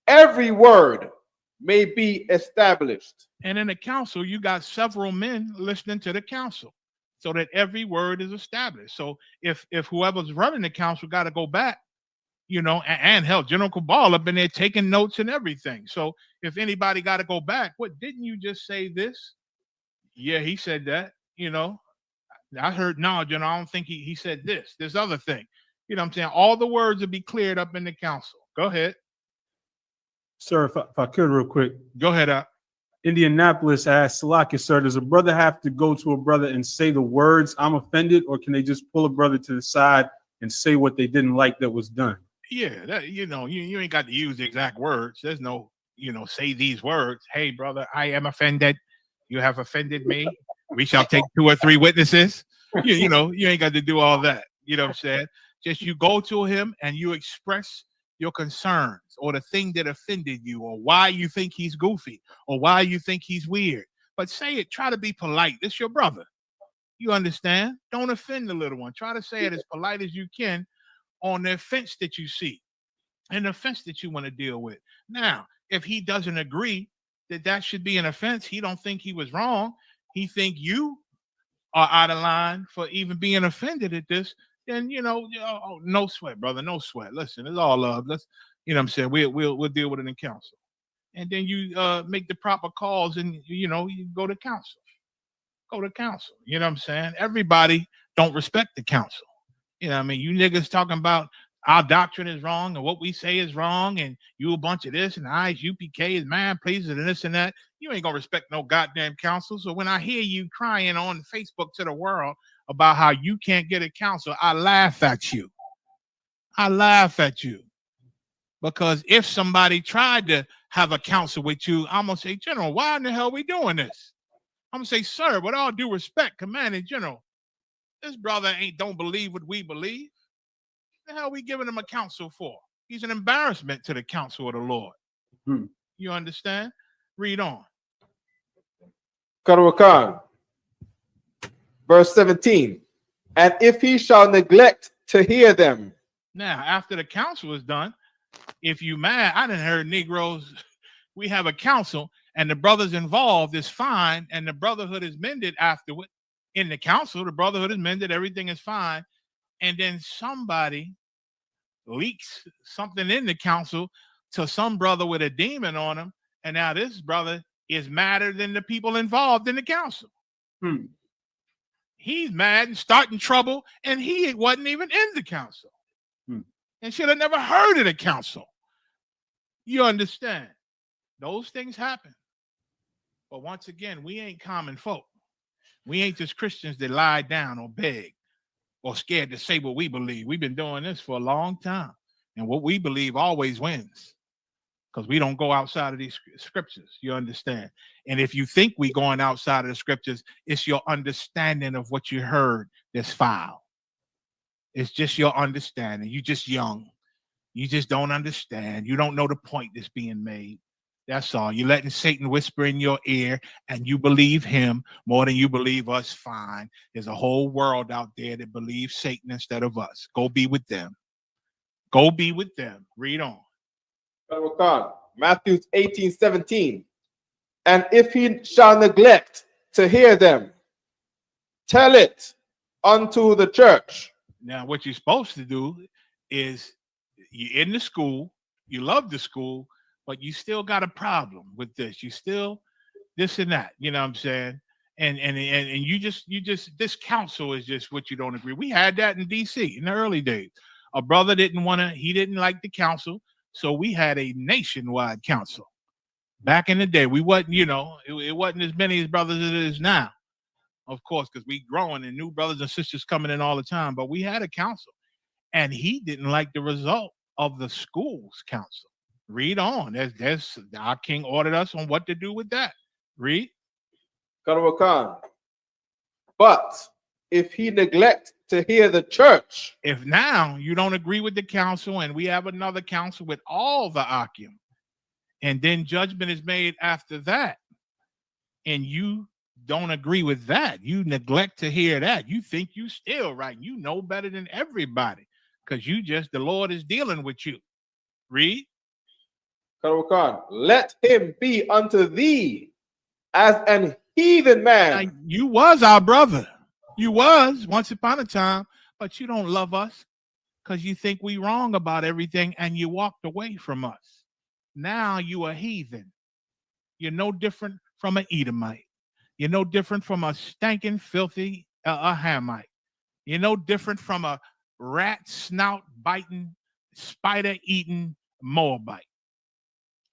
every word may be established. And in the council, you got several men listening to the council, so that every word is established. So if whoever's running the council got to go back, you know, and hell, General Cabal up in there taking notes and everything. So if anybody got to go back, what, didn't you just say this? Yeah, he said that. You know, I heard, no, General, I don't think he said this other thing. You know what I'm saying? All the words will be cleared up in the council. Go ahead. Sir, if I could real quick. Go ahead. Indianapolis asked, Salaki, sir, does a brother have to go to a brother and say the words, I'm offended, or can they just pull a brother to the side and say what they didn't like that was done? Yeah, that, you know, you ain't got to use the exact words. There's no, you know, say these words. Hey, brother, I am offended. You have offended me. We shall take 2 or 3 witnesses. You know, you ain't got to do all that. You know what I'm saying? Just you go to him and you express your concerns, or the thing that offended you, or why you think he's goofy, or why you think he's weird. But say it, try to be polite. This your brother. You understand? Don't offend the little one. Try to say it as polite as you can on the offense that you see and the offense that you want to deal with. Now, if he doesn't agree that should be an offense, he don't think he was wrong, he think you are out of line for even being offended at this, then, you know, no sweat, brother, no sweat. Listen, it's all love. Let's, you know what I'm saying? We'll deal with it in council. And then you make the proper calls, and, you know, you go to council. Go to council. You know what I'm saying? Everybody don't respect the council. You know what I mean? You niggas talking about our doctrine is wrong and what we say is wrong, and you a bunch of this, and UPK is man pleasers and this and that. You ain't gonna respect no goddamn counsel. So when I hear you crying on Facebook to the world about how you can't get a counsel, I laugh at you. I laugh at you. Because if somebody tried to have a counsel with you, I'm gonna say, General, why in the hell are we doing this? I'm gonna say, sir, with all due respect, Commanding General, this brother don't believe what we believe. What the hell are we giving him a counsel for? He's an embarrassment to the counsel of the Lord. You understand? Read on. Karawakan, verse 17. And if he shall neglect to hear them. Now, after the counsel is done, if you mad, I done heard Negroes, we have a counsel and the brothers involved is fine and the brotherhood is mended afterward. In the council, the brotherhood is mended, everything is fine. And then somebody leaks something in the council to some brother with a demon on him. And now this brother is madder than the people involved in the council. He's mad and starting trouble, and he wasn't even in the council. And should have never heard of the council. You understand? Those things happen. But once again, we ain't common folk. We ain't just Christians that lie down or beg or scared to say what we believe. We've been doing this for a long time. And what we believe always wins. Because we don't go outside of these scriptures. You understand? And if you think we going outside of the scriptures, it's your understanding of what you heard that's foul. It's just your understanding. You're just young. You just don't understand. You don't know the point that's being made. That's all. You're letting Satan whisper in your ear and you believe him more than you believe us. Fine. There's a whole world out there that believes Satan instead of us. Go be with them. Go be with them. Read on. Matthew 18:17. And if he shall neglect to hear them, tell it unto the church. Now, what you're supposed to do is you're in the school, you love the school, but you still got a problem with this. You still this and that, you know what I'm saying? And you just this council is just what you don't agree. We had that in DC in the early days. A brother he didn't like the council, so we had a nationwide council. Back in the day, we wasn't, it wasn't as many as brothers as it is now. Of course, because we growing and new brothers and sisters coming in all the time, but we had a council. And he didn't like the result of the school's council. Read on. There's our king ordered us on what to do with that. Read. But if he neglect to hear the church. If now you don't agree with the council and we have another council with all the Akim, and then judgment is made after that, and you don't agree with that, you neglect to hear that, you think you still right, you know better than everybody, because the Lord is dealing with you. Read. Let him be unto thee as an heathen man. Now, you was our brother. You was once upon a time, but you don't love us because you think we wrong about everything and you walked away from us. Now you a heathen. You're no different from an Edomite. You're no different from a stinking, filthy Hamite. You're no different from a rat snout biting, spider eating Moabite.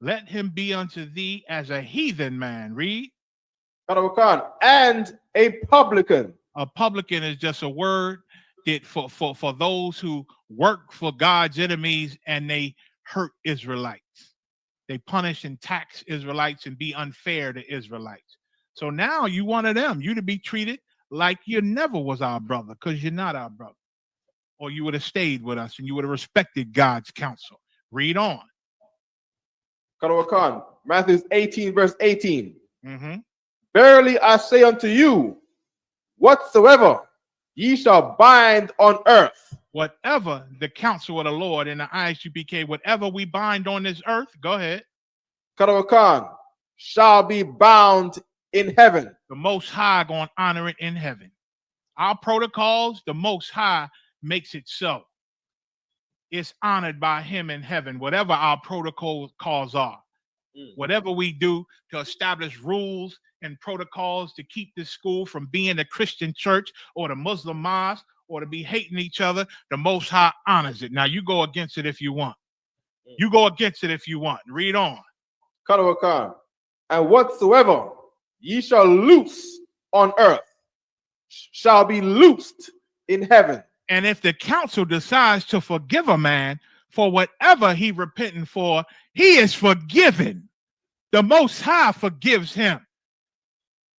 Let him be unto thee as a heathen man. Read. And a publican. A publican is just a word that for those who work for God's enemies and they hurt Israelites. They punish and tax Israelites and be unfair to Israelites. So now you one of them. You to be treated like you never was our brother because you're not our brother. Or you would have stayed with us and you would have respected God's counsel. Read on. Matthew 18, verse 18. Verily I say unto you, whatsoever ye shall bind on earth. Whatever the counsel of the Lord in the ISUPK, whatever we bind on this earth, go ahead. Shall be bound in heaven. The Most High going to honor it in heaven. Our protocols, the Most High makes it so. It's honored by him in heaven, whatever our protocols are. Whatever we do to establish rules and protocols to keep this school from being a Christian church or the Muslim mosque or to be hating each other, the Most High honors it. Now you go against it if you want. You go against it if you want. Read on. Khan. And whatsoever ye shall loose on earth shall be loosed in heaven. And if the council decides to forgive a man for whatever he repenting for, he is forgiven. The Most High forgives him.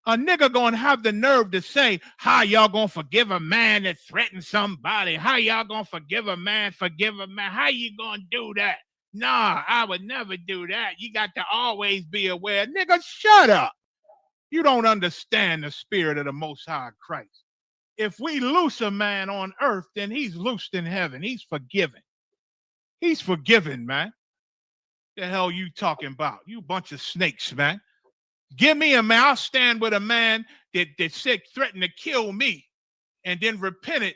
A nigga gonna have the nerve to say, how y'all gonna forgive a man that threatened somebody? How y'all gonna forgive a man? How you gonna do that? Nah, I would never do that. You got to always be aware. Nigga, shut up. You don't understand the spirit of the Most High Christ. If we loose a man on earth, then he's loosed in heaven. He's forgiven. He's forgiven, man. The hell you talking about? You bunch of snakes, man. Give me a man. I'll stand with a man that said, threatened to kill me and then repented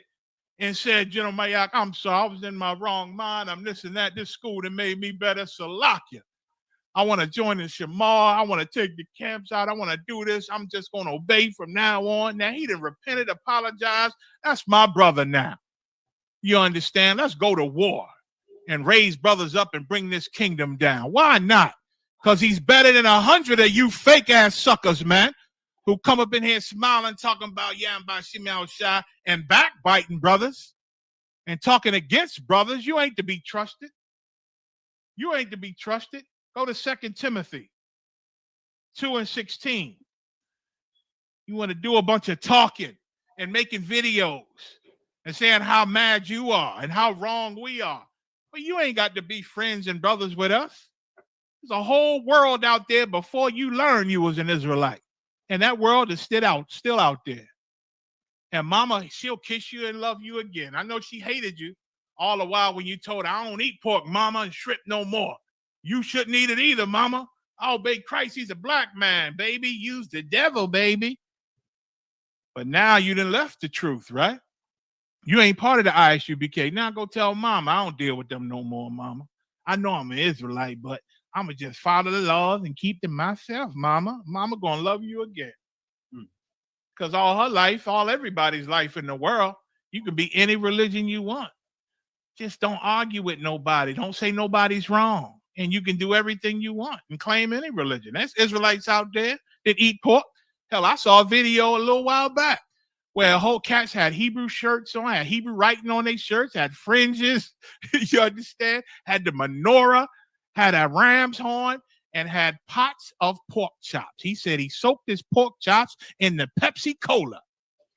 and said, General Mayak, I'm sorry, I was in my wrong mind. I'm this and that. This school that made me better. Salakia. I want to join the Shamar. I want to take the camps out. I want to do this. I'm just going to obey from now on. Now, he done repented, apologized. That's my brother now. You understand? Let's go to war and raise brothers up and bring this kingdom down. Why not? Because he's better than 100 of you fake-ass suckers, man, who come up in here smiling, talking about Yamba Shimei Shai and backbiting brothers and talking against brothers. You ain't to be trusted. You ain't to be trusted. Go to 2 Timothy 2:16. You want to do a bunch of talking and making videos and saying how mad you are and how wrong we are. But you ain't got to be friends and brothers with us. There's a whole world out there before you learn you was an Israelite. And that world is still out there. And mama, she'll kiss you and love you again. I know she hated you all the while when you told her, I don't eat pork, mama, and shrimp no more. You shouldn't eat it either, mama. I obey Christ. He's a black man, baby. Use the devil, baby. But now you done left the truth, right? You ain't part of the ISUBK. Now go tell mama, I don't deal with them no more, mama. I know I'm an Israelite, but I'm going to just follow the laws and keep them myself, mama. Mama going to love you again. Because all her life, everybody's life in the world, you can be any religion you want. Just don't argue with nobody. Don't say nobody's wrong. And you can do everything you want and claim any religion. There's Israelites out there that eat pork. Hell, I saw a video a little while back where whole cats had Hebrew shirts on, had Hebrew writing on their shirts, had fringes, you understand? Had the menorah, had a ram's horn, and had pots of pork chops. He said he soaked his pork chops in the Pepsi Cola.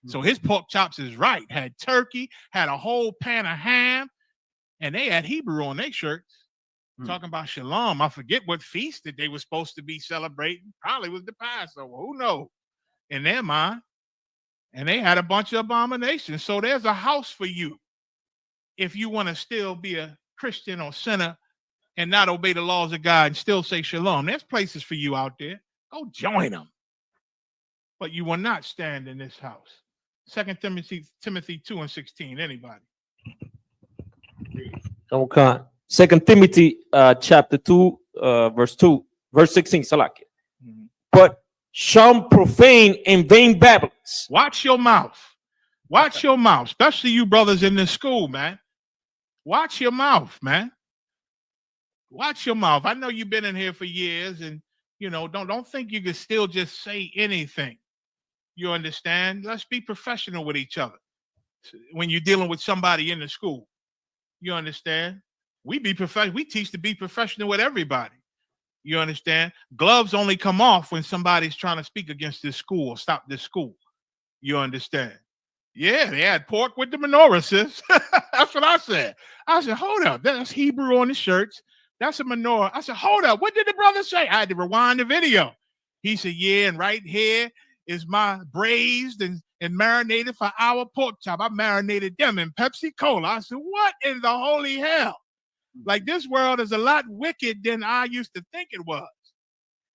So his pork chops is right. Had turkey, had a whole pan of ham, and they had Hebrew on their shirts. Talking about Shalom. I forget what feast that they were supposed to be celebrating. Probably was the Passover. Who knows? In their mind. And they had a bunch of abominations. So there's a house for you if you want to still be a Christian or sinner and not obey the laws of God and still say Shalom. There's places for you out there. Go join them. But you will not stand in this house. 2 Timothy 2:16. Anybody? Okay. 2 Timothy chapter 2, verse 16. Salaki. But some profane and vain babblings. Watch your mouth. Watch your mouth, especially you brothers in this school, man. Watch your mouth, man. Watch your mouth. I know you've been in here for years, and you know, don't think you can still just say anything. You understand? Let's be professional with each other when you're dealing with somebody in the school. You understand? We teach to be professional with everybody. You understand? Gloves only come off when somebody's trying to speak against this school or stop this school. You understand? Yeah, they had pork with the menorah, sis. That's what I said. I said, hold up. That's Hebrew on the shirts. That's a menorah. I said, hold up. What did the brother say? I had to rewind the video. He said, yeah, and right here is my braised and marinated for our pork chop. I marinated them in Pepsi Cola. I said, what in the holy hell? Like, this world is a lot wicked than I used to think it was.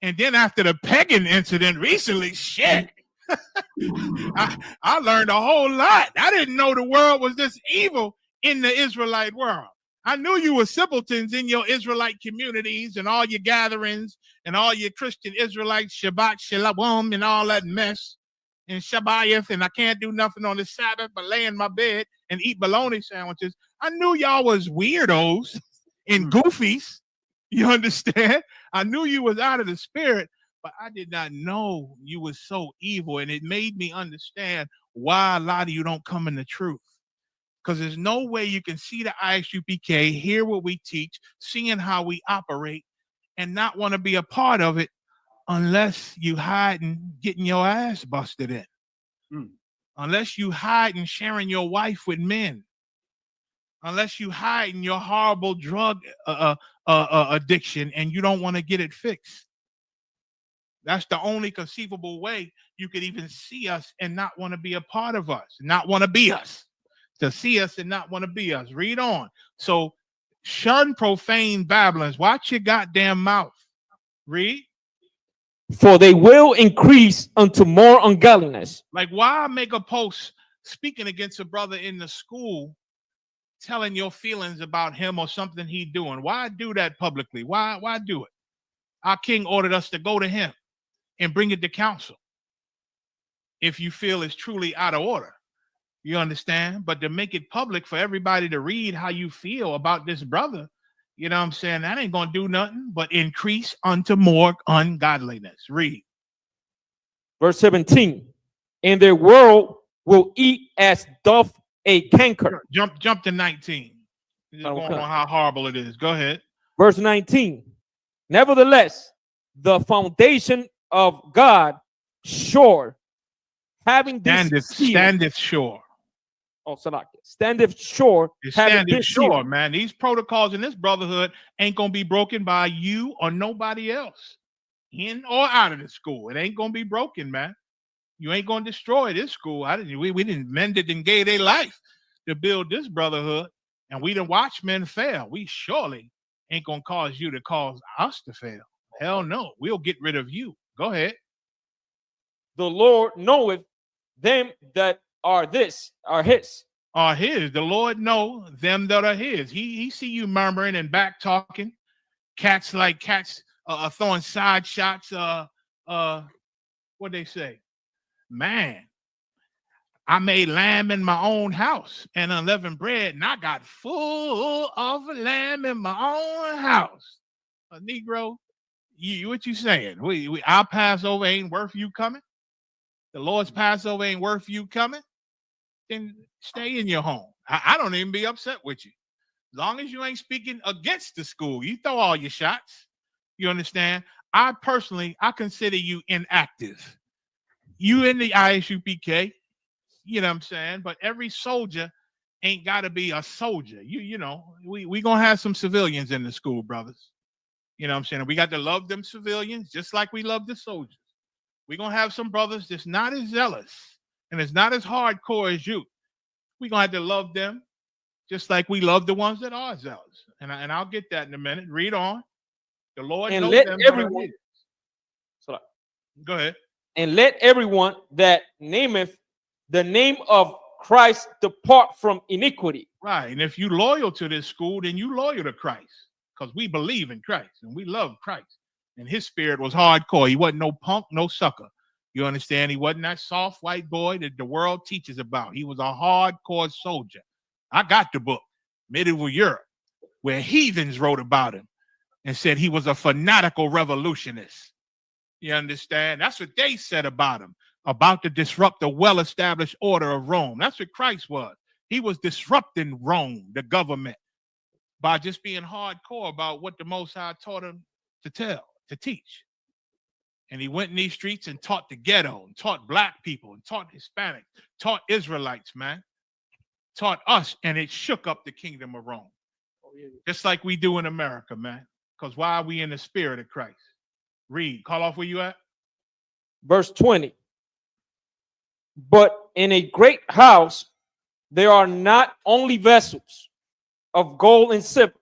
And then after the pagan incident recently, shit, I learned a whole lot. I didn't know the world was this evil in the Israelite world. I knew you were simpletons in your Israelite communities and all your gatherings and all your Christian Israelites, Shabbat, Shalom, and all that mess. and Shabbat and I can't do nothing on the Sabbath but lay in my bed and eat bologna sandwiches. I knew y'all was weirdos and goofies. You understand? I knew you was out of the spirit, but I did not know you was so evil. And it made me understand why a lot of you don't come in the truth. Because there's no way you can see the ISUPK, hear what we teach, seeing how we operate, and not want to be a part of it unless you hiding, getting your ass busted in. Unless you hiding, sharing your wife with men. Unless you hiding your horrible drug addiction and you don't want to get it fixed. That's the only conceivable way you could even see us and not want to be a part of us, not want to be us. To see us and not want to be us. Read on. So shun profane babblings. Watch your goddamn mouth. Read. For they will increase unto more ungodliness. Like, why make a post speaking against a brother in the school, telling your feelings about him or something he doing? Why do that publicly? Why do it? Our king ordered us to go to him and bring it to council if you feel it's truly out of order. You understand? But to make it public for everybody to read how you feel about this brother, you know what I'm saying? That ain't going to do nothing but increase unto more ungodliness. Read. Verse 17. And their world will eat as doth a canker. Jump to 19. Just going on how horrible it is. Go ahead. Verse 19. Nevertheless, the foundation of God sure, having this standeth sure. Oh, Salaki. Standeth sure. Standeth sure, man. These protocols in this brotherhood ain't gonna be broken by you or nobody else, in or out of the school. It ain't gonna be broken, man. You ain't gonna destroy this school. We didn't mend it and gave their life to build this brotherhood, and we didn't watch men fail. We surely ain't gonna cause you to cause us to fail. Hell no. We'll get rid of you. Go ahead. The Lord knoweth them that are his. The Lord know them that are his. He see you murmuring and back talking. Cats throwing side shots. What they say? Man, I made lamb in my own house and unleavened bread, and I got full of lamb in my own house. A Negro, what you saying? Our Passover ain't worth you coming? The Lord's Passover ain't worth you coming? Then stay in your home. I don't even be upset with you. As long as you ain't speaking against the school, you throw all your shots. You understand? I consider you inactive. You in the ISUPK, you know what I'm saying? But every soldier ain't got to be a soldier. You know, we going to have some civilians in the school, brothers. You know what I'm saying? We got to love them civilians just like we love the soldiers. We're going to have some brothers that's not as zealous and it's not as hardcore as you. We're going to have to love them just like we love the ones that are zealous. And I'll get that in a minute. Read on. The Lord and knows let them. everyone. Go ahead. And let everyone that nameth the name of Christ depart from iniquity. Right. And if you loyal to this school, then you loyal to Christ because we believe in Christ and we love Christ. And his spirit was hardcore. He wasn't no punk, no sucker. You understand? He wasn't that soft white boy that the world teaches about. He was a hardcore soldier. I got the book, Medieval Europe, where heathens wrote about him and said he was a fanatical revolutionist. You understand? That's what they said about him, about to disrupt the well-established order of Rome. That's what Christ was. He was disrupting Rome, the government, by just being hardcore about what the Most High taught him to teach. And he went in these streets and taught the ghetto, and taught black people, and taught Hispanics, taught Israelites, man. Taught us, and it shook up the kingdom of Rome. Just like we do in America, man. Because why are we in the spirit of Christ? Read. Call off where you at. Verse 20. But in a great house, there are not only vessels of gold and silver.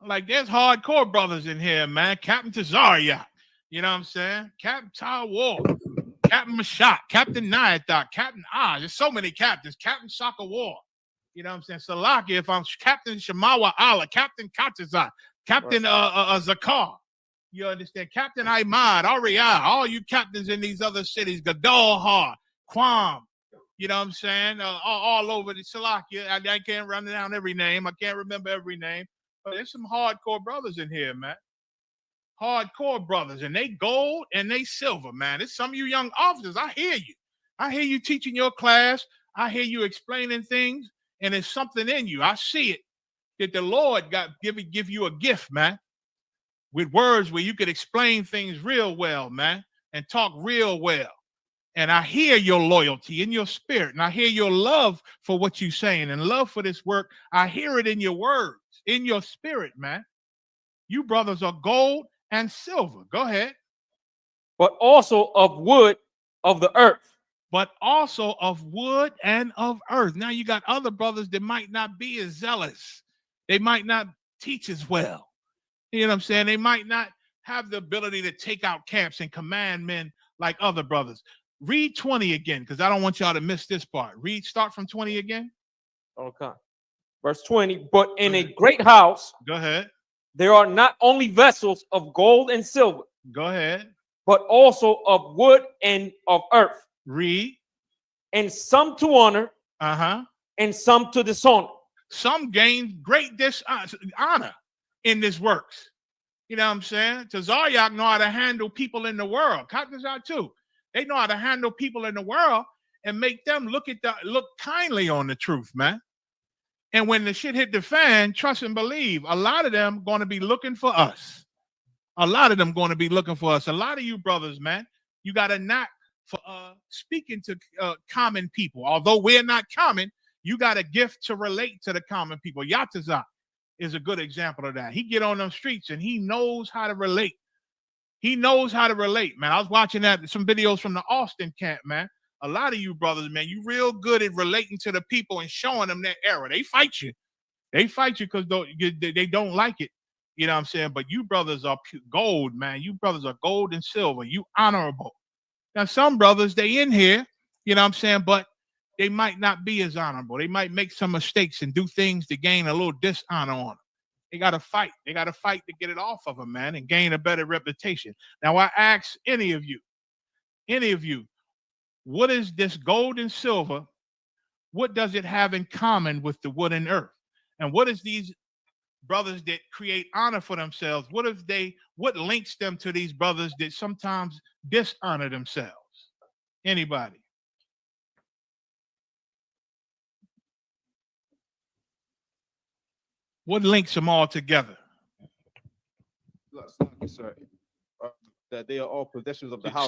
Like there's hardcore brothers in here, man. Captain Tazaria. You know what I'm saying? Captain Tawar, Captain Mashat, Captain Nayathak, Captain Oz. There's so many captains. Captain Shaka War. You know what I'm saying? Salaki, if I'm Captain Shamawa Allah, Captain Katazat, Captain Zakar. You understand? Captain Ahmad, Ariyah, all you captains in these other cities, Gadol Har, Quam, you know what I'm saying? All over the Salakia. I can't run down every name. I can't remember every name. But there's some hardcore brothers in here, man. Hardcore brothers. And they gold and they silver, man. It's some of you young officers. I hear you. I hear you teaching your class. I hear you explaining things. And there's something in you. I see it. That the Lord give you a gift, man. With words where you could explain things real well, man. And talk real well. And I hear your loyalty in your spirit. And I hear your love for what you're saying and love for this work. I hear it in your words, in your spirit, man. You brothers are gold and silver. Go ahead. But also of wood of the earth. But also of wood and of earth. Now you got other brothers that might not be as zealous. They might not teach as well. You know what I'm saying? They might not have the ability to take out camps and command men like other brothers. Read 20 again, because I don't want y'all to miss this part. Start from 20 again. Okay. Verse 20. But in a great house, go ahead. There are not only vessels of gold and silver. Go ahead. But also of wood and of earth. Read. And some to honor. And some to dishonor. Some gain great dishonor in this works. You know what I'm saying? Tazaryak know how to handle people in the world. Katazar too. They know how to handle people in the world and make them look kindly on the truth, man. And when the shit hit the fan, trust and believe, a lot of them going to be looking for us. A lot of them going to be looking for us. A lot of you brothers, man, you got a knack for speaking to common people. Although we're not common, you got a gift to relate to the common people. Yatazak is a good example of that. He get on them streets and he knows how to relate. He knows how to relate, man. I was watching some videos from the Austin camp, man. A lot of you brothers, man, you real good at relating to the people and showing them their error. They fight you. They fight you because they don't like it. You know what I'm saying? But you brothers are gold, man. You brothers are gold and silver. You honorable. Now, some brothers, they in here, you know what I'm saying, but they might not be as honorable. They might make some mistakes and do things to gain a little dishonor on them. They got to fight. They got to fight to get it off of them, man, and gain a better reputation. Now, I ask any of you, what is this gold and silver? What does it have in common with the wood and earth? And what is these brothers that create honor for themselves? What links them to these brothers that sometimes dishonor themselves? Anybody? What links them all together? Sir. That they are all possessions of the house.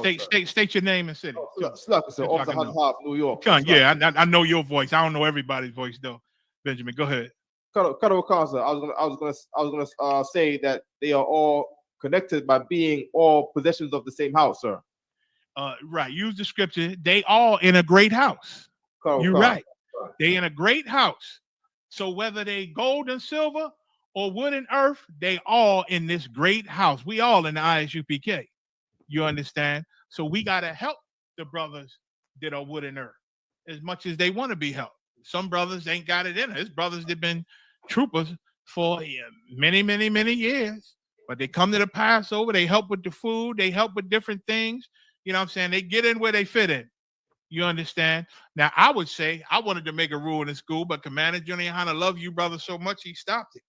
State your name and city. Sir, off the House, New York. Yeah, I know your voice. I don't know everybody's voice though. Benjamin, go ahead. I was gonna say that they are all connected by being all possessions of the same house, sir. Right. Use the scripture. They all in a great house. You're right. They in a great house. So whether they gold and silver or wood and earth, they all in this great house. We all in the ISUPK. You understand? So we got to help the brothers that are wood and earth as much as they want to be helped. Some brothers ain't got it in us. Brothers that been troopers for many, many, many years. But they come to the Passover. They help with the food. They help with different things. You know what I'm saying? They get in where they fit in. You understand? Now, I would say I wanted to make a rule in the school, but Commander Junior Hanna loved you, brother, so much he stopped it.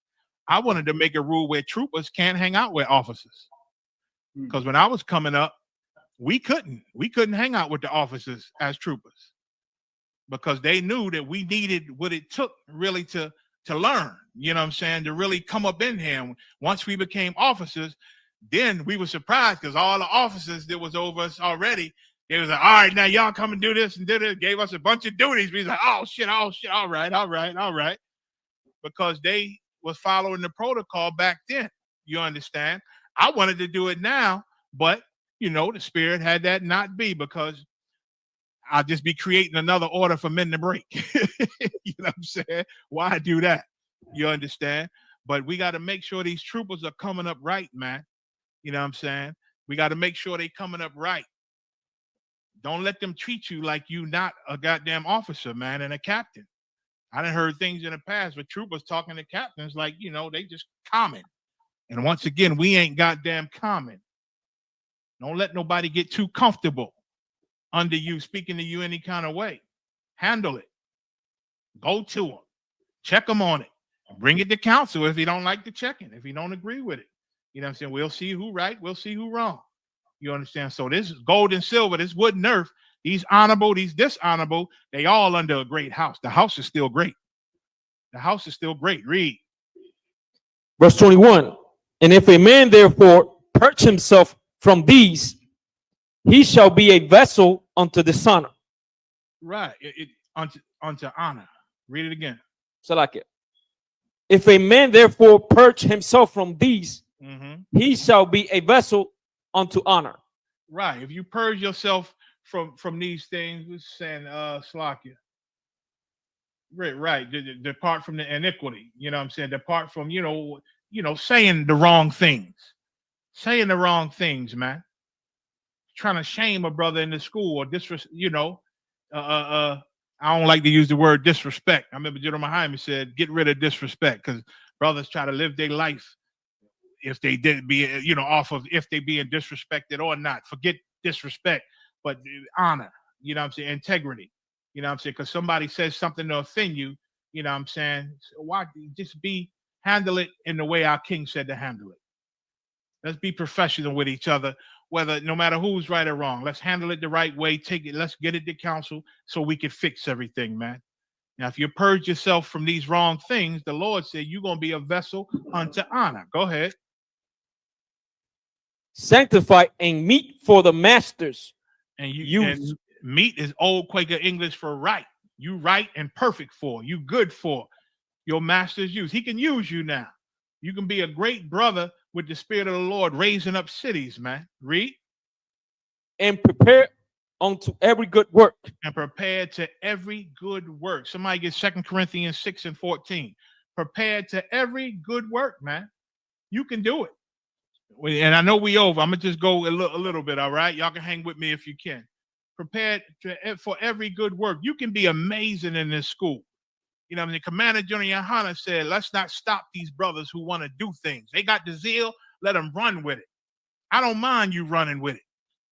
I wanted to make a rule where troopers can't hang out with officers. Because when I was coming up, we couldn't hang out with the officers as troopers because they knew that we needed what it took really to learn, you know what I'm saying, to really come up in here. And once we became officers, then we were surprised because all the officers that was over us already, they was like, all right, now y'all come and do this and do this, gave us a bunch of duties. We was like, oh shit, all right. Because they was following the protocol back then. You understand? I wanted to do it now, but you know, the spirit had that not be because I'll just be creating another order for men to break. You know what I'm saying? Why do that? You understand? But we got to make sure these troopers are coming up right, man. You know what I'm saying? We got to make sure they coming up right. Don't let them treat you like you not a goddamn officer, man, and a captain. I done heard things in the past with troopers talking to captains like, you know, they just common. And once again, we ain't goddamn common. Don't let nobody get too comfortable. under you, speaking to you any kind of way. Handle it. Go to them. Check them on it. Bring it to council if you don't like the checking, if you don't agree with it. You know what I'm saying? We'll see who right, we'll see who wrong. You understand? So this gold and silver, this wood and earth, these honorable, these dishonorable, they all under a great house. The house is still great. The house is still great. Read. Verse 21. And if a man therefore purge himself from these, he shall be a vessel unto dishonor. Right. Unto honor. Read it again. So like it. If a man therefore purge himself from these, he shall be a vessel unto honor. Right. If you purge yourself from these things, we're saying Slakia. Right. Depart from the iniquity. You know what I'm saying? Depart from, saying the wrong things. Saying the wrong things, man. Trying to shame a brother in the school or I don't like to use the word disrespect. I remember General MAHAYAMAN said, get rid of disrespect, because brothers try to live their life if they did be, off of if they being disrespected or not. Forget disrespect, but honor, you know what I'm saying? Integrity, you know what I'm saying? Because somebody says something to offend you, you know what I'm saying? So why just handle it in the way our king said to handle it. Let's be professional with each other, no matter who's right or wrong. Let's handle it the right way. Let's get it to council so we can fix everything, man. Now, if you purge yourself from these wrong things, the Lord said you're going to be a vessel unto honor. Go ahead. Sanctify and meet for the masters. And and meet is old Quaker English for right. You right and perfect for. You good for your master's use. He can use you now. You can be a great brother with the Spirit of the Lord raising up cities, man. Read. And prepare unto every good work. And prepared to every good work. Somebody get 2 Corinthians 6:14. Prepared to every good work, man. You can do it. And I know we over. I'm going to just go a little bit, all right? Y'all can hang with me if you can. Prepared for every good work. You can be amazing in this school. You know what I mean? Commander General Yohana said, let's not stop these brothers who want to do things. They got the zeal, let them run with it. I don't mind you running with it.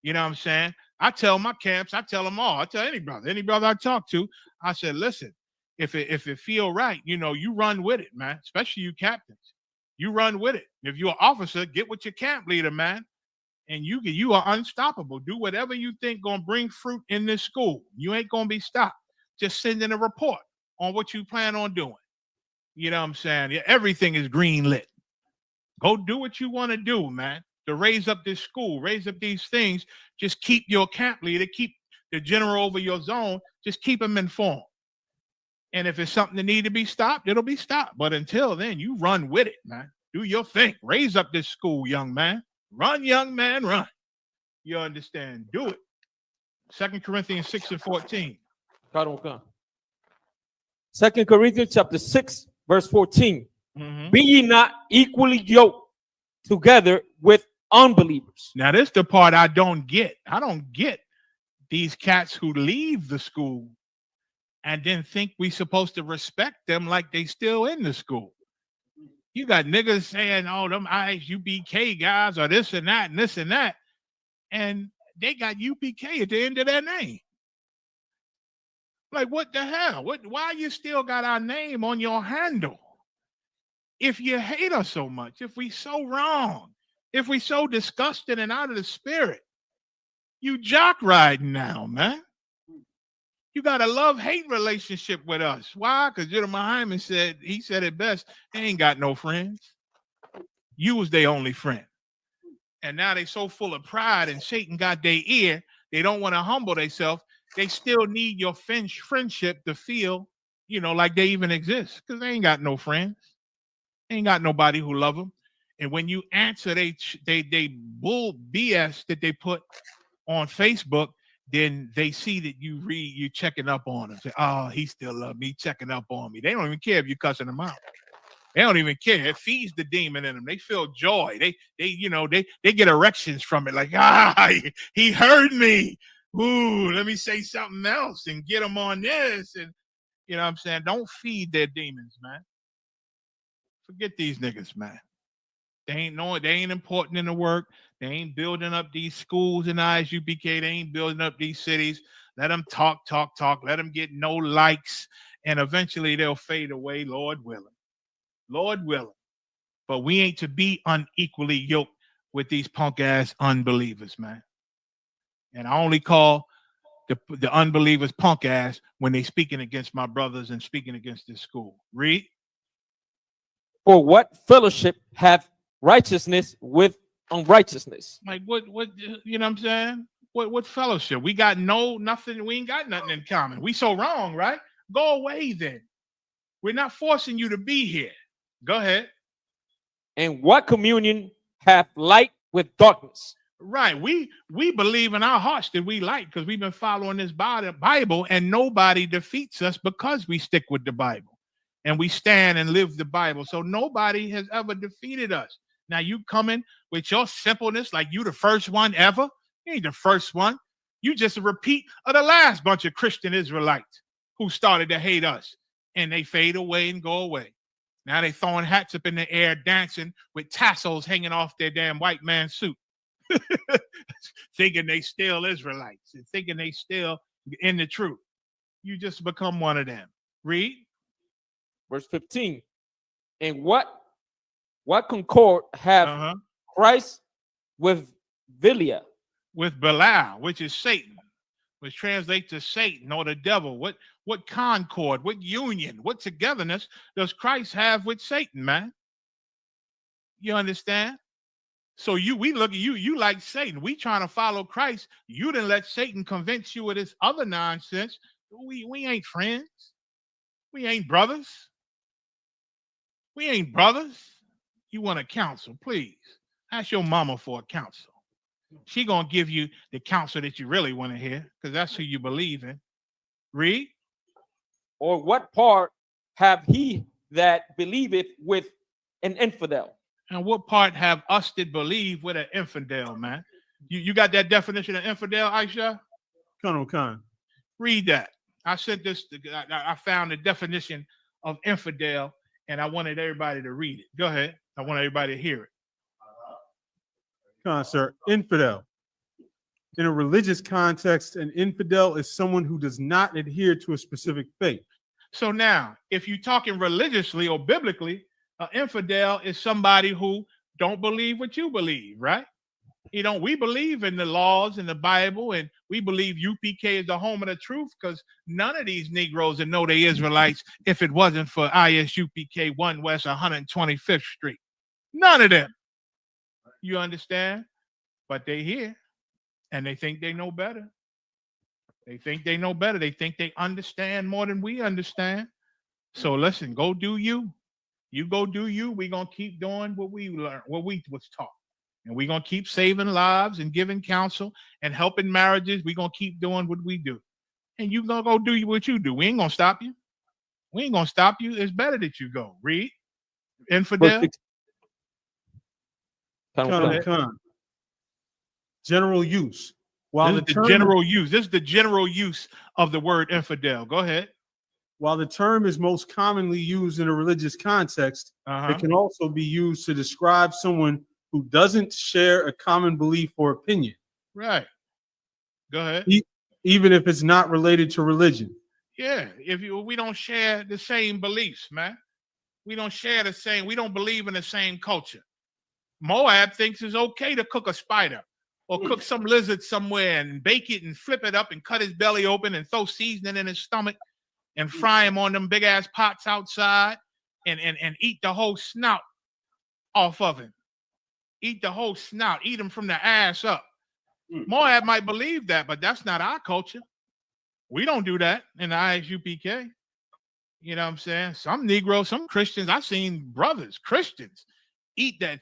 You know what I'm saying? I tell my camps, I tell them all. I tell any brother I talk to, I said, listen, if it feel right, you run with it, man, especially you captains. You run with it. If you're an officer, get with your camp leader, man, and you are unstoppable. Do whatever you think going to bring fruit in this school. You ain't going to be stopped. Just send in a report on what you plan on doing. You know what I'm saying? Yeah, everything is green lit. Go do what you want to do, man. To raise up this school, raise up these things. Just keep your camp leader, keep the general over your zone. Just keep them informed. And if it's something that need to be stopped, it'll be stopped. But until then, you run with it, man. Do your thing. Raise up this school, young man. Run, young man, run. You understand? Do it. 2 Corinthians 6:14. God will come. 2 Corinthians chapter 6, verse 14. Be ye not equally yoked together with unbelievers. Now, this is the part I don't get. I don't get these cats who leave the school and then think we supposed to respect them like they still in the school. You got niggas saying, oh, them ISUBK guys are this and that and this and that. And they got UPK at the end of their name. Like, what the hell? Why you still got our name on your handle? If you hate us so much, if we so wrong, if we so disgusted and out of the spirit, you jock riding now, man. You got a love-hate relationship with us. Why? Because General MAHAYAMAN said it best. They ain't got no friends. You was their only friend. And now they so full of pride and Satan got their ear, they don't want to humble themselves. They still need your friendship to feel, like they even exist. Because they ain't got no friends. They ain't got nobody who love them. And when you answer they bull BS that they put on Facebook, then they see that you checking up on them. Say, oh, he still love me, checking up on me. They don't even care if you're cussing them out. They don't even care. It feeds the demon in them. They feel joy. They get erections from it. Like, he heard me. Ooh, let me say something else and get them on this. And you know what I'm saying? Don't feed their demons, man. Forget these niggas, man. They ain't important in the work. They ain't building up these schools in ISUPK. They ain't building up these cities. Let them talk. Let them get no likes. And eventually they'll fade away, Lord willing. Lord willing. But we ain't to be unequally yoked with these punk ass unbelievers, man. And I only call the unbelievers punk ass when they speaking against my brothers and speaking against this school. Read. For what fellowship hath righteousness with unrighteousness? Like what you know what I'm saying? What fellowship? We got nothing, we ain't got nothing in common. We so wrong, right? Go away then. We're not forcing you to be here. Go ahead. And what communion hath light with darkness? Right. We believe in our hearts that we like because we've been following this Bible, and nobody defeats us because we stick with the Bible and we stand and live the Bible. So nobody has ever defeated us. Now you coming with your simpleness like you the first one ever. You ain't the first one. You just a repeat of the last bunch of Christian Israelites who started to hate us, and they fade away and go away. Now they throwing hats up in the air, dancing with tassels hanging off their damn white man suit. Thinking they still Israelites and thinking they still in the truth. You just become one of them. Read. Verse 15. And what concord have Christ with Belial? With Belial, which is Satan, which translates to Satan or the devil. What concord, what union, what togetherness does Christ have with Satan, man? You understand? So we look at you like Satan. We trying to follow Christ. You didn't let Satan convince you of this other nonsense. We ain't friends. We ain't brothers. We ain't brothers. You want a counsel, please. Ask your mama for a counsel. She gonna give you the counsel that you really want to hear, because that's who you believe in. Read. Or what part have he that believeth with an infidel? And what part have us that believe with an infidel, man? You got that definition of infidel, Aisha? Colonel Khan. Read that. I sent this. I found the definition of infidel, and I wanted everybody to read it. Go ahead. I want everybody to hear it. Khan, sir. Infidel. In a religious context, an infidel is someone who does not adhere to a specific faith. So now, if you're talking religiously or biblically, an infidel is somebody who don't believe what you believe, right? You know, we believe in the laws in the Bible, and we believe UPK is the home of the truth, because none of these Negroes would know they Israelites if it wasn't for ISUPK 1 West 125th Street. None of them. You understand? But they here, and they think they know better. They think they know better. They think they understand more than we understand. So listen, go do you. You go do you. We're going to keep doing what we learned, what we was taught. And we're going to keep saving lives and giving counsel and helping marriages. We're going to keep doing what we do. And you're going to go do what you do. We ain't going to stop you. We ain't going to stop you. It's better that you go. Read. Infidel. General use. While this is the general use. This is the general use of the word infidel. Go ahead. While the term is most commonly used in a religious context, it can also be used to describe someone who doesn't share a common belief or opinion. Right. Go ahead. Even if it's not related to religion. Yeah. We don't share the same beliefs, man. We don't share the same. We don't believe in the same culture. Moab thinks it's okay to cook a spider or cook some lizard somewhere and bake it and flip it up and cut his belly open and throw seasoning in his stomach and fry him on them big ass pots outside and eat the whole snout off of him. Eat the whole snout, eat him from the ass up. Moab might believe that, but that's not our culture. We don't do that in the ISUPK. You know what I'm saying? Some Negroes, some Christians, I've seen brothers, Christians, eat that,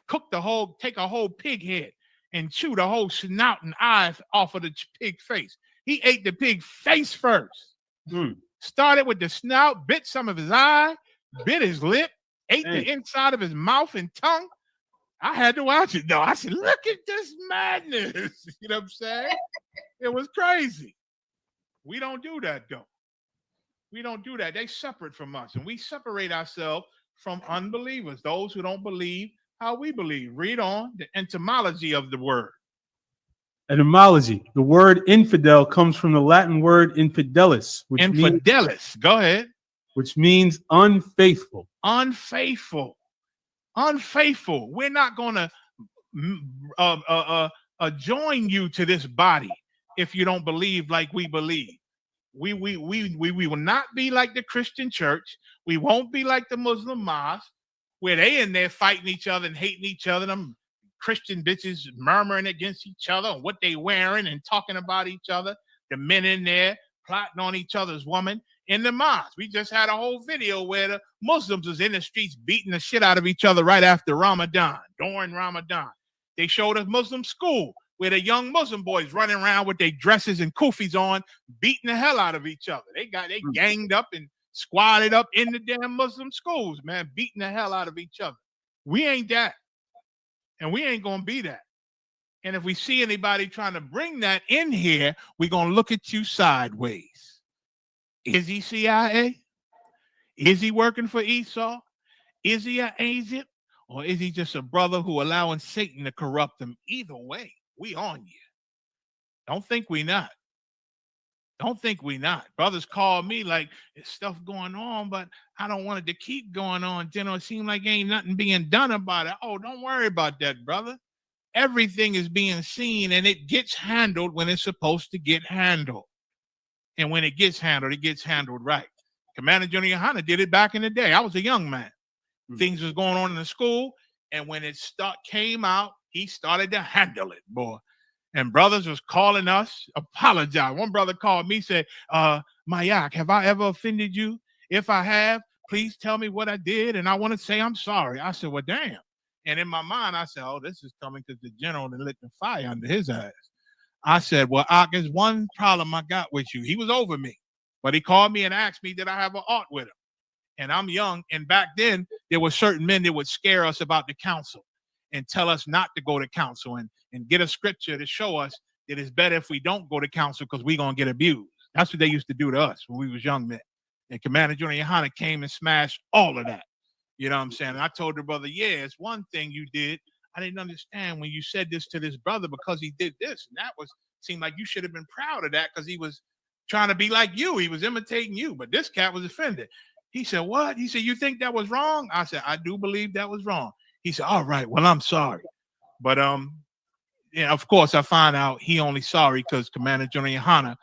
take a whole pig head and chew the whole snout and eyes off of the pig face. He ate the pig face first. Started with the snout, bit some of his eye, bit his lip, ate the inside of his mouth and tongue. I had to watch it though. I said, look at this madness. You know what I'm saying? It was crazy. We don't do that though. We don't do that. They separate from us, and we separate ourselves from unbelievers, those who don't believe how we believe. Read on. The etymology of the word. Etymology. The word infidel comes from the Latin word infidelis, Go ahead. Which means unfaithful. Unfaithful. Unfaithful. We're not going to join you to this body if you don't believe like we believe. We will not be like the Christian church. We won't be like the Muslim mosque, where they in there fighting each other and hating each other. Them Christian bitches murmuring against each other and what they wearing and talking about each other. The men in there plotting on each other's woman in the mosque. We just had a whole video where the Muslims was in the streets beating the shit out of each other right after Ramadan, during Ramadan. They showed us Muslim school where the young Muslim boys running around with their dresses and kufis on, beating the hell out of each other. They ganged up and squatted up in the damn Muslim schools, man, beating the hell out of each other. We ain't that. And we ain't going to be that. And if we see anybody trying to bring that in here, we're going to look at you sideways. Is he CIA? Is he working for Esau? Is he an agent? Or is he just a brother who allowing Satan to corrupt him? Either way, we on you. Don't think we not. Don't think we not. Brothers call me like, there's stuff going on, but I don't want it to keep going on. You know, it seems like ain't nothing being done about it. Oh, don't worry about that, brother. Everything is being seen and it gets handled when it's supposed to get handled. And when it gets handled right. Commander Junior Hanna did it back in the day. I was a young man. Things was going on in the school, and when it came out, he started to handle it, boy. And brothers was calling us, apologize. One brother called me, said, Mayak, have I ever offended you? If I have, please tell me what I did, and I want to say I'm sorry. I said, well, damn. And in my mind, I said, oh, this is coming because the general that lit the fire under his ass. I said, well, there's one problem I got with you. He was over me, but he called me and asked me, did I have an art with him? And I'm young, and back then, there were certain men that would scare us about the council and tell us not to go to council and get a scripture to show us that it's better if we don't go to council because we're going to get abused. That's what they used to do to us when we was young men. And Commander Junior Hanna came and smashed all of that. You know what I'm saying? And I told the brother, yeah, it's one thing you did. I didn't understand when you said this to this brother because he did this. And that seemed like you should have been proud of that because he was trying to be like you. He was imitating you. But this cat was offended. He said, what? He said, you think that was wrong? I said, I do believe that was wrong. He said, all right, well, I'm sorry. But yeah, of course, I find out he only sorry because Commander Junior Hanna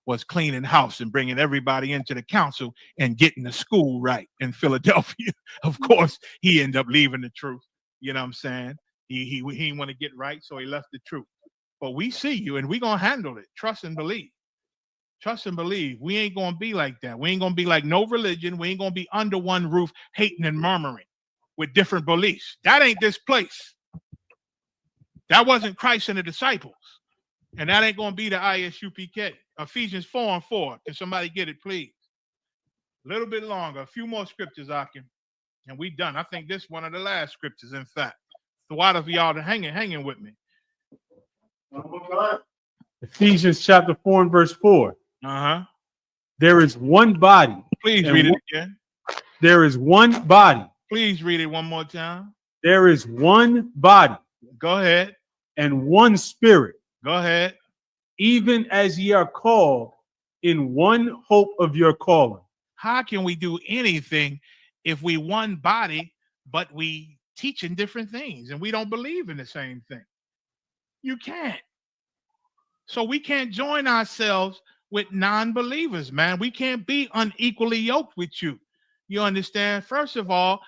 was cleaning house and bringing everybody into the council and getting the school right in Philadelphia. Of course, he ended up leaving the truth. You know what I'm saying? He didn't want to get right, so he left the truth. But we see you, and we're going to handle it. Trust and believe. Trust and believe. We ain't going to be like that. We ain't going to be like no religion. We ain't going to be under one roof hating and murmuring with different beliefs. That ain't this place. That wasn't Christ and the disciples. And that ain't going to be the ISUPK. Ephesians 4:4. Can somebody get it, please? A little bit longer. A few more scriptures, Akim. And we done. I think this is one of the last scriptures, in fact. So why don't y'all hanging with me? Ephesians chapter 4 and verse 4. There is one body. Please read it again. There is one body. Please read it one more time. There is one body. Go ahead. And one spirit. Go ahead. Even as ye are called in one hope of your calling. How can we do anything if we one body, but we teaching different things and we don't believe in the same thing? You can't. So we can't join ourselves with non-believers, man. We can't be unequally yoked with you. You understand? First of all,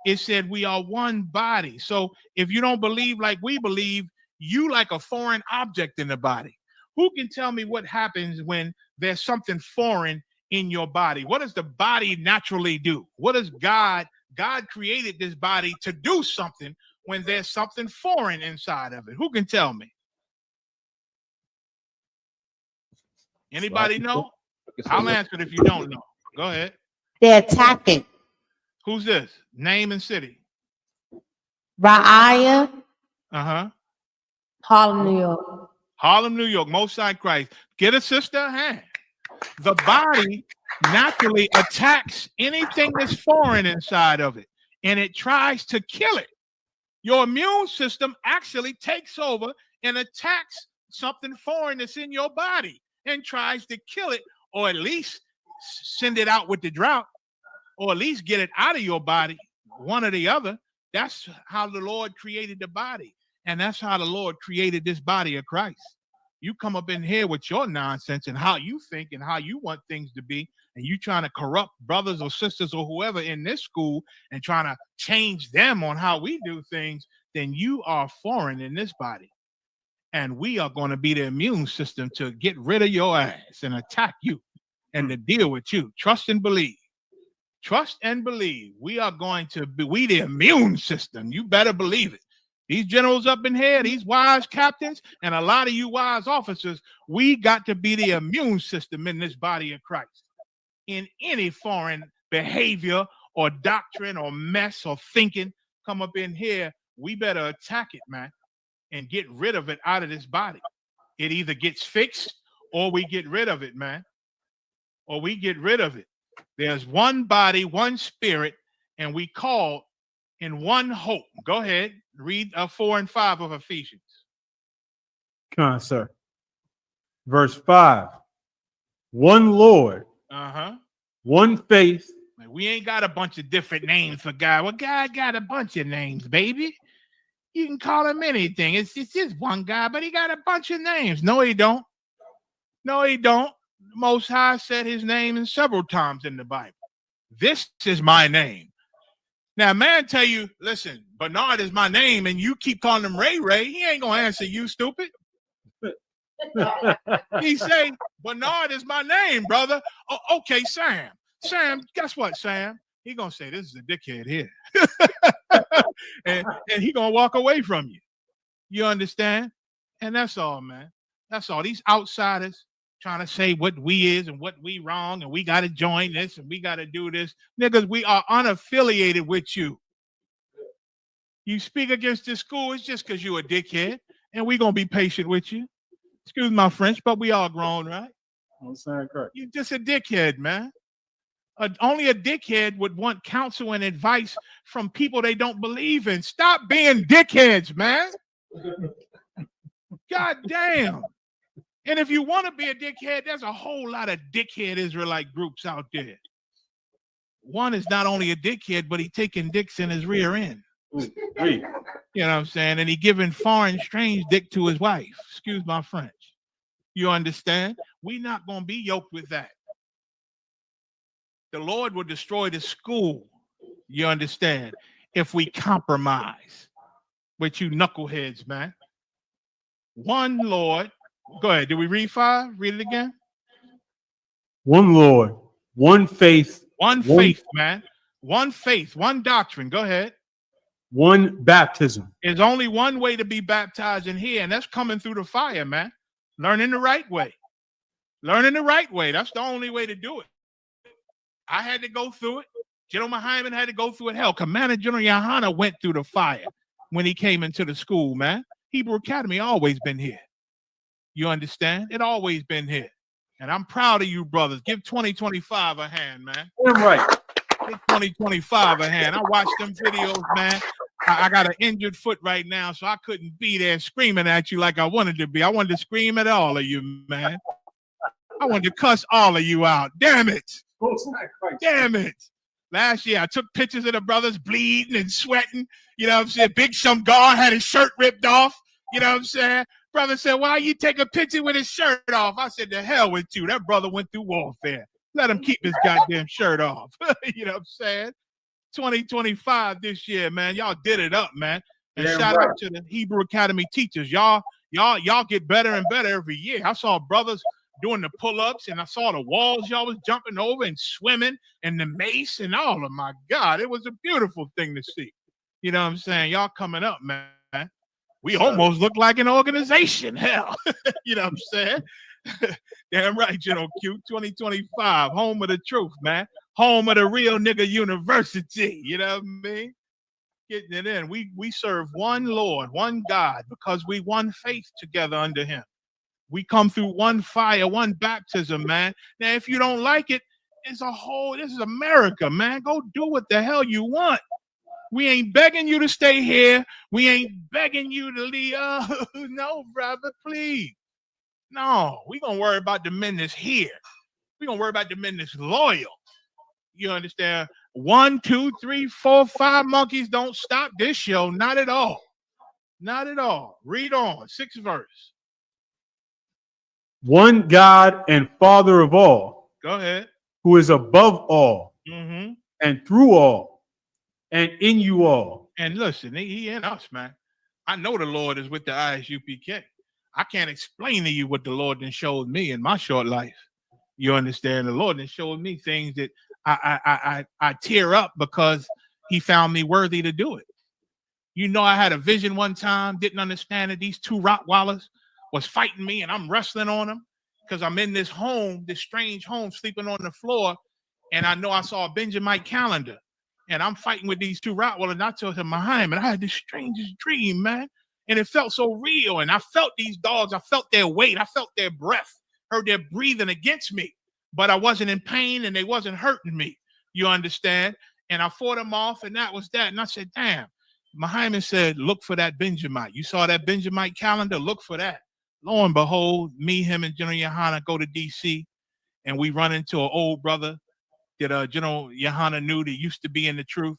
it said we are one body. So if you don't believe like we believe, you like a foreign object in the body. Who can tell me what happens when there's something foreign in your body? What does the body naturally do? What does God created this body to do something when there's something foreign inside of it? Who can tell me? Anybody know? I'll answer it if you don't know. Go ahead. They're attacking. Who's this? Name and city. Ra'aya. Harlem, New York. Harlem, New York. Most High Christ. Get a sister a hand. The body naturally attacks anything that's foreign inside of it, and it tries to kill it. Your immune system actually takes over and attacks something foreign that's in your body and tries to kill it, or at least send it out with the drought, or at least get it out of your body, one or the other. That's how the Lord created the body. And that's how the Lord created this body of Christ. You come up in here with your nonsense and how you think and how you want things to be, and you trying to corrupt brothers or sisters or whoever in this school and trying to change them on how we do things, then you are foreign in this body. And we are going to be the immune system to get rid of your ass and attack you and to deal with you. Trust and believe. Trust and believe. We are going to be the immune system. You better believe it. These generals up in here, these wise captains, and a lot of you wise officers, we got to be the immune system in this body of Christ. In any foreign behavior or doctrine or mess or thinking come up in here, we better attack it, man, and get rid of it out of this body. It either gets fixed or we get rid of it, man. Or we get rid of it. There's one body, one spirit, and we call in one hope. Go ahead. Read 4 and 5 of Ephesians. Come on, sir. Verse 5. One Lord. One faith. We ain't got a bunch of different names for God. Well, God got a bunch of names, baby. You can call him anything. It's just one guy, but he got a bunch of names. No, he don't. No, he don't. The Most High said his name in several times in the Bible. This is my name. Now, man tell you, listen, Bernard is my name, and you keep calling him Ray Ray. He ain't going to answer you, stupid. He say, Bernard is my name, brother. Oh, okay, Sam. Sam, guess what, Sam? He going to say, this is a dickhead here. and he going to walk away from you. You understand? And that's all, man. That's all. These outsiders trying to say what we is and what we wrong, and we got to join this and we got to do this. Niggas, we are unaffiliated with you. You speak against this school, it's just because you a dickhead, and we going to be patient with you. Excuse my French, but we all grown, right? You're just a dickhead, man. Only a dickhead would want counsel and advice from people they don't believe in. Stop being dickheads, man. God damn. And if you want to be a dickhead, there's a whole lot of dickhead Israelite groups out there. One is not only a dickhead, but he taking dicks in his rear end. You know what I'm saying? And he giving foreign, strange dick to his wife. Excuse my French. You understand? We're not going to be yoked with that. The Lord will destroy the school, you understand, if we compromise with you knuckleheads, man. One Lord. Go ahead. Did we read 5? Read it again. One Lord, one faith. One faith, man. One faith, one doctrine. Go ahead. One baptism. There's only one way to be baptized in here, and that's coming through the fire, man. Learning the right way. Learning the right way. That's the only way to do it. I had to go through it. General MAHAYAMAN had to go through it. Hell, Commander General Yohana went through the fire when he came into the school, man. Hebrew Academy always been here. You understand? It always been here. And I'm proud of you, brothers. Give 2025 a hand, man. Damn right. Give 2025 a hand. I watched them videos, man. I got an injured foot right now, so I couldn't be there screaming at you like I wanted to be. I wanted to scream at all of you, man. I wanted to cuss all of you out. Damn it. Damn it. Last year, I took pictures of the brothers bleeding and sweating. You know what I'm saying? Big Shamgar had his shirt ripped off. You know what I'm saying? Brother said, why you take a picture with his shirt off? I said, the hell with you. That brother went through warfare. Let him keep his goddamn shirt off. You know what I'm saying? 2025 this year, man. Y'all did it up, man. And shout out to the Hebrew Academy teachers. Y'all get better and better every year. I saw brothers doing the pull-ups, and I saw the walls y'all was jumping over and swimming and the mace and all of my God. It was a beautiful thing to see. You know what I'm saying? Y'all coming up, man. We almost look like an organization. Hell, you know what I'm saying? Damn right, General Q. 2025, home of the truth, man. Home of the real nigga university. You know what I mean? Getting it in. We serve one Lord, one God, because we one faith together under him. We come through one fire, one baptism, man. Now, if you don't like it, this is America, man. Go do what the hell you want. We ain't begging you to stay here. We ain't begging you to leave. Oh, no, brother, please. No, we gonna worry about the men that's here. We gonna worry about the men that's loyal. You understand? 1, 2, 3, 4, 5 monkeys don't stop this show. Not at all. Not at all. Read on. 6th verse. One God and Father of all. Go ahead. Who is above all Mm-hmm. and through all and in you all. And listen, he in us, man. I know the Lord is with the ISUPK. I can't explain to you what the Lord then showed me in my short life. You understand? The Lord then showed me things that I tear up because he found me worthy to do it. You know, I had a vision one time, didn't understand that these 2 Rottweilers was fighting me and I'm wrestling on them because I'm in this home, this strange home, sleeping on the floor. And I know I saw a Benjamite calendar and I'm fighting with these 2 Rottweilers. And I told him, Mahayaman, I had the strangest dream, man. And it felt so real. And I felt these dogs. I felt their weight. I felt their breath, heard their breathing against me. But I wasn't in pain and they wasn't hurting me. You understand? And I fought them off and that was that. And I said, damn. Mahayaman said, look for that Benjamite. You saw that Benjamite calendar? Look for that. Lo and behold, me, him, and General Yohana go to D.C. and we run into an old brother that General Yohana knew that used to be in the truth.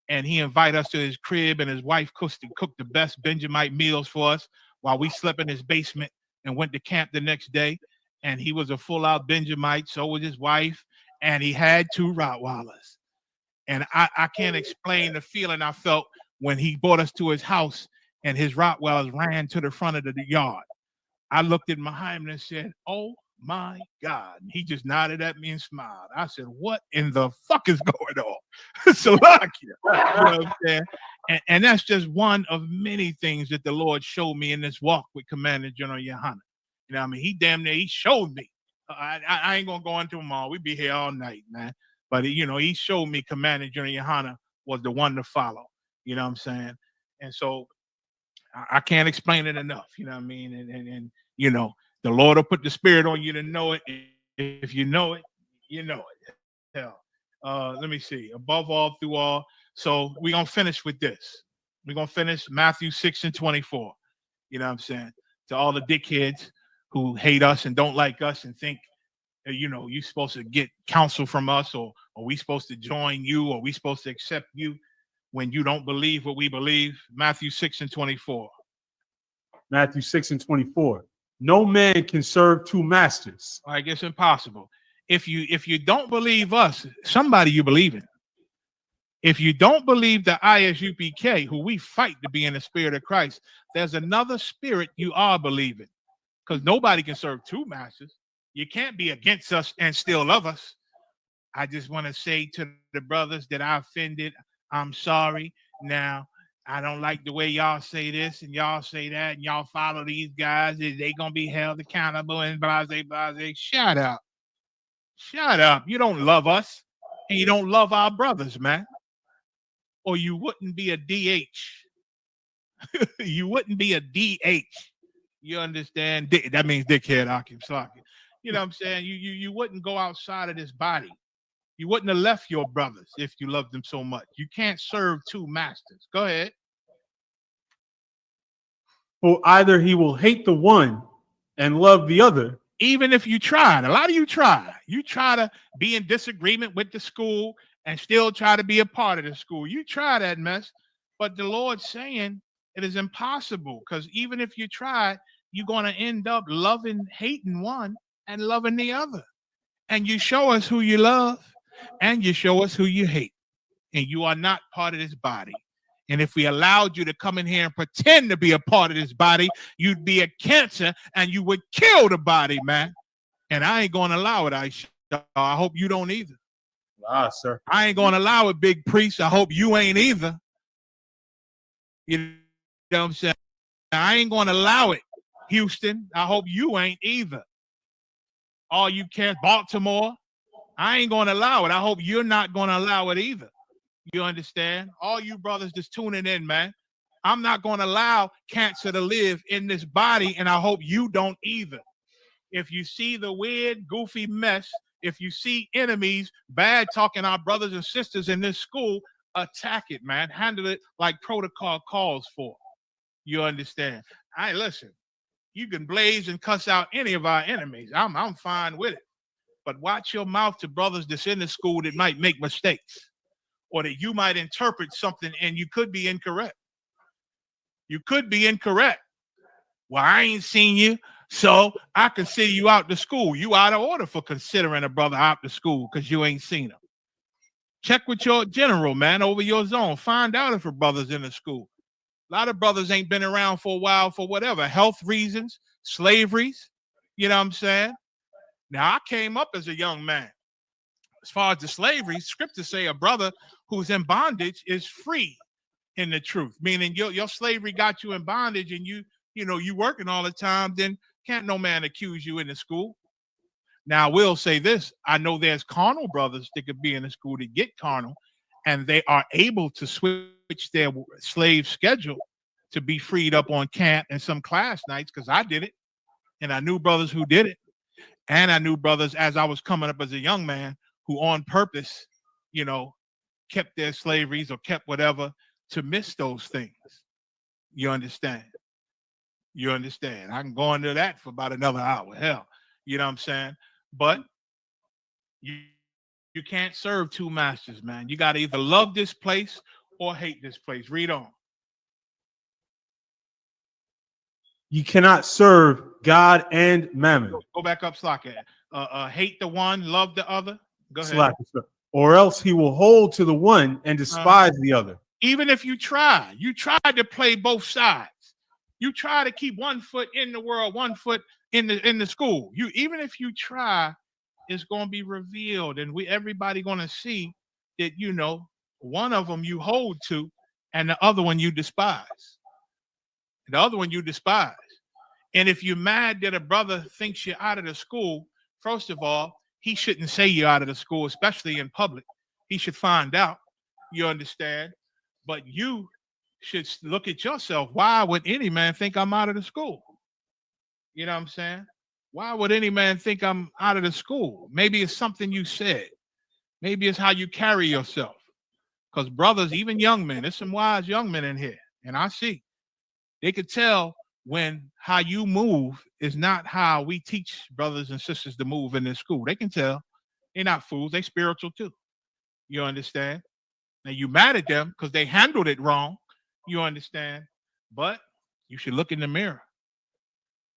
And he invited us to his crib and his wife cooked the best Benjamite meals for us while we slept in his basement and went to camp the next day. And he was a full-out Benjamite, so was his wife, and he had 2 Rottweilers. And I can't explain the feeling I felt when he brought us to his house and his Rottweilers ran to the front of the yard. I looked at Mahayaman and said, oh my God. And he just nodded at me and smiled. I said, what in the fuck is going on? Salakia. You know what I'm saying? And that's just one of many things that the Lord showed me in this walk with Commander General Yohana. You know what I mean? He damn near, he showed me. I ain't going to go into them all. We'd be here all night, man. But, you know, he showed me Commander General Yohana was the one to follow. You know what I'm saying? And so I can't explain it enough. You know what I mean? And you know, the Lord will put the spirit on you to know it. If you know it, you know it. Hell. Let me see. Above all, through all. So we're going to finish with this. We're going to finish Matthew 6:24. You know what I'm saying? To all the dickheads who hate us and don't like us and think, you know, you're supposed to get counsel from us or we supposed to join you or we supposed to accept you when you don't believe what we believe. Matthew 6:24. Matthew 6:24. No man can serve 2 masters. I guess impossible. If you don't believe us, somebody you believe in. If you don't believe the ISUPK, who we fight to be in the spirit of Christ, there's another spirit you are believing. Because nobody can serve 2 masters. You can't be against us and still love us. I just want to say to the brothers that I offended, I'm sorry. Now, I don't like the way y'all say this and y'all say that and y'all follow these guys. They gonna be held accountable and blase. Shut up. Shut up. You don't love us and you don't love our brothers, man. Or you wouldn't be a DH. You wouldn't be a DH. You understand? That means dickhead, Akim Socket. You know what I'm saying? You wouldn't go outside of this body. You wouldn't have left your brothers if you loved them so much. You can't serve 2 masters. Go ahead. For either he will hate the one and love the other. Even if you tried. A lot of you try. You try to be in disagreement with the school and still try to be a part of the school. You try that mess. But the Lord's saying it is impossible because even if you try, you're going to end up hating one and loving the other. And you show us who you love. And you show us who you hate. And you are not part of this body. And if we allowed you to come in here and pretend to be a part of this body, you'd be a cancer and you would kill the body, man. And I ain't going to allow it, I hope you don't either. Ah, sir. I ain't going to allow it, big priest. I hope you ain't either. You know what I'm saying? I ain't going to allow it, Houston. I hope you ain't either. All you can, Baltimore. I ain't going to allow it. I hope you're not going to allow it either. You understand? All you brothers just tuning in, man. I'm not going to allow cancer to live in this body, and I hope you don't either. If you see the weird, goofy mess, if you see enemies bad talking our brothers and sisters in this school, attack it, man. Handle it like protocol calls for. You understand? Listen, you can blaze and cuss out any of our enemies. I'm fine with it. But watch your mouth to brothers that's in the school that might make mistakes, or that you might interpret something and you could be incorrect. You could be incorrect. Well, I ain't seen you, so I consider you out the school. You out of order for considering a brother out the school because you ain't seen him. Check with your general, man, over your zone. Find out if a brother's in the school. A lot of brothers ain't been around for a while for whatever, health reasons, slaveries. You know what I'm saying? Now, I came up as a young man. As far as the slavery, scriptures say a brother who's in bondage is free in the truth, meaning your slavery got you in bondage and you working all the time, then can't no man accuse you in the school. Now, I will say this. I know there's carnal brothers that could be in the school to get carnal, and they are able to switch their slave schedule to be freed up on camp and some class nights, because I did it, and I knew brothers who did it, and I knew brothers as I was coming up as a young man who on purpose, kept their slaveries or kept whatever to miss those things. You understand? You understand? I can go into that for about another hour. Hell, you know what I'm saying? But you can't serve two masters, man. You got to either love this place or hate this place. Read on. You cannot serve God and mammon. Go back up, Slack. Hate the one, love the other. Go ahead. Slack, or else he will hold to the one and despise the other. Even if you try to play both sides. You try to keep one foot in the world, one foot in the school. Even if you try, it's going to be revealed, and everybody going to see that one of them you hold to, and the other one you despise. The other one you despise. And if you're mad that a brother thinks you're out of the school, first of all, he shouldn't say you're out of the school, especially in public. He should find out. You understand? But you should look at yourself. Why would any man think I'm out of the school? You know what I'm saying? Why would any man think I'm out of the school? Maybe it's something you said. Maybe it's how you carry yourself. Because brothers, even young men, there's some wise young men in here. And I see. They could tell when how you move is not how we teach brothers and sisters to move in this school. They can tell. They're not fools. They spiritual too. You understand? Now you mad at them because they handled it wrong. You understand? But you should look in the mirror.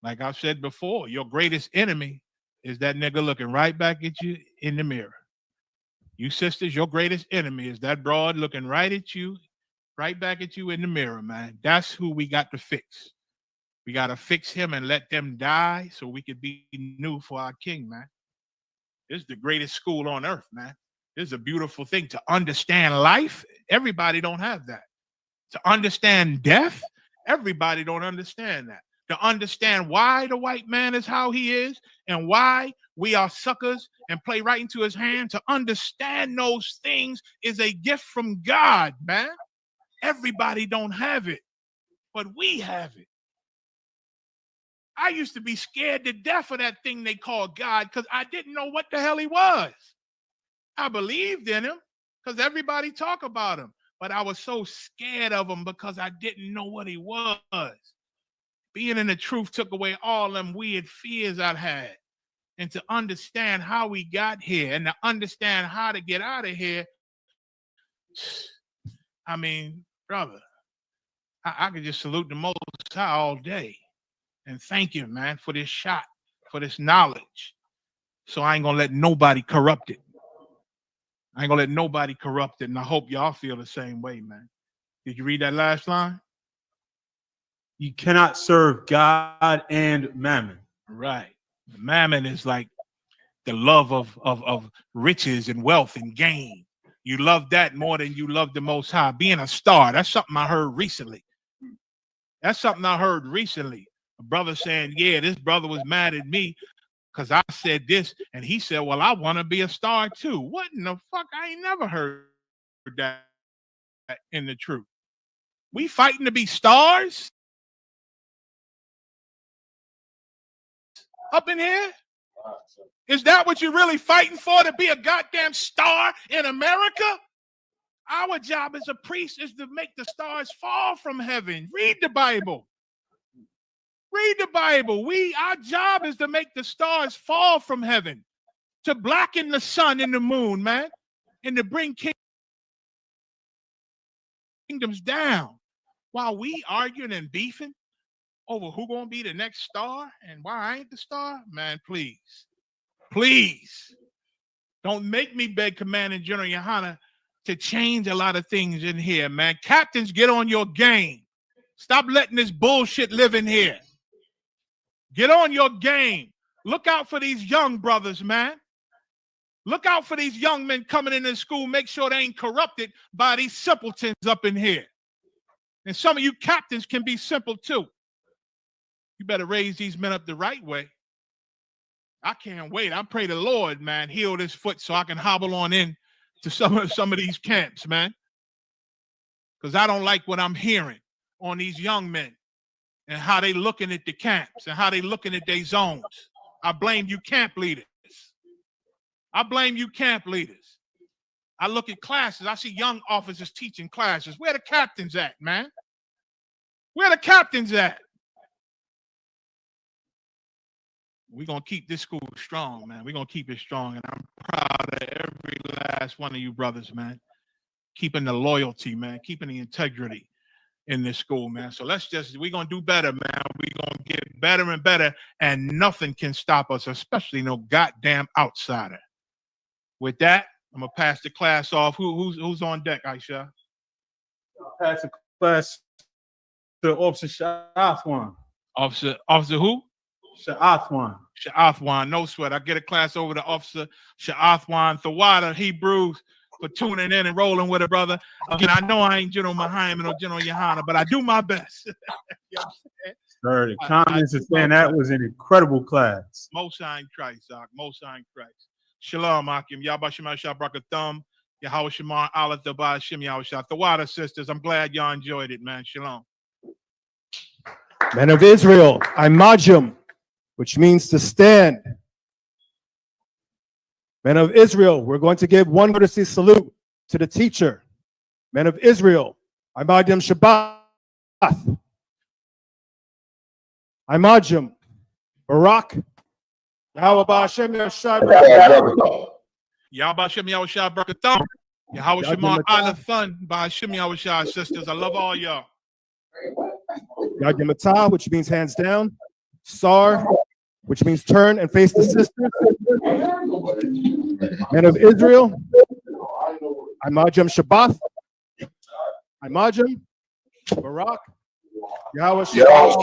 Like I've said before, your greatest enemy is that nigga looking right back at you in the mirror. You sisters, your greatest enemy is that broad looking right at you, right back at you in the mirror, man. That's who we got to fix. We got to fix him and let them die so we could be new for our king, man. This is the greatest school on earth, man. This is a beautiful thing. To understand life, everybody don't have that. To understand death, everybody don't understand that. To understand why the white man is how he is and why we are suckers and play right into his hand, to understand those things is a gift from God, man. Everybody don't have it, but we have it. I used to be scared to death of that thing they call God because I didn't know what the hell he was. I believed in him because everybody talk about him, but I was so scared of him because I didn't know what he was. Being in the truth took away all them weird fears I'd had. And to understand how we got here and to understand how to get out of here, I mean, brother, I could just salute the Most High all day and thank you, man, for this shot, for this knowledge. So I ain't going to let nobody corrupt it. I ain't going to let nobody corrupt it, and I hope y'all feel the same way, man. Did you read that last line? You cannot serve God and mammon. Right. Mammon is like the love of riches and wealth and gain. You love that more than you love the Most High. Being a star, that's something I heard recently. A brother saying, yeah, this brother was mad at me because I said this, and he said, well, I want to be a star too. What in the fuck? I ain't never heard that in the truth. We fighting to be stars up in here? Is that what you're really fighting for, to be a goddamn star in America? Our job as a priest is to make the stars fall from heaven. Read the Bible. Read the Bible. Our job is to make the stars fall from heaven, to blacken the sun and the moon, man, and to bring kingdoms down. While we arguing and beefing over who gonna be the next star and why I ain't the star, man, please. Please. Don't make me beg Commanding General Yohana to change a lot of things in here, man. Captains, get on your game. Stop letting this bullshit live in here. Get on your game. Look out for these young brothers, man. Look out for these young men coming into school. Make sure they ain't corrupted by these simpletons up in here. And some of you captains can be simple too. You better raise these men up the right way. I can't wait. I pray the Lord, man, heal this foot so I can hobble on in to some of these camps, man. Because I don't like what I'm hearing on these young men and how they looking at the camps and how they looking at their zones. I blame you camp leaders. I blame you camp leaders. I look at classes. I see young officers teaching classes. Where the captains at, man? Where the captains at? We're going to keep this school strong, man. We're going to keep it strong. And I'm proud of every last one of you brothers, man. Keeping the loyalty, man. Keeping the integrity in this school, man. So we're going to do better, man. We're going to get better and better. And nothing can stop us, especially no goddamn outsider. With that, I'm going to pass the class off. Who's on deck, Aisha? Pass the class to Officer Sha'athwan. Officer who? Sha'athwan, no sweat. I get a class over to Officer Sha'athwan Thawada Hebrews for tuning in and rolling with a brother. Again, I know I ain't General Mahayaman or General Yohana, but I do my best. You know Sir, the comments are saying that was an incredible class. Most High in Christ, Doc. Most High in Christ. Shalom, Akim. Yabba Shema Shabrakathum. Yahweh Shema Allah Thabah Shem Yahweh Shah. Thawada sisters, I'm glad y'all enjoyed it, man. Shalom. Men of Israel, Imajim, which means to stand. Men of Israel, we're going to give one courtesy salute to the teacher. Men of Israel, Imajim Shabbat. Imajim, Barak. Yahweh Ba'ashem Yahshua. Yahweh Shem Yahweh Shah Brakathum. Yahweh Shema Allah Thun Ba'ashem Yahweh Shah sisters. I love all y'all. Yagimatah, which means hands down. Sar, which means turn and face the sisters. Men of Israel, Imajim Shabbat. Imajim, Barak, Yahweh Shema.